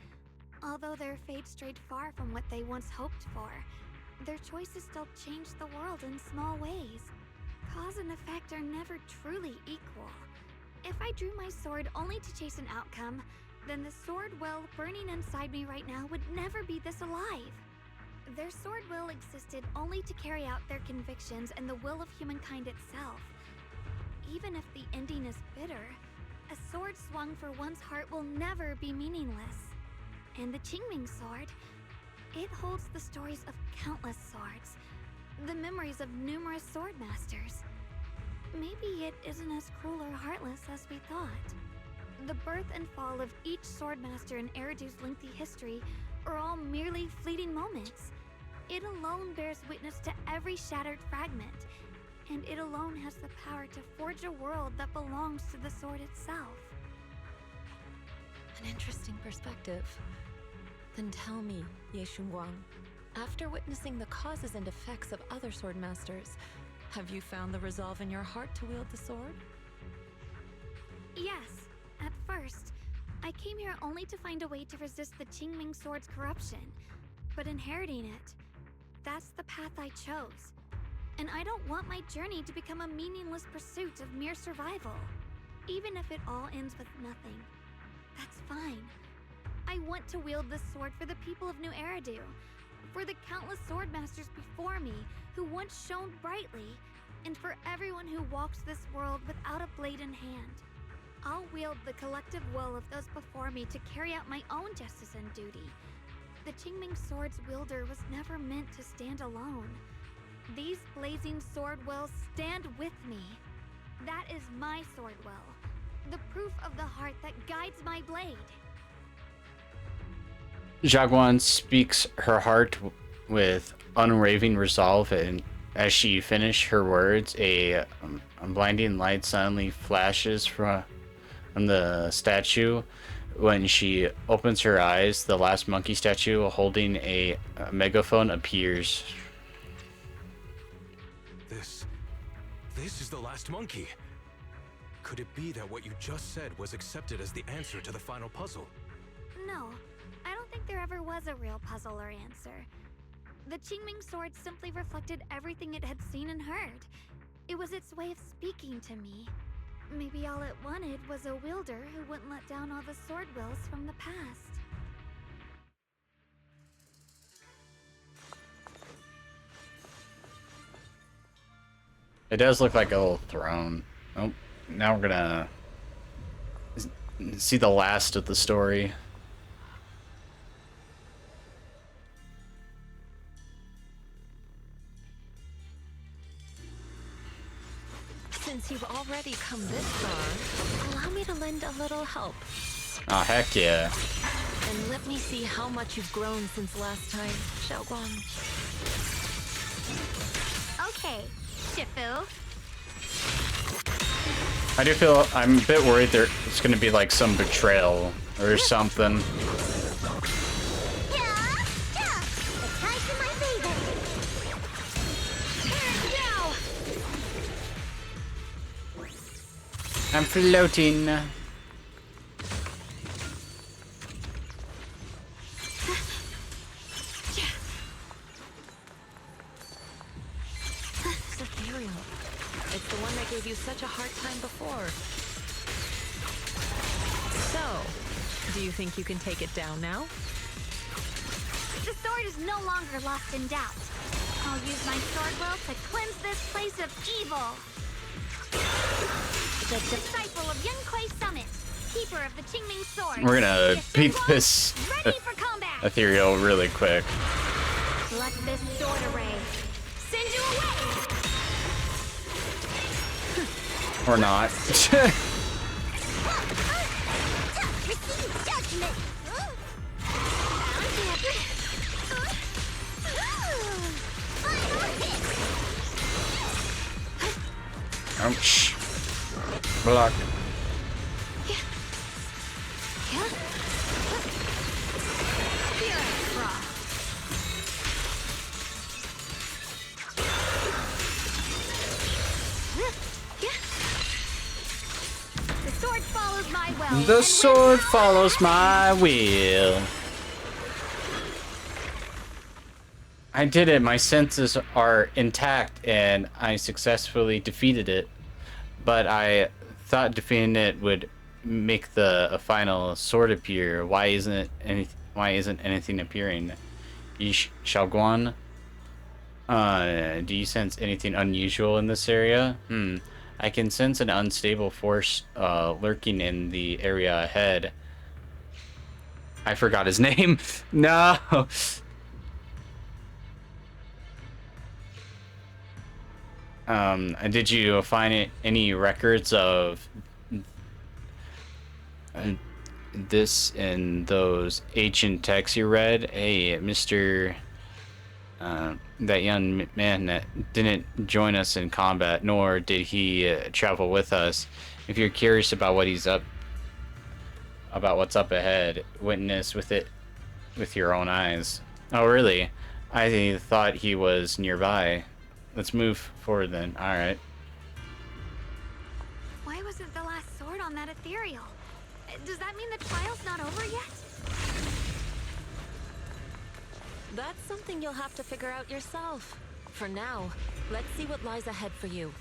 Although their fate strayed far from what they once hoped for, their choices still changed the world in small ways. Cause and effect are never truly equal. If I drew my sword only to chase an outcome, then the sword will burning inside me right now would never be this alive. Their sword will existed only to carry out their convictions and the will of humankind itself. Even if the ending is bitter, a sword swung for one's heart will never be meaningless. And the Qingming sword, it holds the stories of countless swords, the memories of numerous sword masters. Maybe it isn't as cruel or heartless as we thought. The birth and fall of each sword master in Eridu's lengthy history are all merely fleeting moments. It alone bears witness to every shattered fragment, and it alone has the power to forge a world that belongs to the sword itself. An interesting perspective. Then tell me, Ye Shunguang, after witnessing the causes and effects of other sword masters, have you found the resolve in your heart to wield the sword? Yes, at first. I came here only to find a way to resist the Qingming sword's corruption, but inheriting it, that's the path I chose. And I don't want my journey to become a meaningless pursuit of mere survival. Even if it all ends with nothing, that's fine. I want to wield this sword for the people of New Eridu, for the countless sword masters before me who once shone brightly, and for everyone who walks this world without a blade in hand. I'll wield the collective will of those before me to carry out my own justice and duty. The Qingming sword's wielder was never meant to stand alone. These blazing sword wills stand with me. That is my sword will, the proof of the heart that guides my blade. Zhaguan speaks her heart with unwavering resolve, and as she finished her words, a blinding light suddenly flashes from the statue. When she opens her eyes, the last monkey statue holding a megaphone appears. This is the last monkey. Could it be that what you just said was accepted as the answer to the final puzzle? No, I don't think there ever was a real puzzle or answer. The Qingming sword simply reflected everything it had seen and heard. It was its way of speaking to me. Maybe all it wanted was a wielder who wouldn't let down all the sword wills from the past. It does look like a little throne. Oh, now we're gonna see the last of the story. Since you've already come this far, allow me to lend a little help. Oh, heck yeah. And let me see how much you've grown since last time, Xiaoguang. Okay, Shifu. I do feel I'm a bit worried there's gonna be like some betrayal or something. I'm floating. It's ethereal. It's the one that gave you such a hard time before. So, do you think you can take it down now? The sword is no longer lost in doubt. I'll use my sword will to cleanse this place of evil. The disciple of Yunquei Summit, keeper of the Qingming sword. We're gonna beat this ethereal really quick. Let this sword array send you away. Or not. Receive judgment. Ouch. Block. follows my will. The and sword with power follows and my will. I did it. My senses are intact, and I successfully defeated it. But I thought defeating it would make a final sword appear. Why isn't anything appearing? Xiaoguan, do you sense anything unusual in this area? I can sense an unstable force lurking in the area ahead. I forgot his name. No. Did you find any records of this in those ancient texts you read? Hey, Mr. That young man that didn't join us in combat, nor did he travel with us. If you're curious about what's up ahead, witness with your own eyes. Oh, really? I thought he was nearby. Let's move forward then. All right. Why wasn't the last sword on that ethereal? Does that mean the trial's not over yet? That's something you'll have to figure out yourself. For now, let's see what lies ahead for you.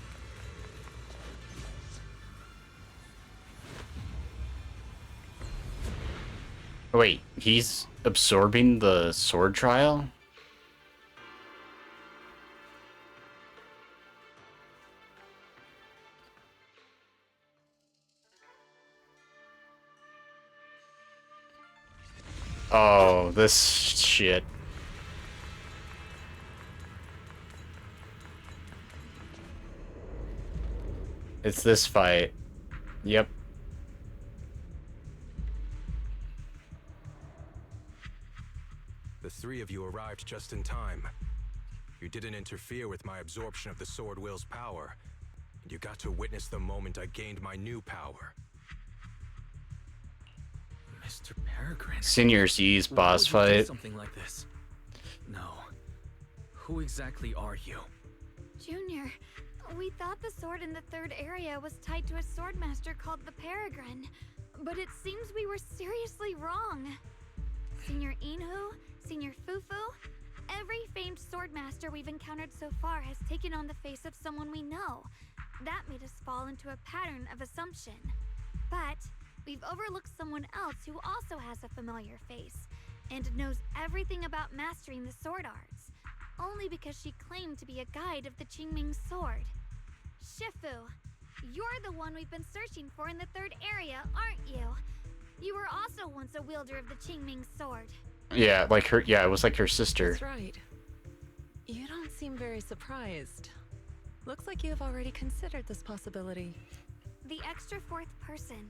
Wait, he's absorbing the sword trial? Oh, this shit. It's this fight. Yep. The three of you arrived just in time. You didn't interfere with my absorption of the sword will's power, and you got to witness the moment I gained my new power. Mr. Peregrine. Senior Z's boss Why would you do fight. something like this? No. Who exactly are you? Junior, we thought the sword in the third area was tied to a swordmaster called the Peregrine, but it seems we were seriously wrong. Senior Inhu, Senior Fufu, every famed swordmaster we've encountered so far has taken on the face of someone we know. That made us fall into a pattern of assumption. But we've overlooked someone else who also has a familiar face and knows everything about mastering the sword arts, only because she claimed to be a guide of the Qingming sword. Shifu, you're the one we've been searching for in the third area, aren't you? You were also once a wielder of the Qingming sword. Yeah, like her. Yeah, it was like her sister. That's right. You don't seem very surprised. Looks like you have already considered this possibility. The extra fourth person.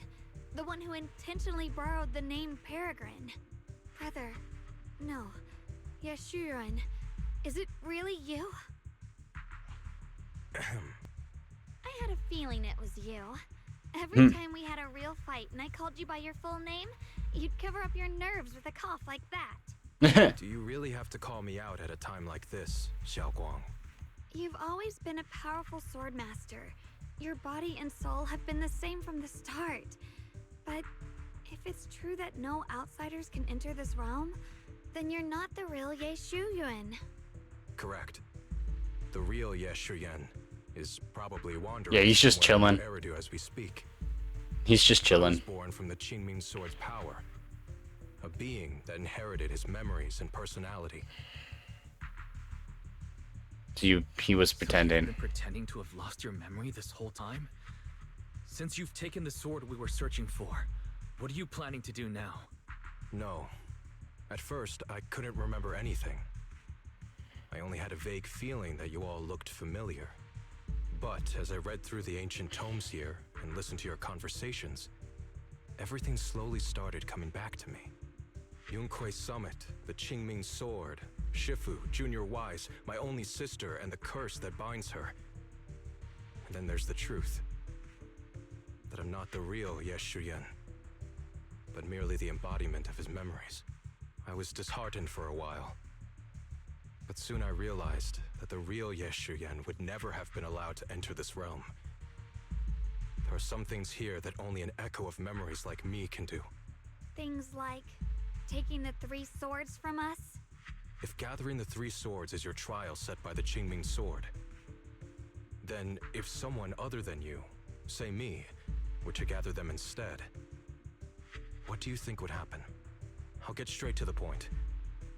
The one who intentionally borrowed the name Peregrine. Brother, no. Yashuren, is it really you? I had a feeling it was you. Every time we had a real fight and I called you by your full name, you'd cover up your nerves with a cough like that. Do you really have to call me out at a time like this, Xiaoguang? You've always been a powerful swordmaster. Your body and soul have been the same from the start. But if it's true that no outsiders can enter this realm, then you're not the real Ye Shuyuan. Correct. The real Ye Shuyan is probably wandering. Yeah, he's just somewhere in chilling. Eridu as we speak. He's just I was chilling. born from the Qingming sword's power, a being that inherited his memories and personality. He was So you've pretending. been pretending to have lost your memory this whole time? Since you've taken the sword we were searching for, what are you planning to do now? No. At first, I couldn't remember anything. I only had a vague feeling that you all looked familiar. But as I read through the ancient tomes here and listened to your conversations, everything slowly started coming back to me. Yunkuei Summit, the Qingming sword, Shifu, Junior Wise, my only sister, and the curse that binds her. And then there's the truth. That I'm not the real Ye Shuyan, but merely the embodiment of his memories. I was disheartened for a while. But soon I realized that the real Ye Shuyan would never have been allowed to enter this realm. There are some things here that only an echo of memories like me can do. Things like taking the 3 swords from us? If gathering the 3 swords is your trial set by the Qingming sword, then if someone other than you, say me, were to gather them instead, what do you think would happen? I'll get straight to the point.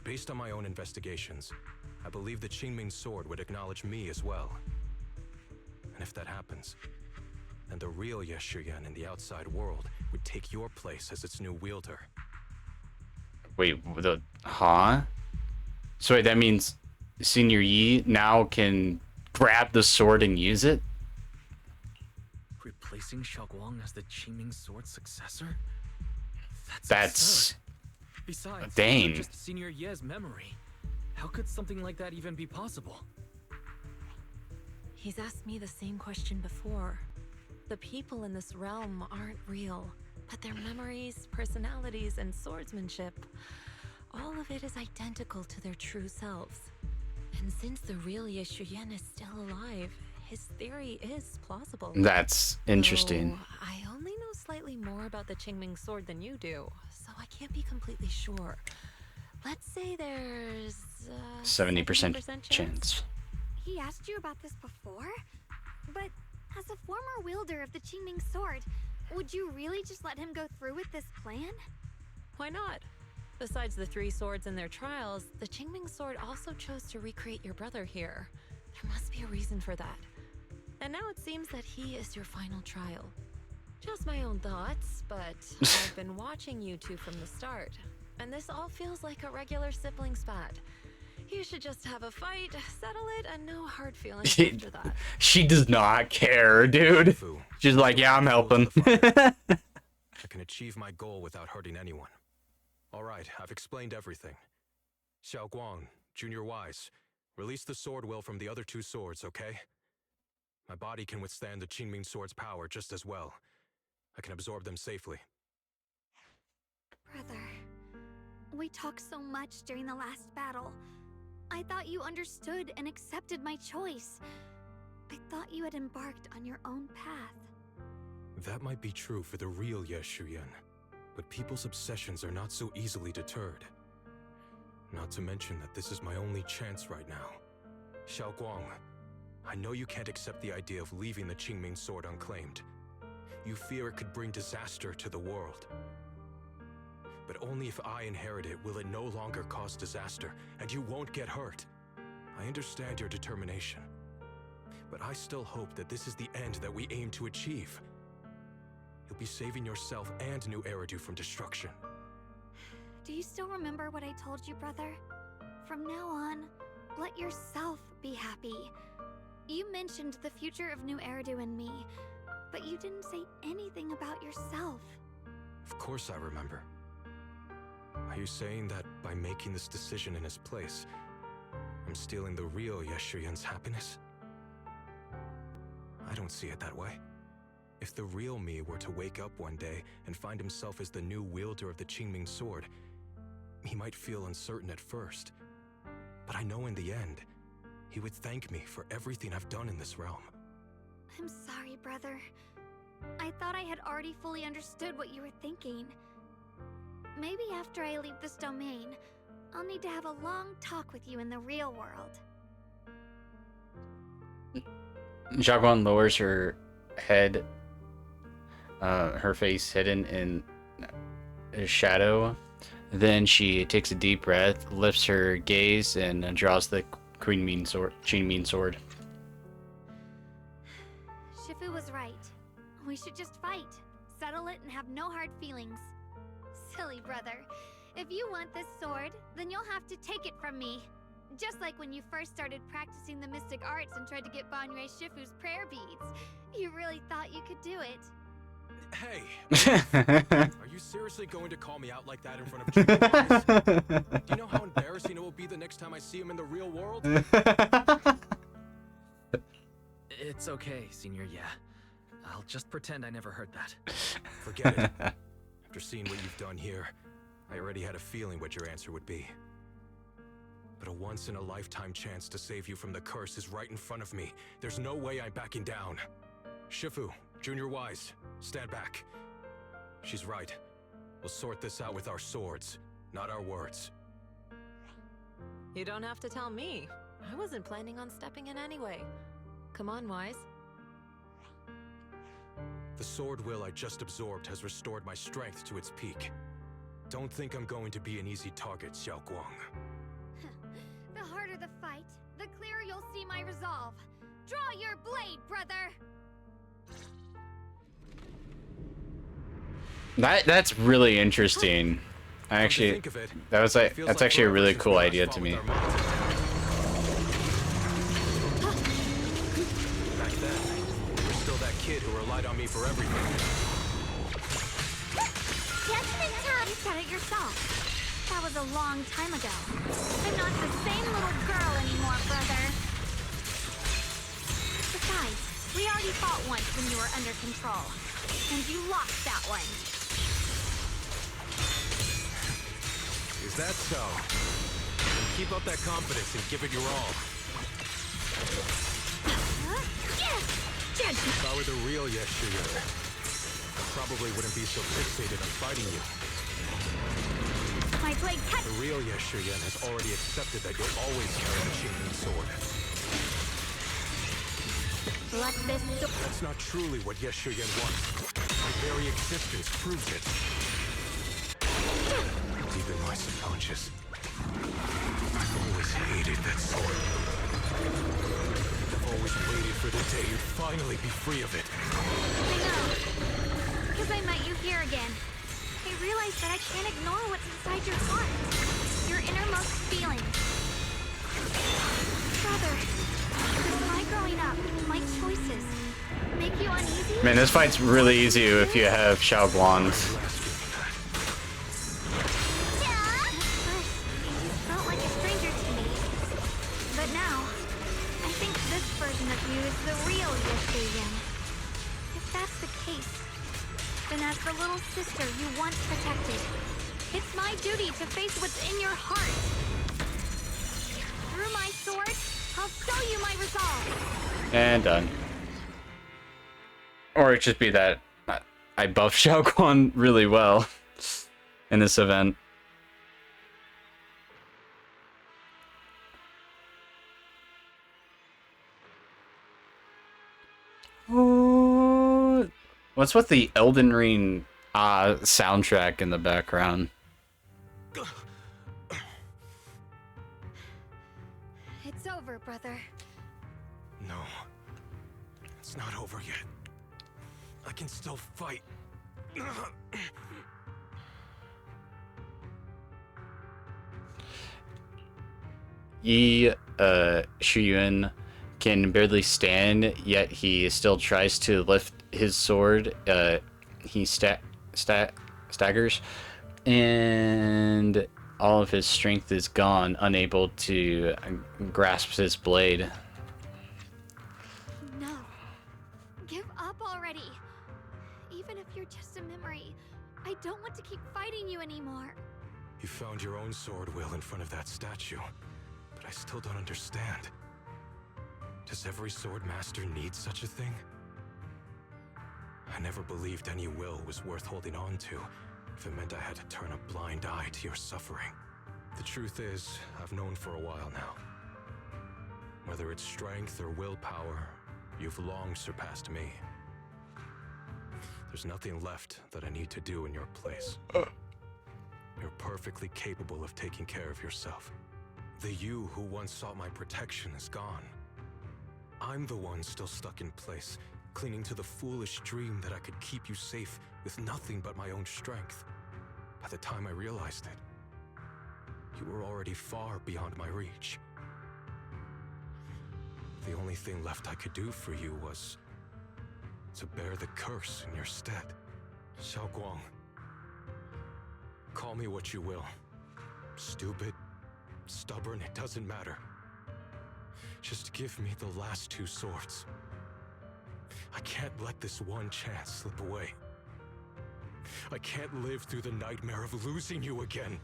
Based on my own investigations, I believe the Qingming sword would acknowledge me as well. And if that happens, then the real Ye Shuyan in the outside world would take your place as its new wielder. Wait, huh? So wait, that means Senior Yi now can grab the sword and use it? Replacing Xiaoguang as the Qingming sword's successor? That's absurd. Besides, dang. just Senior Ye's memory. How could something like that even be possible? He's asked me the same question before. The people in this realm aren't real, but their memories, personalities, and swordsmanship, all of it is identical to their true selves. And since the real Ye Shuyan is still alive, his theory is plausible. That's interesting. Though I only know slightly more about the Qingming sword than you do, so I can't be completely sure. Let's say there's 70% chance. He asked you about this before? But as a former wielder of the Qingming sword, would you really just let him go through with this plan? Why not? Besides the 3 swords in their trials, the Qingming sword also chose to recreate your brother here. There must be a reason for that. And now it seems that he is your final trial. Just my own thoughts, but I've been watching you two from the start, and this all feels like a regular sibling spat. You should just have a fight, settle it, and no hard feelings after that. She does not care, dude. She's like, yeah, I'm helping. I can achieve my goal without hurting anyone. All right, I've explained everything. Xiaoguang, Junior Wise, release the sword will from the other 2 swords, okay? My body can withstand the Qingming sword's power just as well. I can absorb them safely. Brother, we talked so much during the last battle. I thought you understood and accepted my choice. I thought you had embarked on your own path. That might be true for the real Ye Shuyan, but people's obsessions are not so easily deterred. Not to mention that this is my only chance right now. Xiaoguang, I know you can't accept the idea of leaving the Qingming sword unclaimed. You fear it could bring disaster to the world. But only if I inherit it will it no longer cause disaster, and you won't get hurt. I understand your determination, but I still hope that this is the end that we aim to achieve. You'll be saving yourself and New Eridu from destruction. Do you still remember what I told you, brother? From now on, let yourself be happy. You mentioned the future of New Eridu and me, but you didn't say anything about yourself. Of course I remember. Are you saying that by making this decision in his place, I'm stealing the real Ye Shuyan's happiness? I don't see it that way. If the real me were to wake up one day and find himself as the new wielder of the Qingming sword, he might feel uncertain at first. But I know in the end, he would thank me for everything I've done in this realm. I'm sorry, brother. I thought I had already fully understood what you were thinking. Maybe after I leave this domain, I'll need to have a long talk with you in the real world. Xiaoguang lowers her head, her face hidden in a shadow. Then she takes a deep breath, lifts her gaze, and draws the Qingming sword. Shifu was right. We should just fight, settle it, and have no hard feelings. Silly brother. If you want this sword, then you'll have to take it from me. Just like when you first started practicing the mystic arts and tried to get Banrei Shifu's prayer beads. You really thought you could do it. Hey! Are you seriously going to call me out like that in front of Junior Wise? Do you know how embarrassing it will be the next time I see him in the real world? It's okay, Senior Ye. I'll just pretend I never heard that. Forget it. After seeing what you've done here, I already had a feeling what your answer would be. But a once-in-a-lifetime chance to save you from the curse is right in front of me. There's no way I'm backing down. Shifu, Junior Wise, stand back. She's right. We'll sort this out with our swords, not our words. You don't have to tell me. I wasn't planning on stepping in anyway. Come on, Wise. The sword will I just absorbed has restored my strength to its peak. Don't think I'm going to be an easy target, Xiao Guang. The harder the fight, the clearer you'll see my resolve. Draw your blade, brother! That's really interesting. I actually, that's actually a really cool idea to me. Back then, you were still that kid who relied on me for everything. Just in time! You said it yourself. That was a long time ago. I'm not the same little girl anymore, brother. Besides, we already fought once when you were under control. And you lost that one. Is that so? Then keep up that confidence and give it your all. If I were the real Yeshuya, I probably wouldn't be so fixated on fighting you. My blade cut. The real Yeshuyan has already accepted that you'll always carry a Qingming sword. Let this. That's not truly what Yeshuyan wants. My very existence proves it. Deep in my subconscious, I've always hated that sword. I've always waited for the day you'd finally be free of it. I know. Because I met you here again. I realized that I can't ignore what's inside your heart. Your innermost feelings. Brother, does my growing up, my choices, make you uneasy? Man, this fight's really easy if you have Xiao Guang's. Felt like a stranger to me. But now, I think this version of you is the real Yeshuyan. If that's the case, then as the little sister you once protected, it's my duty to face what's in your heart. Through my sword, I'll show you my resolve. And done. Or it should be that I buff Xiao Guang really well in this event. What's with the Elden Ring soundtrack in the background? It's over, brother. No, it's not over yet. I can still fight. Yi Shuyun can barely stand, yet he still tries to lift his sword. He staggers, and all of his strength is gone, unable to grasp his blade. No. Give up already. Even if you're just a memory, I don't want to keep fighting you anymore. You found your own sword, Will, in front of that statue. But I still don't understand. Does every sword master need such a thing? I never believed any will was worth holding on to, if it meant I had to turn a blind eye to your suffering. The truth is, I've known for a while now. Whether it's strength or willpower, you've long surpassed me. There's nothing left that I need to do in your place. You're perfectly capable of taking care of yourself. The you who once sought my protection is gone. I'm the one still stuck in place, clinging to the foolish dream that I could keep you safe with nothing but my own strength. By the time I realized it, you were already far beyond my reach. The only thing left I could do for you was to bear the curse in your stead. Xiao Guang, call me what you will. Stupid, stubborn, it doesn't matter. Just give me the last two swords. I can't let this one chance slip away. I can't live through the nightmare of losing you again.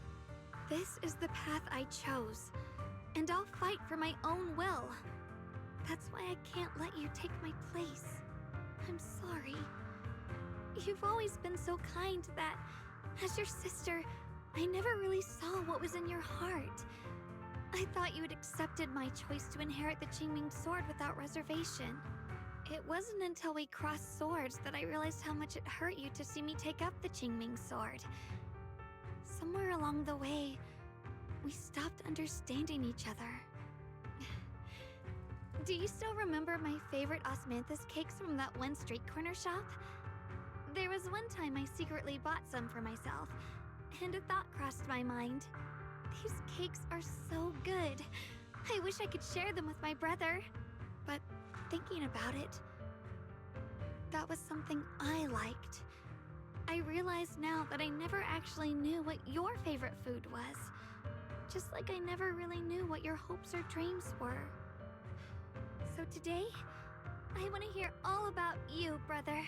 This is the path I chose, and I'll fight for my own will. That's why I can't let you take my place. I'm sorry. You've always been so kind that, as your sister, I never really saw what was in your heart. I thought you had accepted my choice to inherit the Qingming sword without reservation. It wasn't until we crossed swords that I realized how much it hurt you to see me take up the Qingming sword. Somewhere along the way, we stopped understanding each other. Do you still remember my favorite osmanthus cakes from that one street corner shop? There was one time I secretly bought some for myself, and a thought crossed my mind. These cakes are so good. I wish I could share them with my brother. But thinking about it, that was something I liked. I realize now that I never actually knew what your favorite food was. Just like I never really knew what your hopes or dreams were. So today, I want to hear all about you, brother.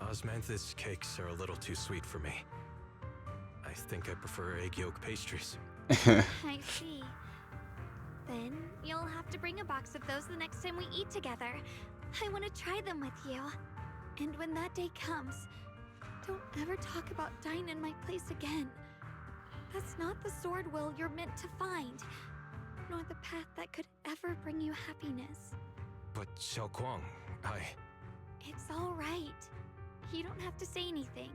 Osmanthus cakes are a little too sweet for me. I think I prefer egg yolk pastries. I see. Then you'll have to bring a box of those the next time we eat together. I want to try them with you. And when that day comes, don't ever talk about dying in my place again. That's not the sword will you're meant to find, nor the path that could ever bring you happiness. But Xiaoguang, It's all right. You don't have to say anything.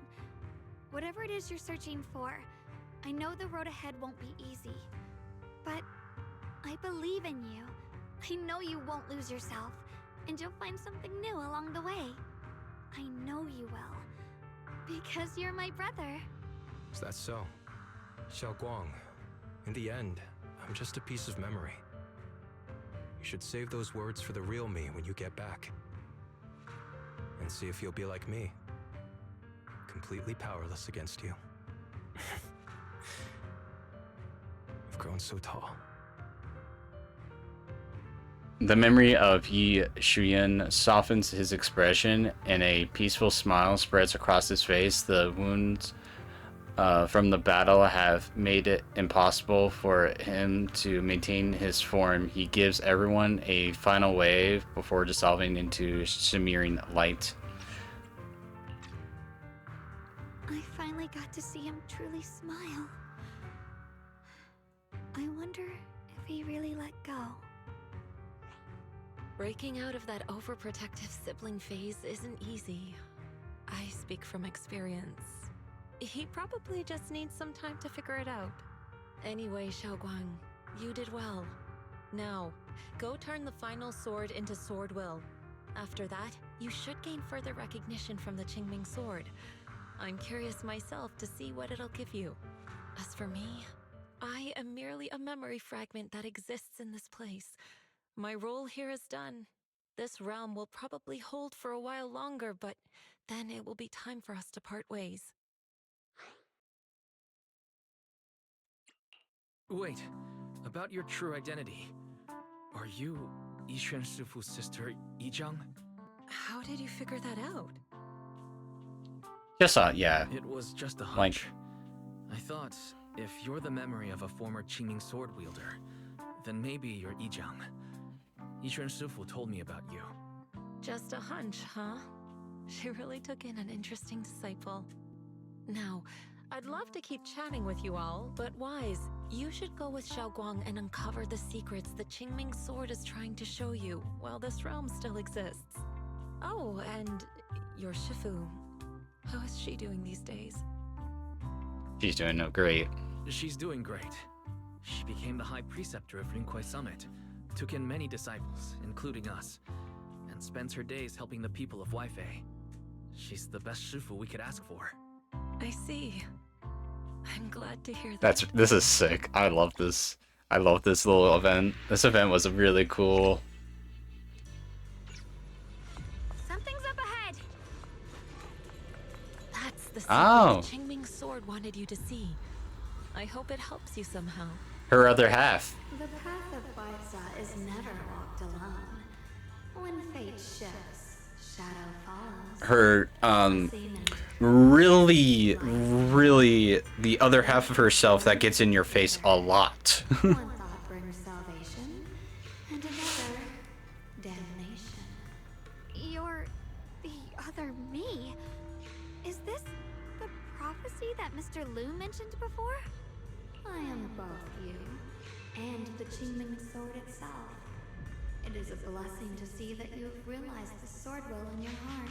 Whatever it is you're searching for, I know the road ahead won't be easy. But I believe in you. I know you won't lose yourself, and you'll find something new along the way. I know you will. Because you're my brother. Is that so? Xiaoguang, in the end, I'm just a piece of memory. You should save those words for the real me when you get back. And see if you'll be like me. Completely powerless against you. You've grown so tall. The memory of Yi Shuyan softens his expression, and a peaceful smile spreads across his face. The wounds from the battle have made it impossible for him to maintain his form. He gives everyone a final wave before dissolving into shimmering light. I finally got to see him truly smile. I wonder if he really let go. Breaking out of that overprotective sibling phase isn't easy. I speak from experience. He probably just needs some time to figure it out. Anyway, Xiaoguang, you did well. Now, go turn the final sword into Sword Will. After that, you should gain further recognition from the Qingming sword. I'm curious myself to see what it'll give you. As for me, I am merely a memory fragment that exists in this place. My role here is done. This realm will probably hold for a while longer, but then it will be time for us to part ways. Wait, about your true identity. Are you Yixuan Shifu's sister, Yizhang? How did you figure that out? Just yeah. It was just a Like- hunch. I thought, if you're the memory of a former Qingming sword wielder, then maybe you're Yizhang. Yixuan Shifu told me about you. Just a hunch, huh? She really took in an interesting disciple. Now, I'd love to keep chatting with you all, but Wise, you should go with Xiaoguang and uncover the secrets the Qingming sword is trying to show you while this realm still exists. Oh, and your Shifu. How is she doing these days? She's doing great. She's doing great. She became the High Preceptor of Rinkuei Summit, took in many disciples, including us, and spends her days helping the people of Weifei. She's the best Shifu we could ask for. I see. I'm glad to hear that. This is sick. I love this. I love this little event. This event was really cool. Something's up ahead. That's the secret Oh. the Qingming sword wanted you to see. I hope it helps you somehow. Her other half. The path of Baiza is never walked alone. When fate shifts, shadow follows. Her really the other half of herself that gets in your face a lot. One thought brings salvation, and another damnation. that Mr. Liu mentioned before? I am both you and the Qingming sword itself. It is a blessing to see that you have realized the sword will in your heart.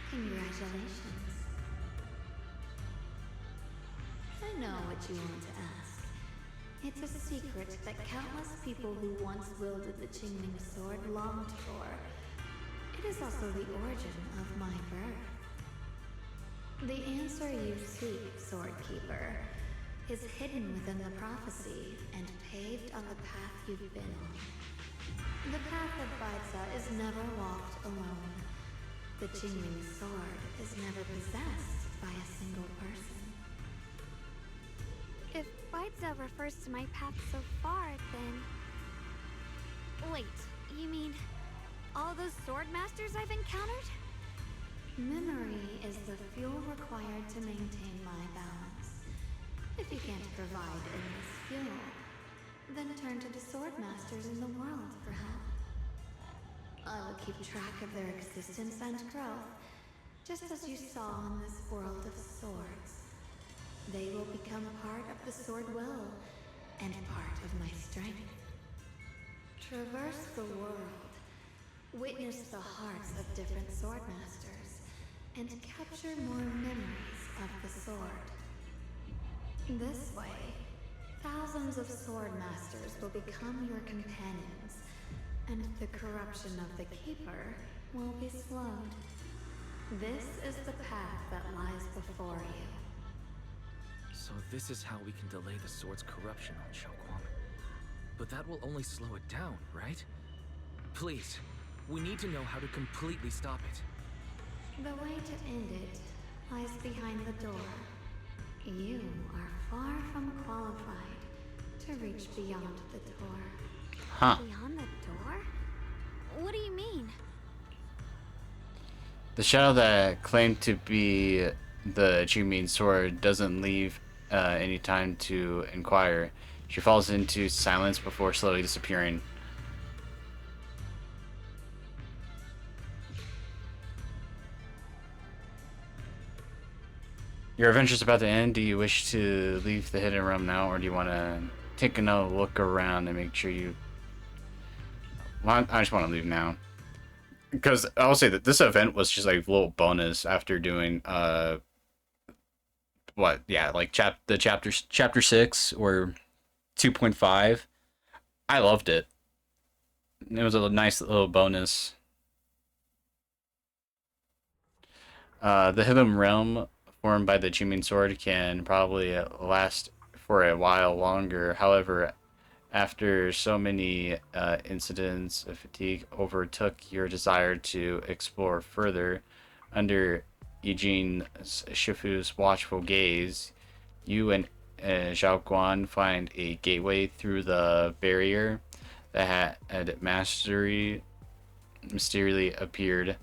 Congratulations. I know what you want to ask. It's a secret that countless people who once wielded the Qingming sword longed for. It is also the origin of my birth. The answer you seek, Swordkeeper, is hidden within the prophecy and paved on the path you've been on. The path of Baidza is never walked alone. The Qingming sword is never possessed by a single person. If Baidza refers to my path so far, then... Wait, you mean all those sword masters I've encountered? Memory is the fuel required to maintain my balance. If you can't provide endless fuel, then turn to the sword masters in the world for help. I will keep track of their existence and growth, just as you saw in this world of swords. They will become part of the sword will, and part of my strength. Traverse the world, witness the hearts of different sword masters, and capture more memories of the sword. This way, thousands of sword masters will become your companions, and the corruption of the Keeper will be slowed. This is the path that lies before you. So this is how we can delay the sword's corruption on Xiaoguang. But that will only slow it down, right? Please, we need to know how to completely stop it. The way to end it lies behind the door. You are far from qualified to reach beyond the door. Huh. Beyond the door? What do you mean? The shadow that claimed to be the Qingming sword doesn't leave any time to inquire. She falls into silence before slowly disappearing. Your adventure's about to end. Do you wish to leave the hidden realm now, or do you want to take another look around and make sure you... Well, I just want to leave now. Because I'll say that this event was just like a little bonus after doing what, yeah, like chapter 6 or 2.5. I loved it. It was a nice little bonus. The hidden realm formed by the Qingming sword can probably last for a while longer. However, after so many incidents, fatigue overtook your desire to explore further. Under Eugene Shifu's watchful gaze, you and Xiaoguan find a gateway through the barrier that had mysteriously appeared.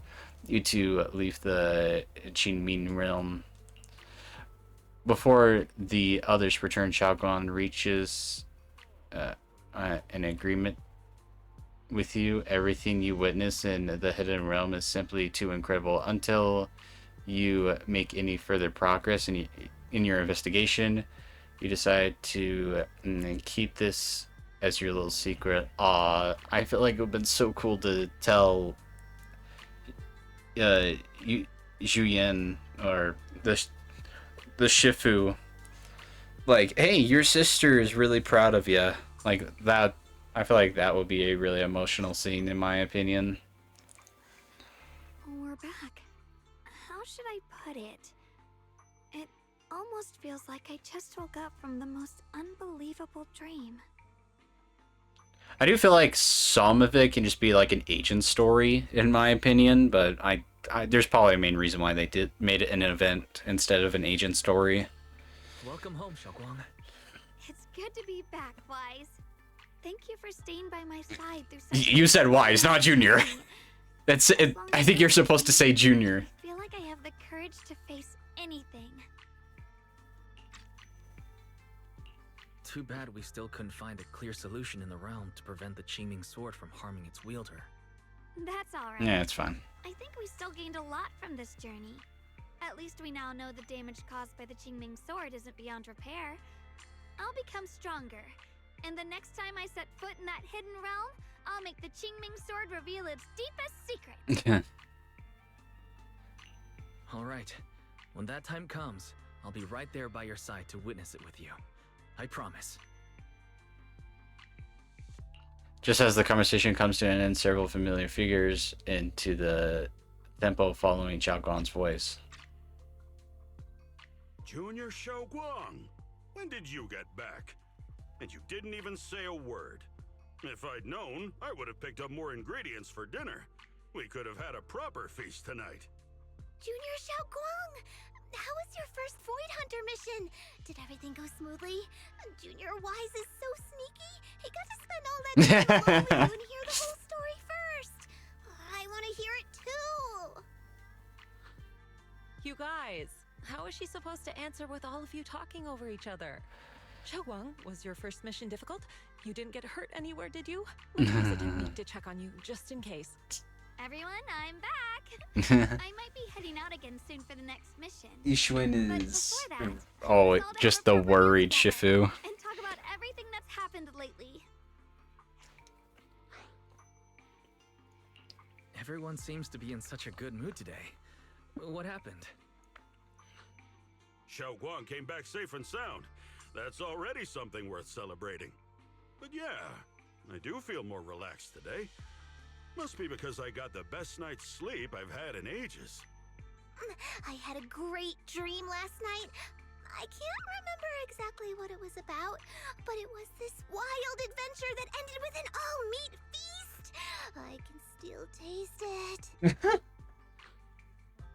You two leave the Qingming realm. Before the others return, Xiaoguan reaches an agreement with you. Everything you witness in the hidden realm is simply too incredible. Until you make any further progress in your investigation, you decide to keep this as your little secret. I feel like it would have been so cool to tell Zhuyan or the Shifu, like, hey, your sister is really proud of you. Like that. I feel like that would be a really emotional scene, in my opinion. We're back. How should I put it? It almost feels like I just woke up from the most unbelievable dream. I do feel like some of it can just be like an agent story, in my opinion, but I there's probably a main reason why they made it an event instead of an agent story. Welcome home, Xiaoguang. It's good to be back, Wise. Thank you for staying by my side through such You said Wise, not Junior. That's it. I think you're supposed to say Junior. I feel like I have the courage to face anything. Too bad we still couldn't find a clear solution in the realm to prevent the Qingming sword from harming its wielder. That's alright. Yeah, it's fine. I think we still gained a lot from this journey. At least we now know the damage caused by the Qingming sword isn't beyond repair. I'll become stronger, and the next time I set foot in that hidden realm, I'll make the Qingming sword reveal its deepest secret. All right. When that time comes, I'll be right there by your side to witness it with you. I promise. Just as the conversation comes to an end, several familiar figures into the tempo following Xiaoguang's voice. Junior Xiaoguang, when did you get back? And you didn't even say a word. If I'd known, I would have picked up more ingredients for dinner. We could have had a proper feast tonight. Junior Xiaoguang, how was your first Void Hunter mission? Did everything go smoothly? Junior Wise is so sneaky. He got to spend all that time alone with you and hear the whole story first. I want to hear it too. You guys, how is she supposed to answer with all of you talking over each other? Xiaoguang, was your first mission difficult? You didn't get hurt anywhere, did you? We use a technique to check on you, just in case. Everyone, I'm back. I might be heading out again soon for the next mission. Yishuin But is... before that, Oh, let's all just have the a proper worried meeting Shifu. and talk about everything that's happened lately. Everyone seems to be in such a good mood today. What happened? Xiaoguang came back safe and sound. That's already something worth celebrating. But yeah, I do feel more relaxed today. Must be because I got the best night's sleep I've had in ages. I had a great dream last night. I can't remember exactly what it was about, but it was this wild adventure that ended with an all-meat feast. I can still taste it.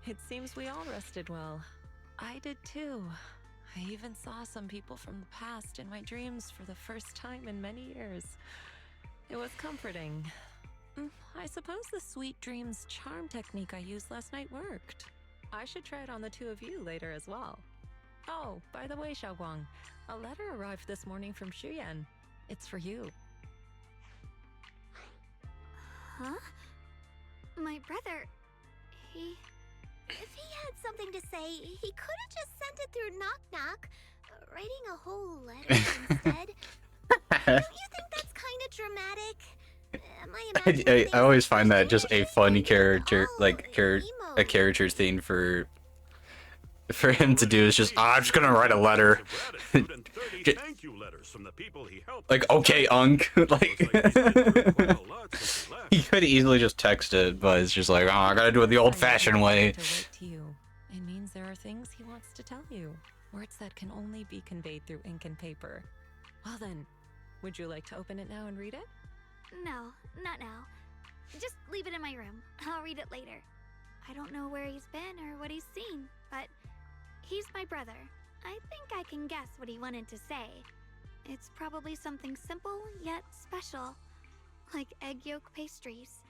It seems we all rested well. I did too. I even saw some people from the past in my dreams for the first time in many years. It was comforting. I suppose the sweet dreams charm technique I used last night worked. I should try it on the two of you later as well. Oh, by the way, Xiaoguang, a letter arrived this morning from Shuyan. It's for you. Huh? My brother, he... If he had something to say, he could have just sent it through Knock Knock, writing a whole letter instead. Don't you think that's kind of dramatic? I always find that just a funny character, like a character thing for him to do is just, I'm just gonna write a letter. Thank you letters from the people he helped. Like, okay, Unk. Like, he could easily just text it, but it's just like, oh, I gotta do it the old-fashioned way. It means there are things he wants to tell you, words that can only be conveyed through ink and paper. Well then, would you like to open it now and read it? No, not now. Just leave it in my room. I'll read it later. I don't know where he's been or what he's seen, but he's my brother. I think I can guess what he wanted to say. It's probably something simple yet special, like egg yolk pastries.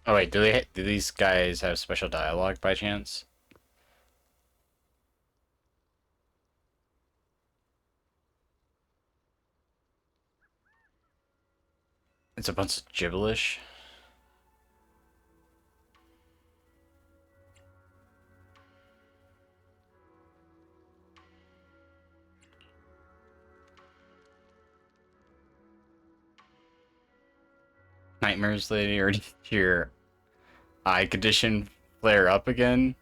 Oh wait, do these guys have special dialogue by chance? It's a bunch of gibberish. Nightmares lady, or did your eye condition flare up again?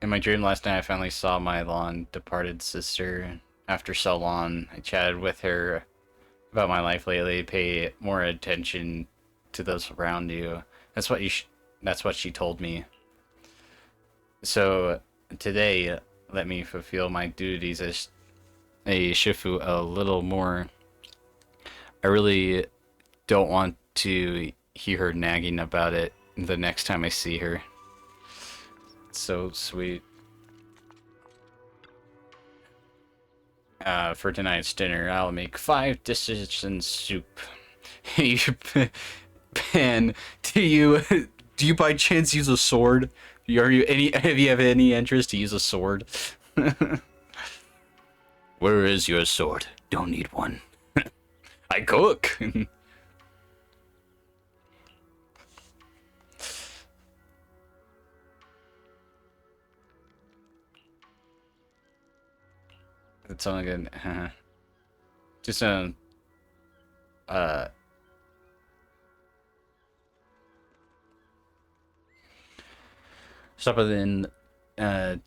In my dream last night, I finally saw my long departed sister. After so long, I chatted with her about my life lately. Pay more attention to those around you. That's what she told me. So today, let me fulfill my duties as a Shifu a little more. I really don't want to hear her nagging about it the next time I see her. It's so sweet. For tonight's dinner, I'll make 5 dishes and soup. You, Pan, do you by chance use a sword? Have you have any interest to use a sword? Where is your sword? Don't need one. I cook. It's only good. Just stop it then.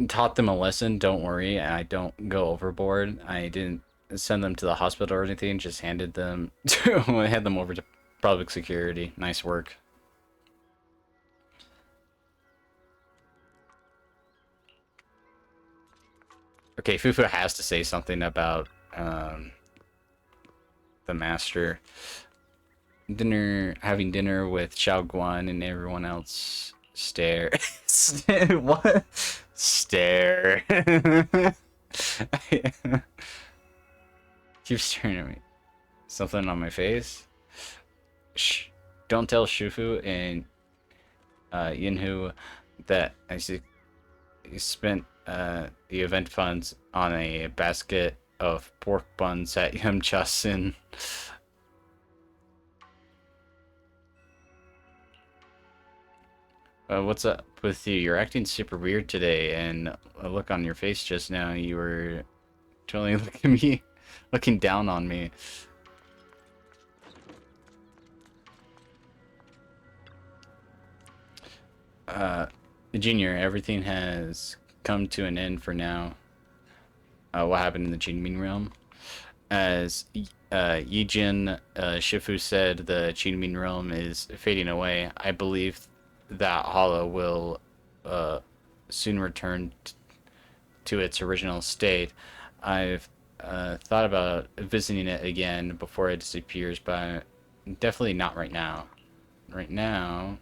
Taught them a lesson. Don't worry, I don't go overboard. I didn't send them to the hospital or anything. Just handed them had them over to public security. Nice work. Okay, Fufu has to say something about the master. Having dinner with Xiao Guan and everyone else. Stare. What? Stare. Keep staring at me. Something on my face? Shh. Don't tell Shufu and Yinhu that I spent the event funds on a basket of pork buns at Yamchasin. What's up with you? You're acting super weird today, and a look on your face just now, you were totally looking down on me. Junior, everything has come to an end for now. What happened in the Jinming realm? As Yijin Shifu said, the Jinming realm is fading away. I believe that hollow will soon return to its original state. I've thought about visiting it again before it disappears, but definitely not right now. Right now,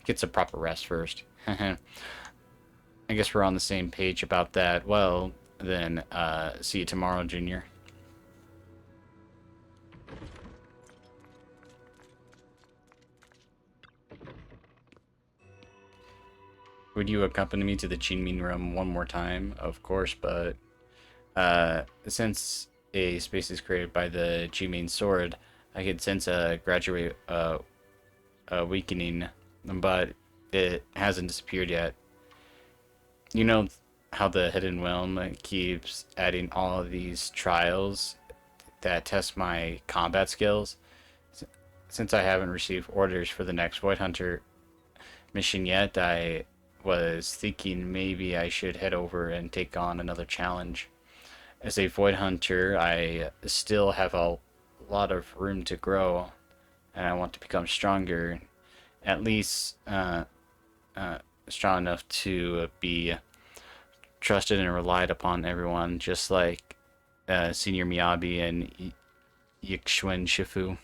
get some proper rest first. I guess we're on the same page about that. Well, then, see you tomorrow, Junior. Would you accompany me to the Jinming realm one more time? Of course, but since a space is created by the Jinming sword, I could sense a gradual weakening, but it hasn't disappeared yet. You know how the Hidden Realm keeps adding all of these trials that test my combat skills? Since I haven't received orders for the next Void Hunter mission yet, I was thinking maybe I should head over and take on another challenge. As a Void Hunter, I still have a lot of room to grow, and I want to become stronger, at least strong enough to be trusted and relied upon everyone, just like Senior Miyabi and Yixuan Shifu.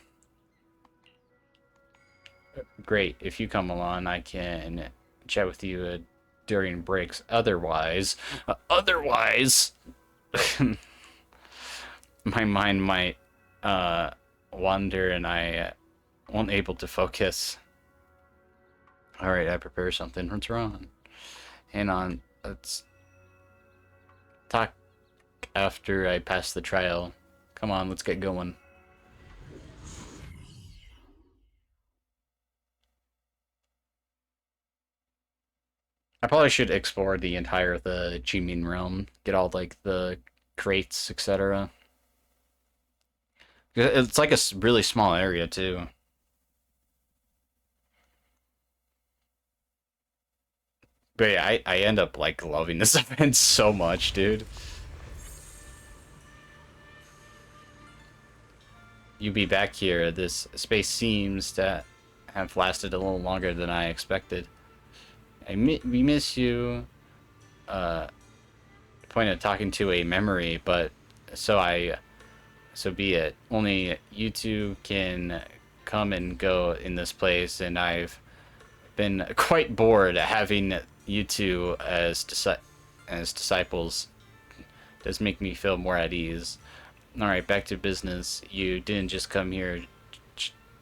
Great, if you come along, I can chat with you during breaks. Otherwise, my mind might wander and I won't able to focus. Alright, I prepare something. What's wrong? Hang on, let's talk after I pass the trial. Come on, let's get going. I probably should explore the entire the Jinming realm, get all like the crates, etc. It's like a really small area too. But yeah, I end up like loving this event so much, dude. You be back here. This space seems to have lasted a little longer than I expected. We miss you. Point of talking to a memory, but so be it. Only you two can come and go in this place, and I've been quite bored having you two as disciples does make me feel more at ease. Alright, back to business. You didn't just come here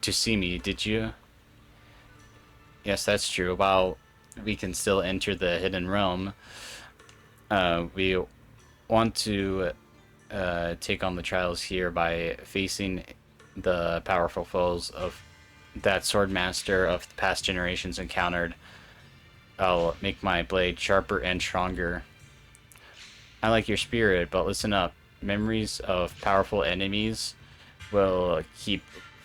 to see me, did you? Yes, that's true. While we can still enter the hidden realm, we want to take on the trials here by facing the powerful foes of that sword master of the past generations encountered. I'll make my blade sharper and stronger. I like your spirit, but listen up. Memories of powerful enemies will keep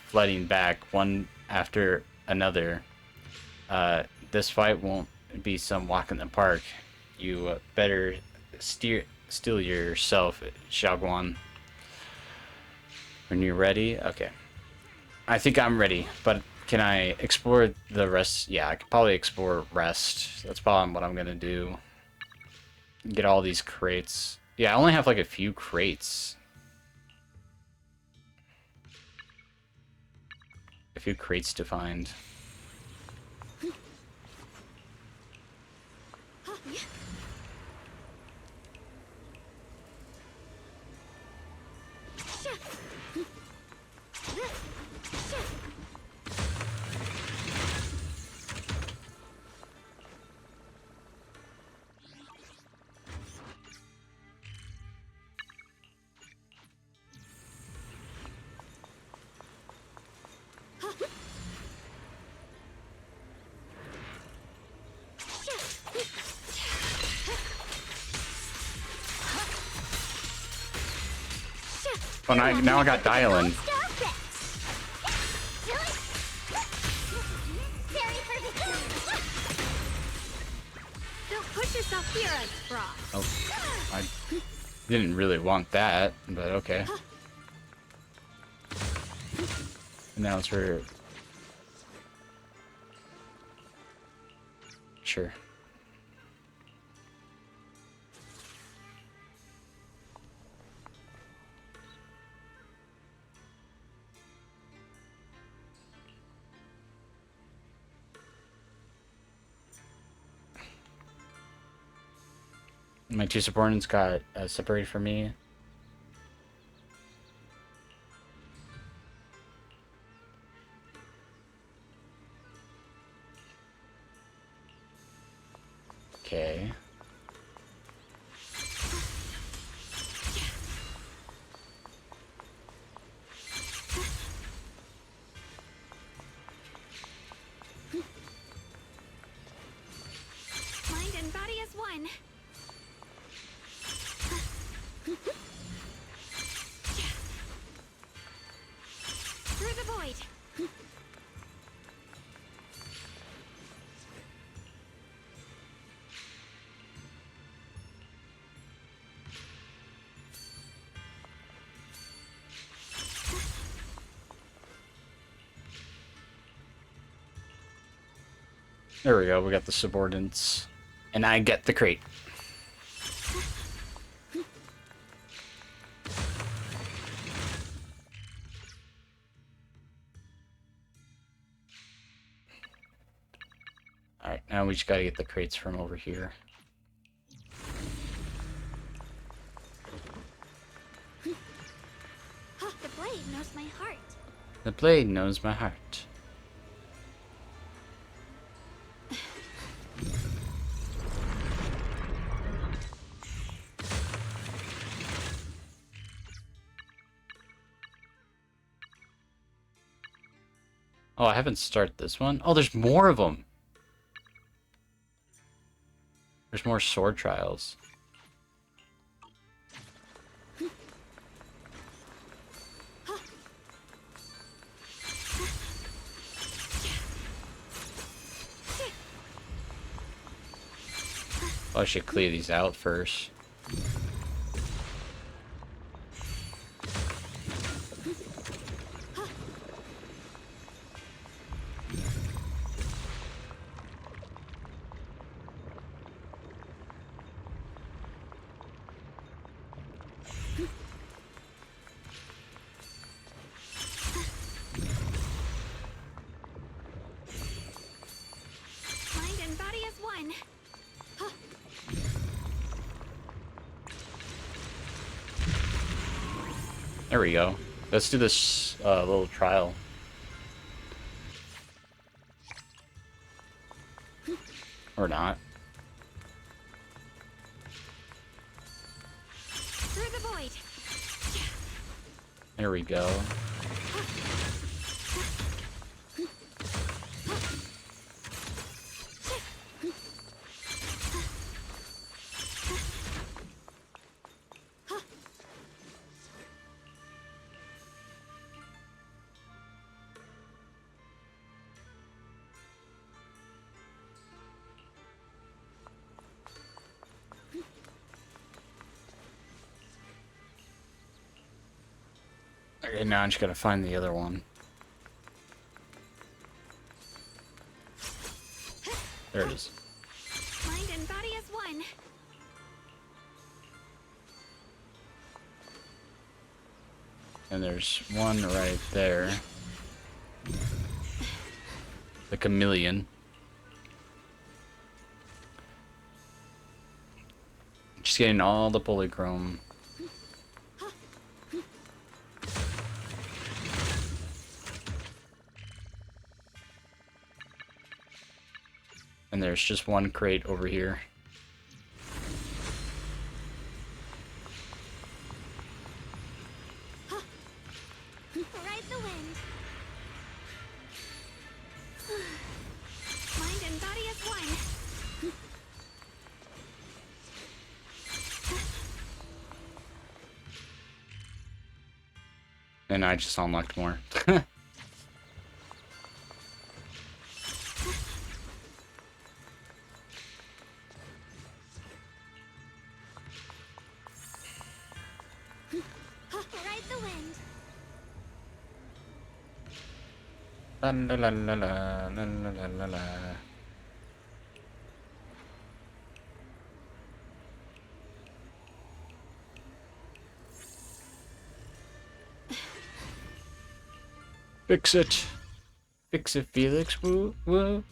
flooding back one after another. This fight won't be some walk in the park. You better steel yourself, Xiaoguan. When you're ready? Okay. I think I'm ready, but can I explore the rest? Yeah, I could probably explore rest. That's probably what I'm gonna do. Get all these crates. Yeah, I only have like a few crates. A few crates to find. Oh, now I got dialing. Don't push yourself here, Frost. Oh, I didn't really want that, but okay. Now it's for... Sure. My two subordinates got separated from me. Okay. Mind and body as one. Through the void. There we go, we got the subordinates. And I get the crate. Alright, now we just gotta get the crates from over here. The blade knows my heart. The blade knows my heart. Oh, I haven't started this one. Oh, there's more of them. There's more sword trials. Oh, I should clear these out first. Mind and body as one. There we go. Let's do this little trial. Or not. Through the void. There we go. Okay, now I just gotta find the other one. There it is. Mind and body as one. And there's one right there. The chameleon. Just getting all the polychrome. And there's just one crate over here. Ride the wind. Mind and body as one. And I just unlocked more. Ride the wind. La la la la la la la la la. Fix it. Fix it, Felix. Woo woo.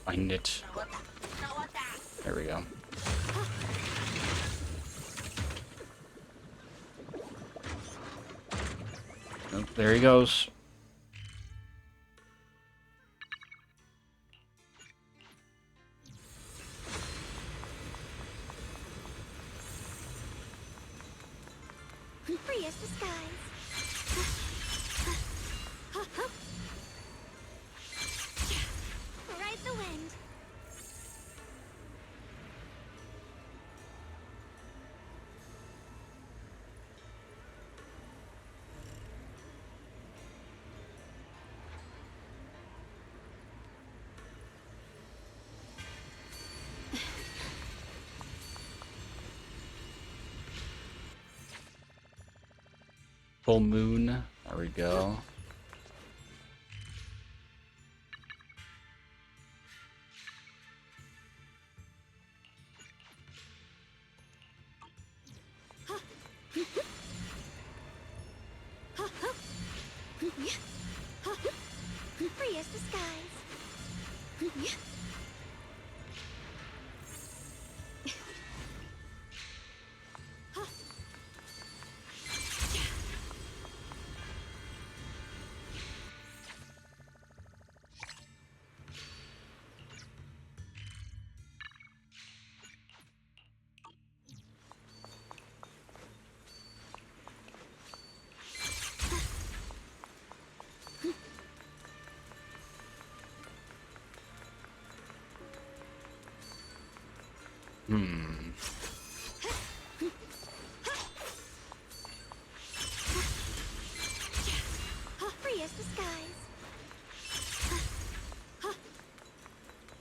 Find it. There we go. Oh, there he goes. Free as the skies. Ride the wind. Full moon. There we go. Free as the skies. Hmm. Free as the skies.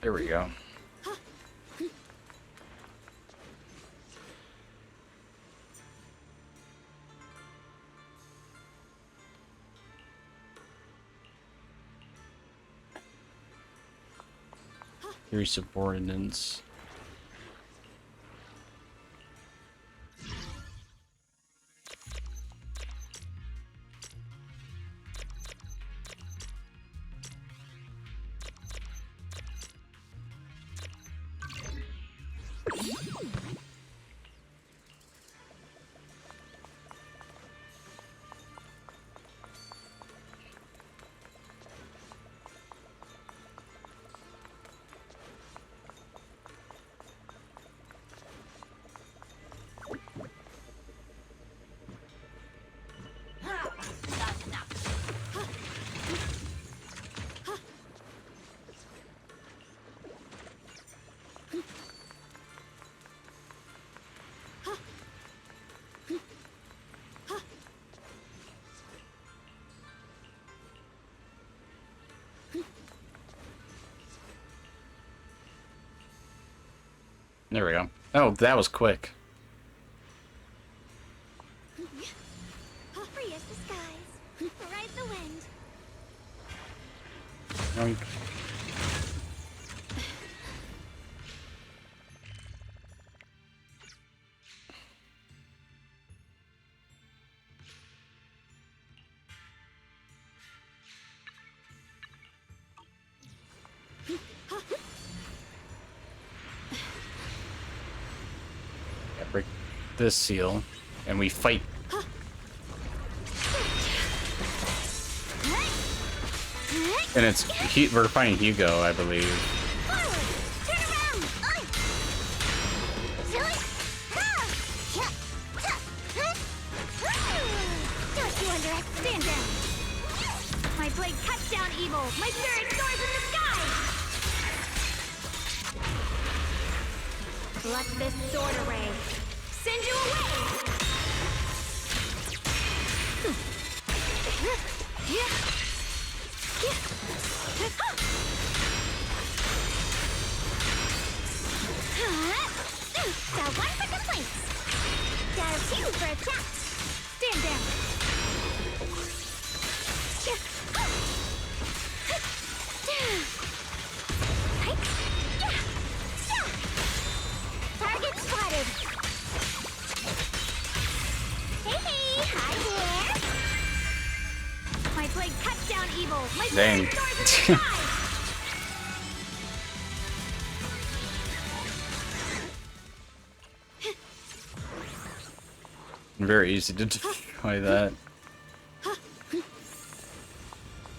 There we go. Three subordinates. There we go. Oh, that was quick. Free as the skies, ride the wind. Yoink. Yeah, break this seal, and we fight. And it's we're fighting Hugo, I believe. Forward! Turn around! Oi! Silly! Don't you understand them! My blade cuts down evil! My spirit soars in the sky! Let this sword array send you away! Got one for complaints. Got a few for attacks. Stand down. Target spotted. Hey, hi there. My blade cuts down evil. My Dang. blade soars in the sky. Very easy to destroy that.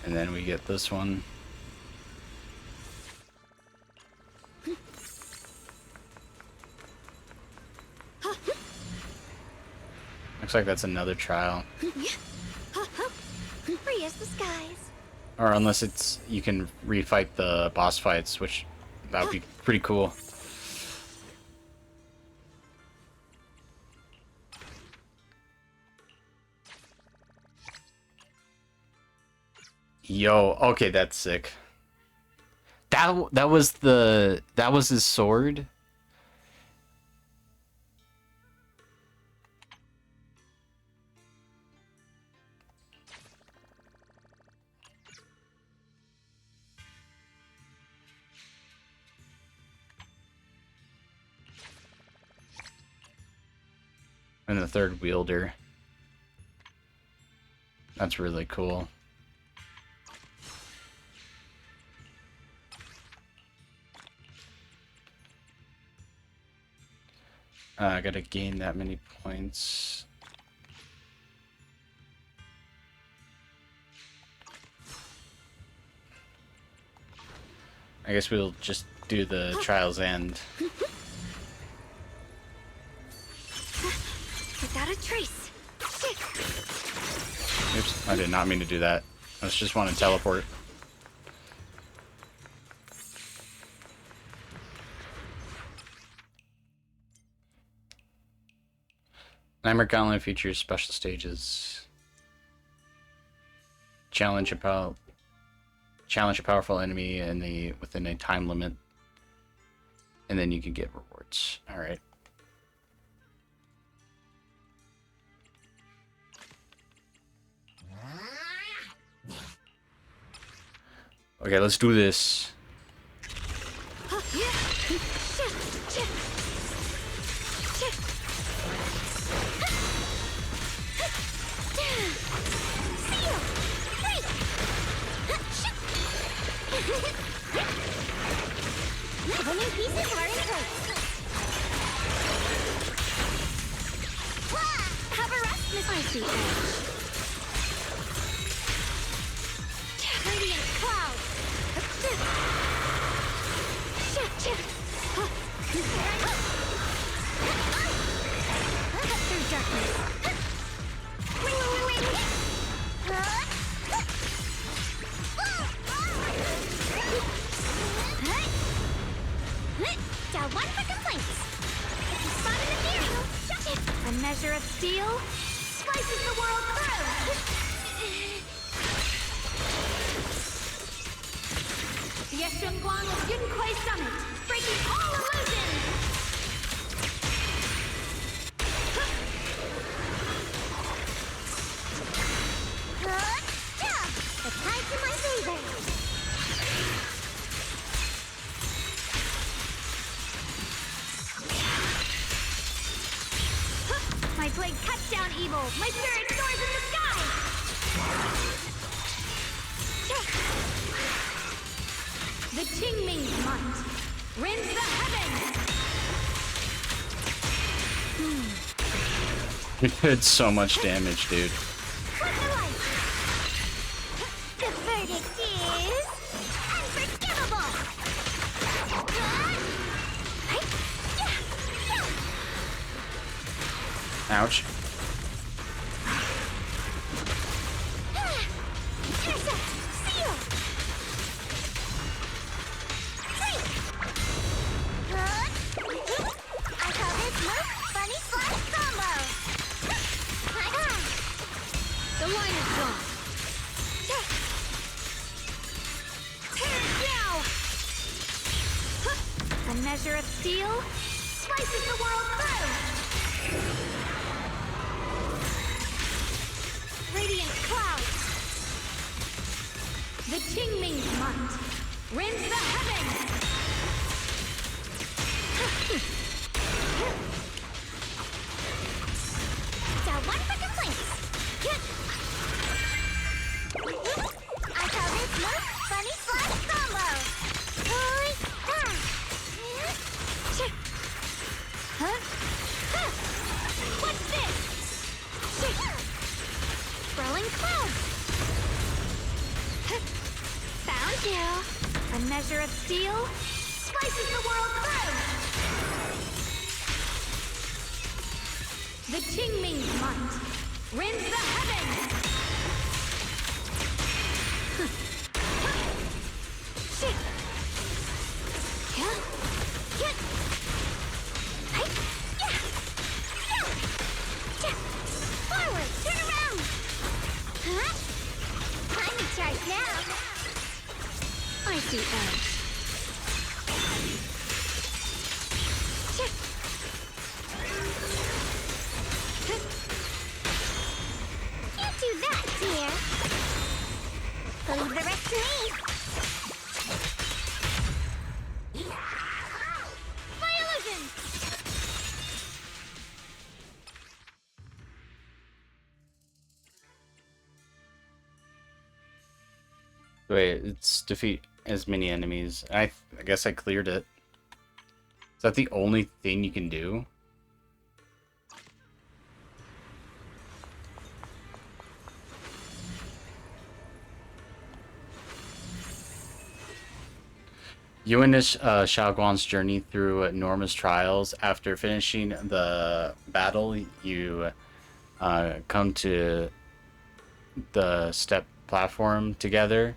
And then we get this one. Looks like that's another trial. Free as the skies. Or unless it's you can refight the boss fights, which that would be pretty cool. Yo, okay, that's sick. That was his sword. And the third wielder. That's really cool. I gotta gain that many points. I guess we'll just do the trial's end. Without a trace. Oops, I did not mean to do that. I just want to teleport. Nightmare Gauntlet features special stages. Challenge a powerful enemy within a time limit, and then you can get rewards. All right. Okay, let's do this. The new pieces are in place. Have a rest, Miss Icy Edge. Radiant cloud. Cut through darkness. Wing. Got one for complaints. If you spot an ethereal, shut it. A measure of steel slices the world through. The Yeshun Guan was Yun Kuei Summit, breaking all illusions. My spirit soars in the sky! The Qingming's might rends the heavens! You did so much damage, dude. Flip the light! The verdict is... unforgivable! Ouch. Intercept! Seal! Freak! I call this move Funny Slash Combo! The line is drawn. Tear it now! A measure of steel slices the world through! Radiant clouds! The Qingming's might rends the heavens! So one for complaints! I call this move Funny Slash Combo! What's this? Rolling clouds! Found you! A measure of steel slices the world through! The Qingming's might rends the heavens! Forward! Turn around! Huh? I'm in charge now! I see edge. Can't do that, dear! Leave the rest to me! My illusion! Wait, it's defeat as many enemies. I guess I cleared it. Is that the only thing you can do? You witness Xiaoguan's journey through enormous trials. After finishing the battle, you come to the step platform together,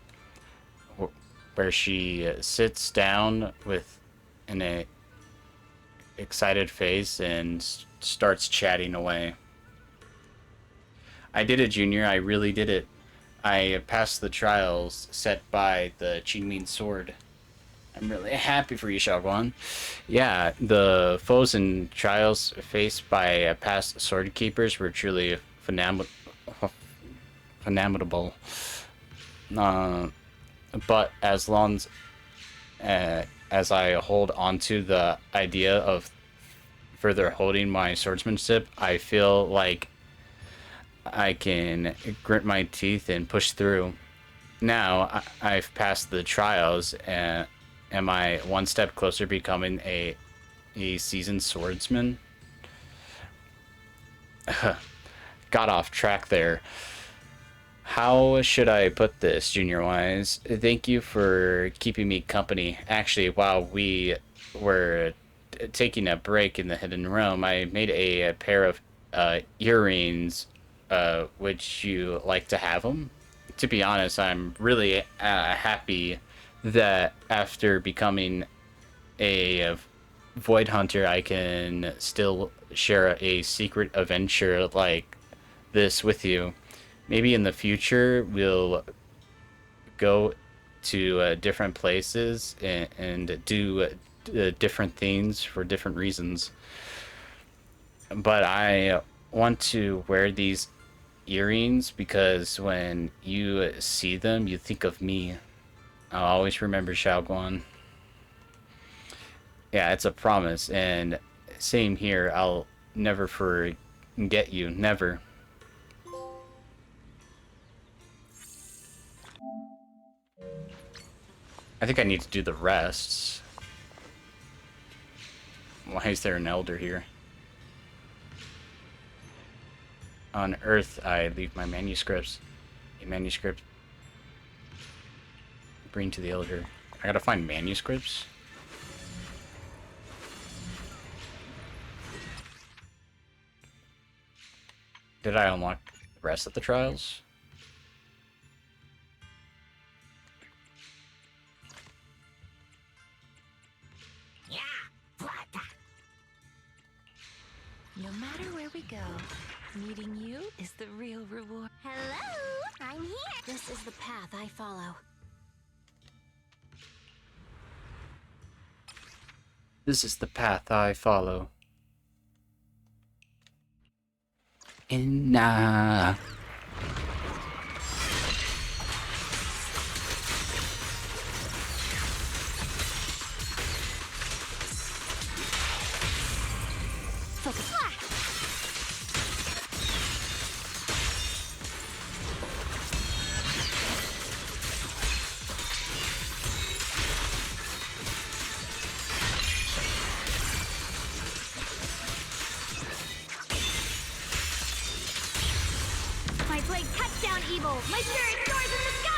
where she sits down with an excited face and starts chatting away. I did it, Junior. I really did it. I passed the trials set by the Qingming sword. I'm really happy for you, Xiaoguan. Yeah, the foes and trials faced by past sword keepers were truly phenomenal. But as long as I hold on to the idea of further holding my swordsmanship, I feel like I can grit my teeth and push through. Now I've passed the trials, and am I one step closer becoming a seasoned swordsman? Got off track there. How should I put this, Junior Wise? Thank you for keeping me company. Actually, while we were taking a break in the Hidden Realm, I made a pair of earrings. Would you like to have them? To be honest, I'm really happy that after becoming a Void Hunter, I can still share a secret adventure like this with you. Maybe in the future we'll go to different places and do different things for different reasons. But I want to wear these earrings because when you see them, you think of me. I'll always remember Xiaoguan. Yeah, it's a promise, and same here. I'll never forget you. Never. I think I need to do the rests. Why is there an elder here? On Earth, I leave my manuscripts. A manuscript. Bring to the elder. I gotta find manuscripts. Did I unlock the rest of the trials? No matter where we go, meeting you is the real reward. Hello, I'm here. This is the path I follow. This is the path I follow. Inna. My blade cuts down evil. My spirit soars in the sky.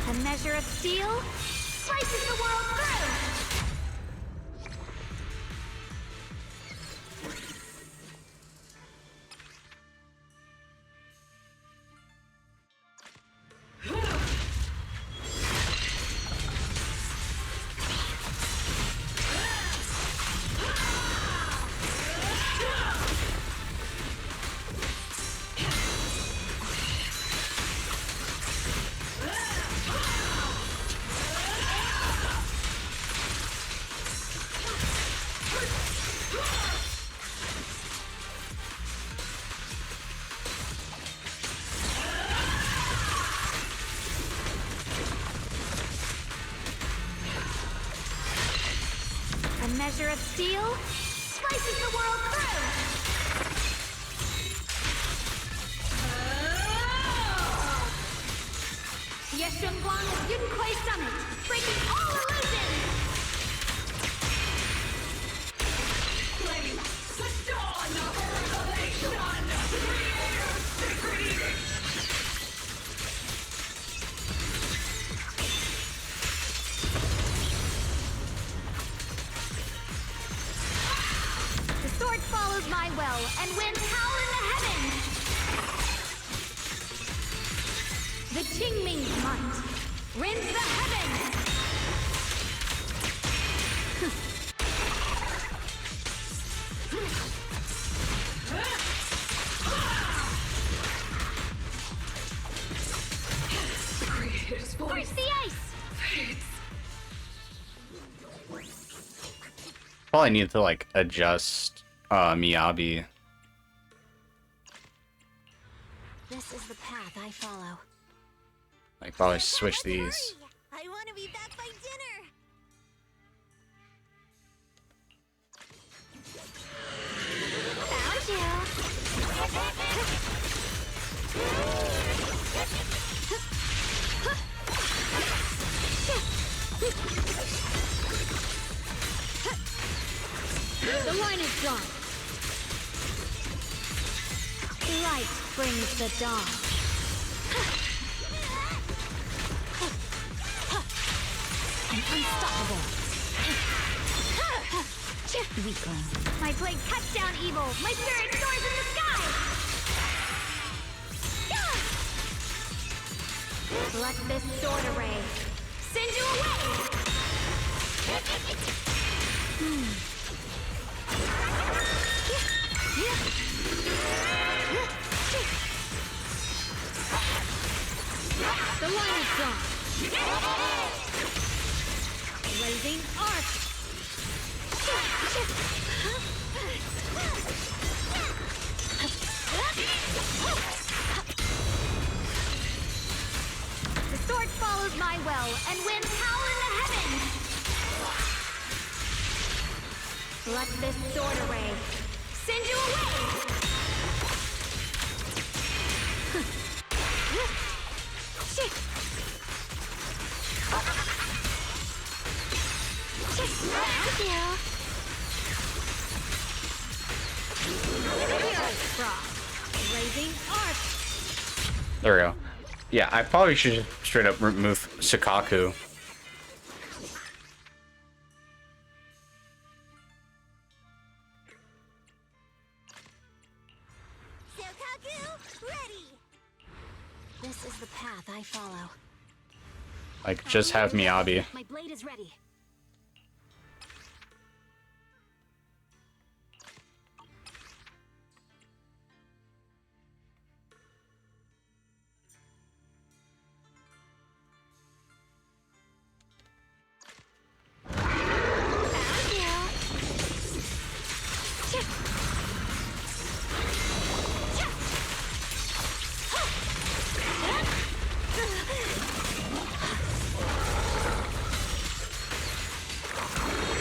A measure of steel slices the world through. A measure of steel slices the world through. Yeshunguang of Yunquay Summit, breaking all illusions! The sword follows my well, and winds howl in the heavens! The Qingming's might rends the heavens! Force the ice! Probably need to like adjust Miyabi. This is the path I follow. Like probably switch these. I want to be back by dinner. Found The line is drawn. Light brings the dawn. I'm unstoppable. Weakling. My blade cuts down evil. My spirit soars in the sky. Let this sword array send you away! The line is drawn. Blazing arc. The sword follows my will, and winds howl in the heavens! Let this sword array send you away! Thank you! Blazing arc! There we go. Yeah, I probably should just straight up remove Sukaku. Sukaku, ready! This is the path I follow. Like, just have Miyabi. My blade is ready.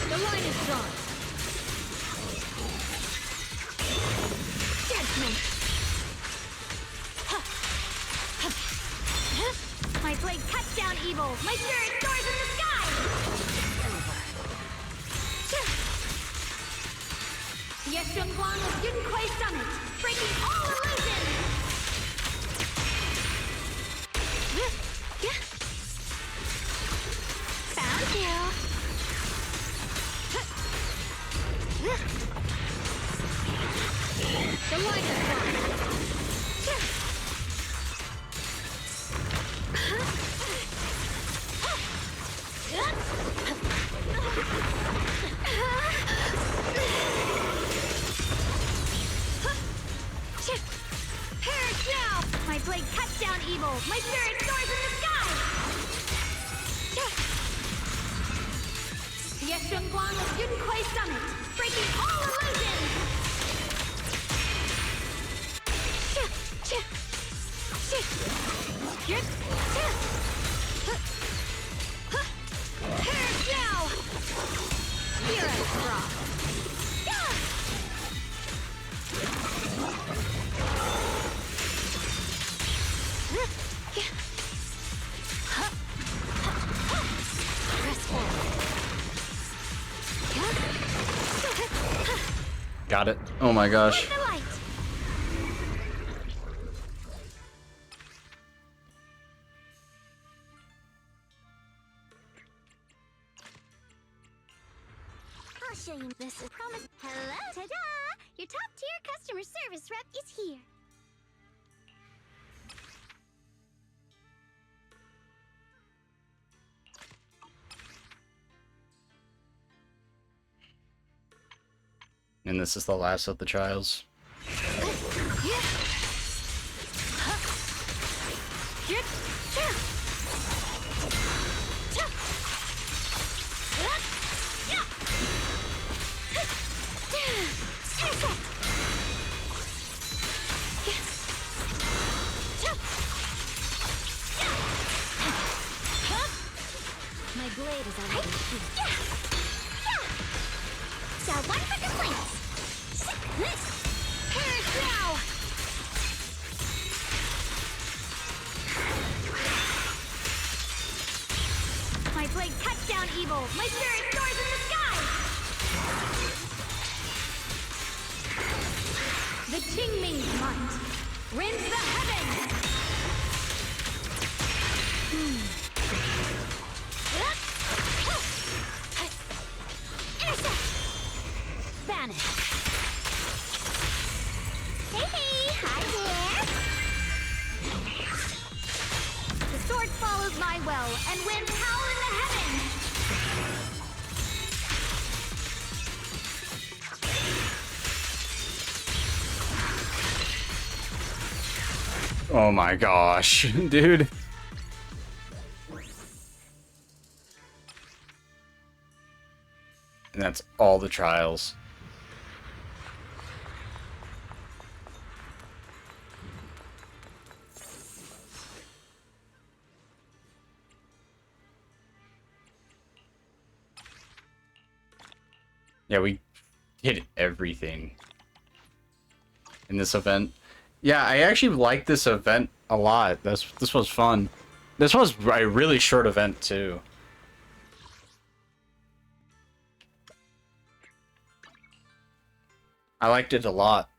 The line is drawn. Judgment. My blade cuts down evil. My spirit soars in the sky. Yeshungguang with Yun Kuei Summit, breaking all illusions. Found you. The line is drawn. Perish now! My blade cuts down evil. My spirit soars in the sky. Yeshungguang with Yun Kuei Summit, breaking all illusions. Perish now! Spirit Frost. Got it. Oh my gosh. The light. I'll show you this is promise. Hello? Ta-da! Your top-tier customer service rep is here. And this is the last of the trials. My blade is on my feet. So one for complaints. Perish now! My blade cuts down evil. My spirit soars in the sky. The Qingming's might rends the heavens. Vanish. Hey, hi there. The sword bell and win power in the heavens! Oh my gosh, dude. And that's all the trials. Yeah, we hit everything in this event. Yeah, I actually like this event a lot. This was fun. This was a really short event too. I liked it a lot.